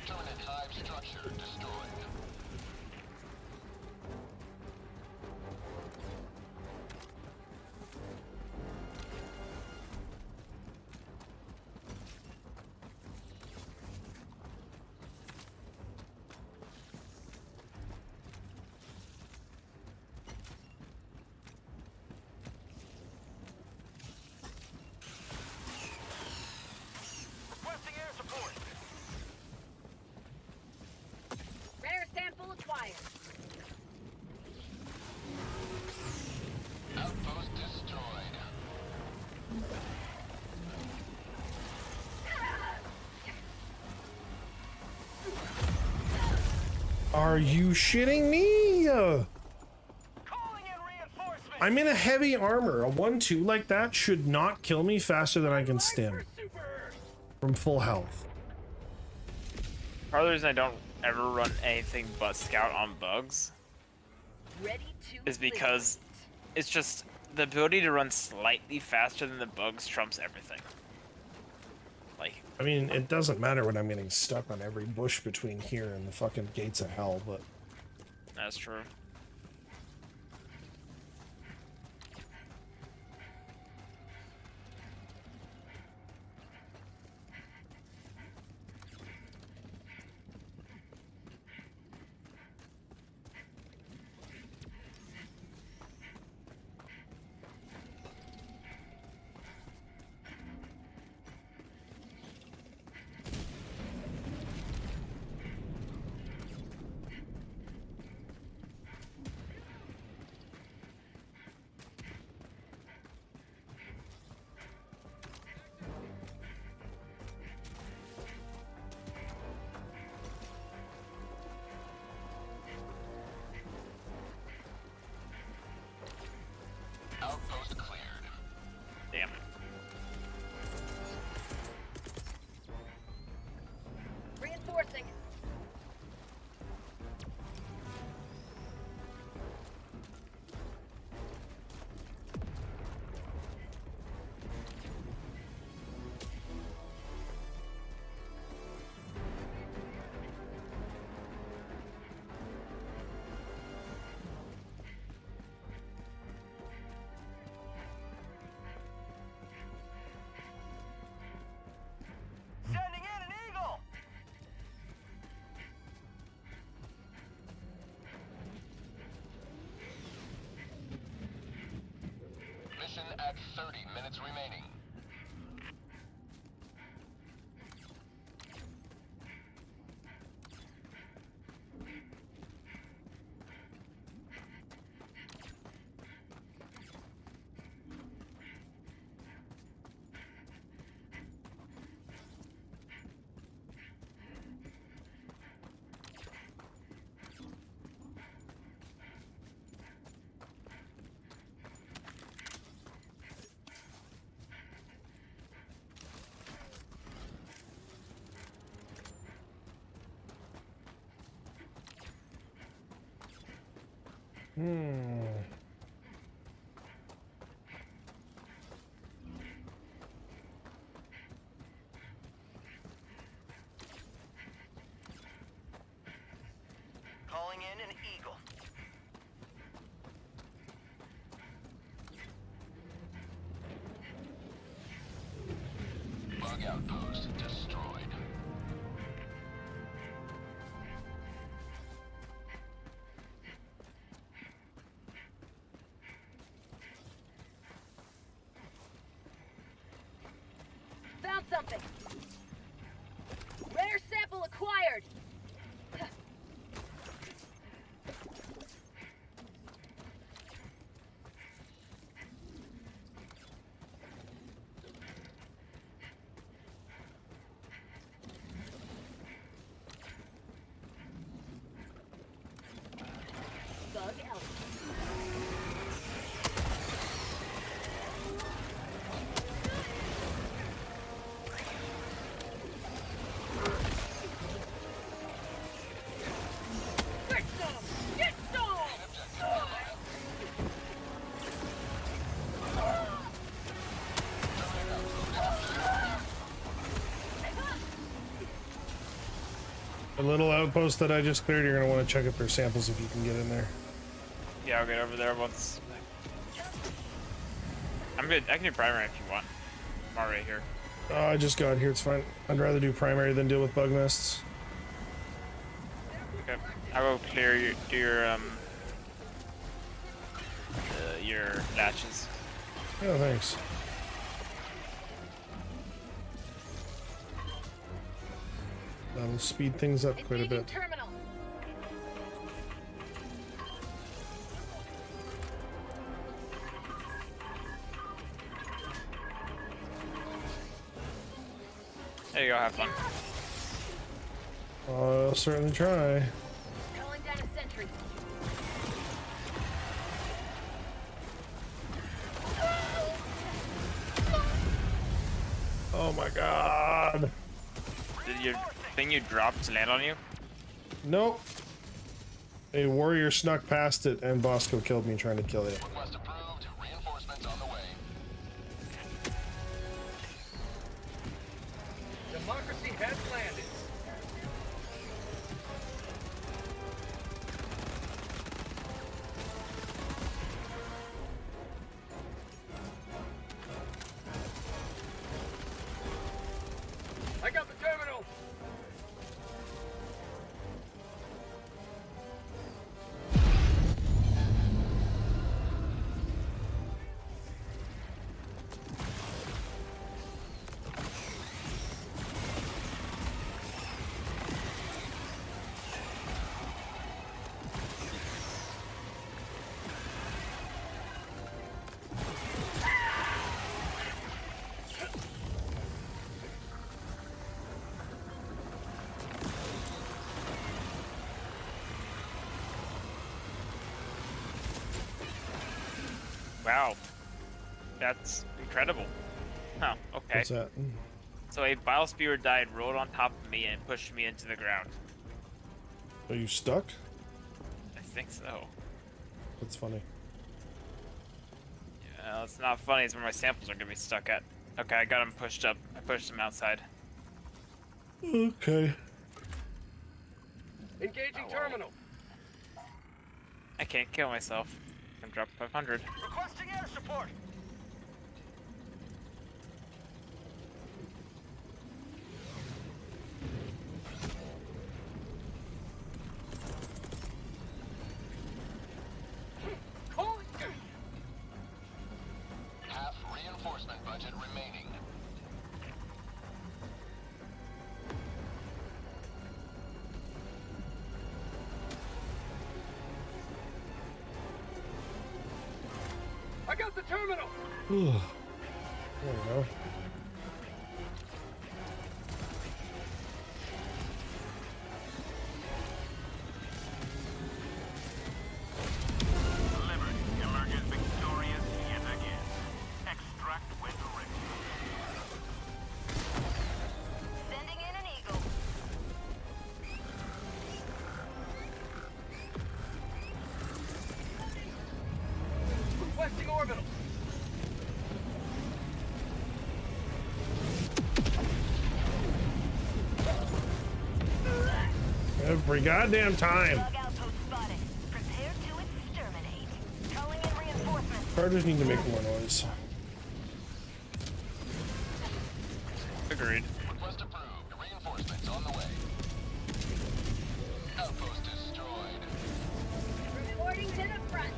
Terminate hive structure destroyed. Are you shitting me? I'm in a heavy armor. A 1-2 like that should not kill me faster than I can stim from full health. Part of the reason I don't ever run anything but scout on bugs is because it's just the ability to run slightly faster than the bugs trumps everything. Like, I mean, it doesn't matter when I'm getting stuck on every bush between here and the fucking gates of hell, but that's true. Outpost cleared. Damn. Reinforcing. Sending in an eagle! Mission at 30 minutes remaining. Calling in an eagle. Bug outpost destroyed. Found something. Rare sample acquired. Bug out. Get some! Get some! the little outpost that I just cleared, you're gonna want to check if there's samples if you can get in there. Yeah, I'll get over there once. I'm good. I can do primary if you want. I'm already here. Oh, I just got here, it's fine. I'd rather do primary than deal with bug nests. Okay. I will clear your latches. Oh, thanks. That'll speed things up quite a bit. Terminal. There you go. Have fun. I'll certainly try. Calling Oh my god. Did your thing you dropped land on you? Nope. A warrior snuck past it and Bosco killed me trying to kill it. Request approved. Reinforcements on the way. Democracy has landed. I got the terminal. Wow. That's incredible. Huh, okay. What's that? So a bile spewer died, rolled on top of me, and pushed me into the ground. Are you stuck? I think so. That's funny. Yeah, it's not funny. It's where my samples are gonna be stuck at. Okay, I got him pushed up. I pushed him outside. Okay. Engaging terminal. I can't kill myself. I'm dropped 500. Requesting air support. Half reinforcement budget remaining. I got the terminal. There we go. Delivered. Emerges victorious yet again. Extract when ready. Sending in an eagle. Requesting orbital. Every goddamn time. Bug outpost spotted. Prepare to exterminate. Calling in reinforcements. Chargers need to make more noise. Agreed. Request approved. Reinforcements on the way. Outpost destroyed. Reporting to the front.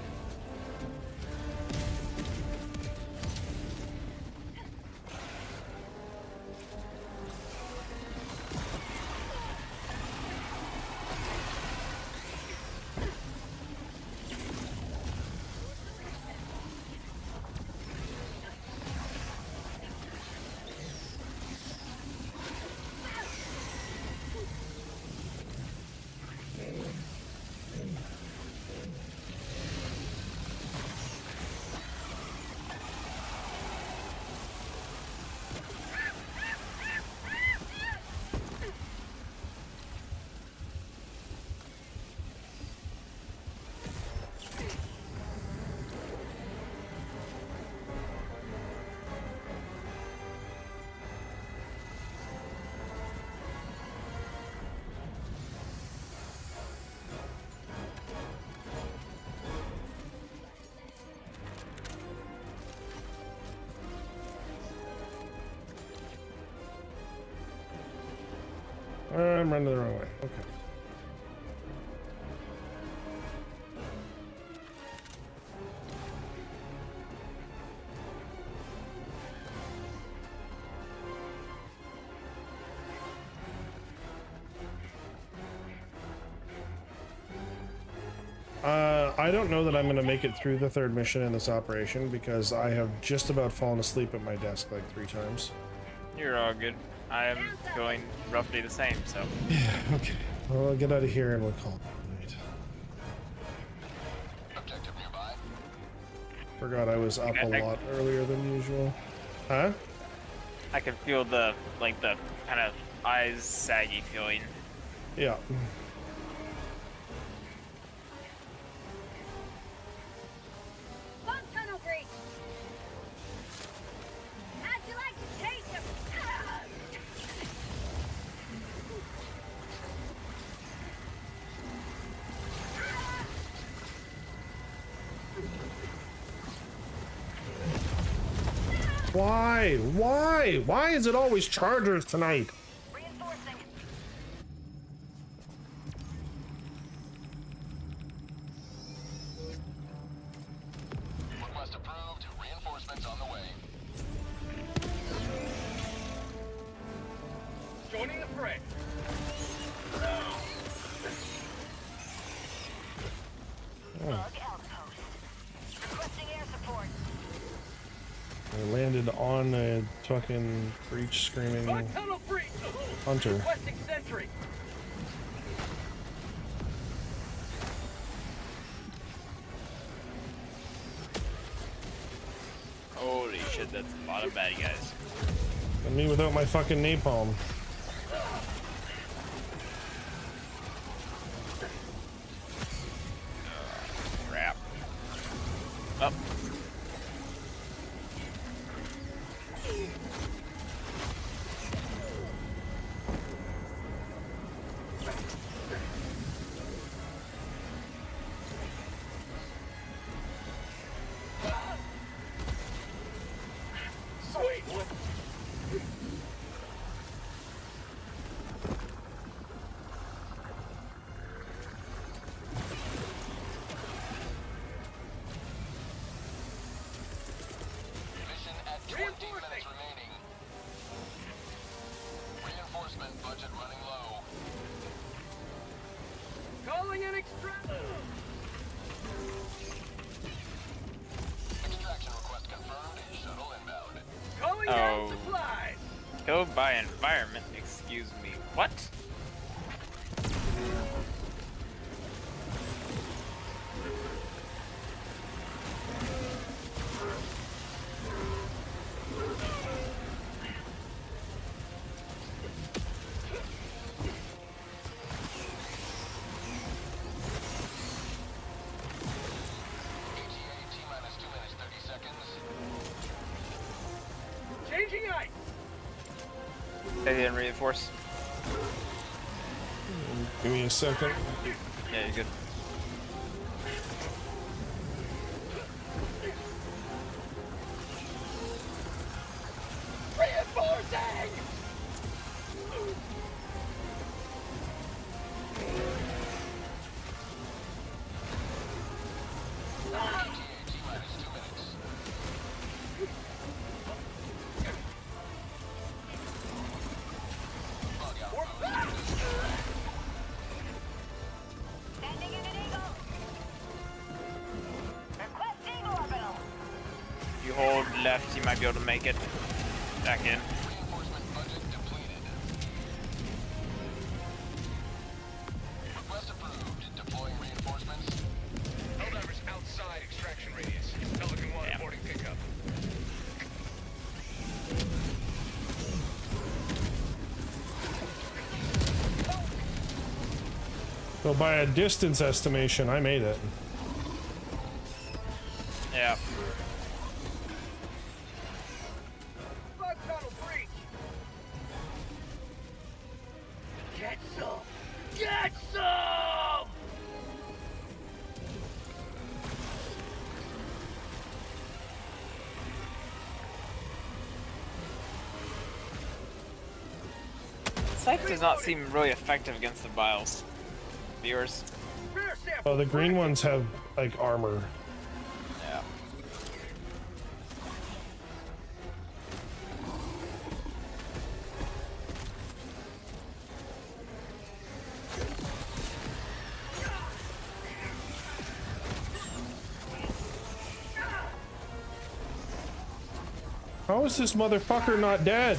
I'm running the wrong way. Okay. I don't know that I'm going to make it through the third mission in this operation because I have just about fallen asleep at my desk like 3 times. You're all good. I'm going roughly the same, so. Yeah, okay. Well, I'll get out of here and we'll call it a night. Objective nearby. Forgot I was up a lot earlier than usual. Huh? I can feel the kind of eyes saggy feeling. Yeah. Bump tunnel breach. How'd you like to taste them? Why? Why? Why is it always Chargers tonight? Reinforcing. Request approved. Reinforcements on the way. Joining the fray. Bug outpost. Requesting air support. I landed on a fucking breach screaming Bug tunnel breach. hunter. Requesting sentry. Holy shit, that's a lot of bad guys. And me without my fucking napalm. Crap. Up. Sweet. Mission at 20 minutes remaining. Reinforcement budget running low. Calling in extract. Extraction request confirmed. Shuttle inbound. Calling down supplies. Killed by environment, excuse me. What? ETA T-minus 2 minutes 30 seconds. Changing ice. They didn't reinforce. Give me a second. Yeah, you're good. Reinforcing. ETA T-minus 2 minutes. Bug outpost. Sending in an eagle. Requesting orbital. If you hold left, you might be able to make it back in. Reinforcement budget depleted. Request approved. Deploying reinforcements. Helldivers outside extraction radius. Pelican 1 boarding pickup. So by a distance estimation, I made it. Yeah. Bug tunnel breach. Get some. Get some. Psych does not seem really effective against the vials. Viewers. Rare sample. Oh, the green ones have like armor. Yeah. How is this motherfucker not dead?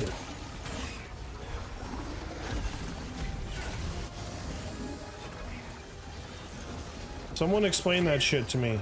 Someone explain that shit to me.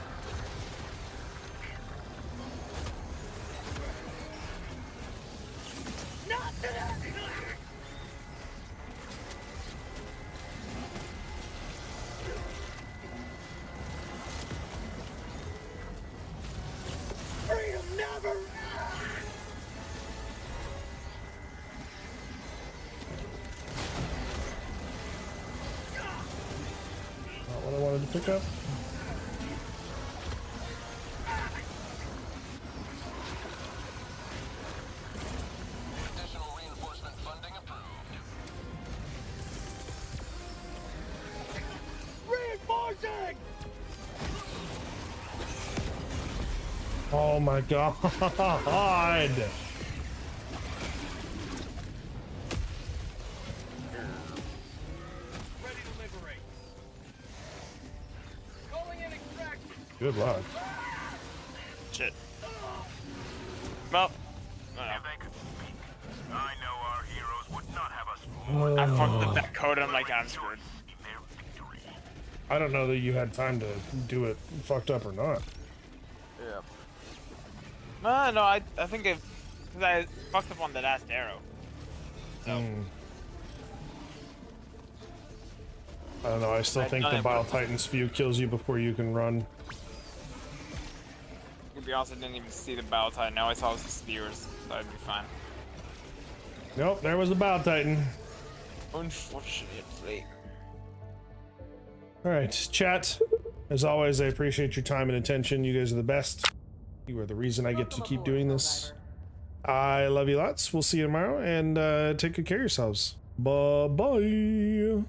hookup? Additional reinforcement funding approved. Reinforcing! Oh my god. Ready to liberate. Calling in extraction. Good luck. Shit. Well, If they could speak, I know our heroes would not have us I fucked up that code and I'm like, I'm screwed. in their victory. I don't know that you had time to do it fucked up or not. Yeah. No, I think because I fucked up on the last arrow. So. I don't know, I still think the Bile Titan spew kills you before you can run. To be honest, I didn't even see the battle titan. Now I saw the spears, so I'd be fine. Nope, there was the Bile Titan. Unfortunately. Alright, chat. As always, I appreciate your time and attention. You guys are the best. You are the reason I get to keep doing this. I love you lots. We'll see you tomorrow, and take good care of yourselves. Bye-bye.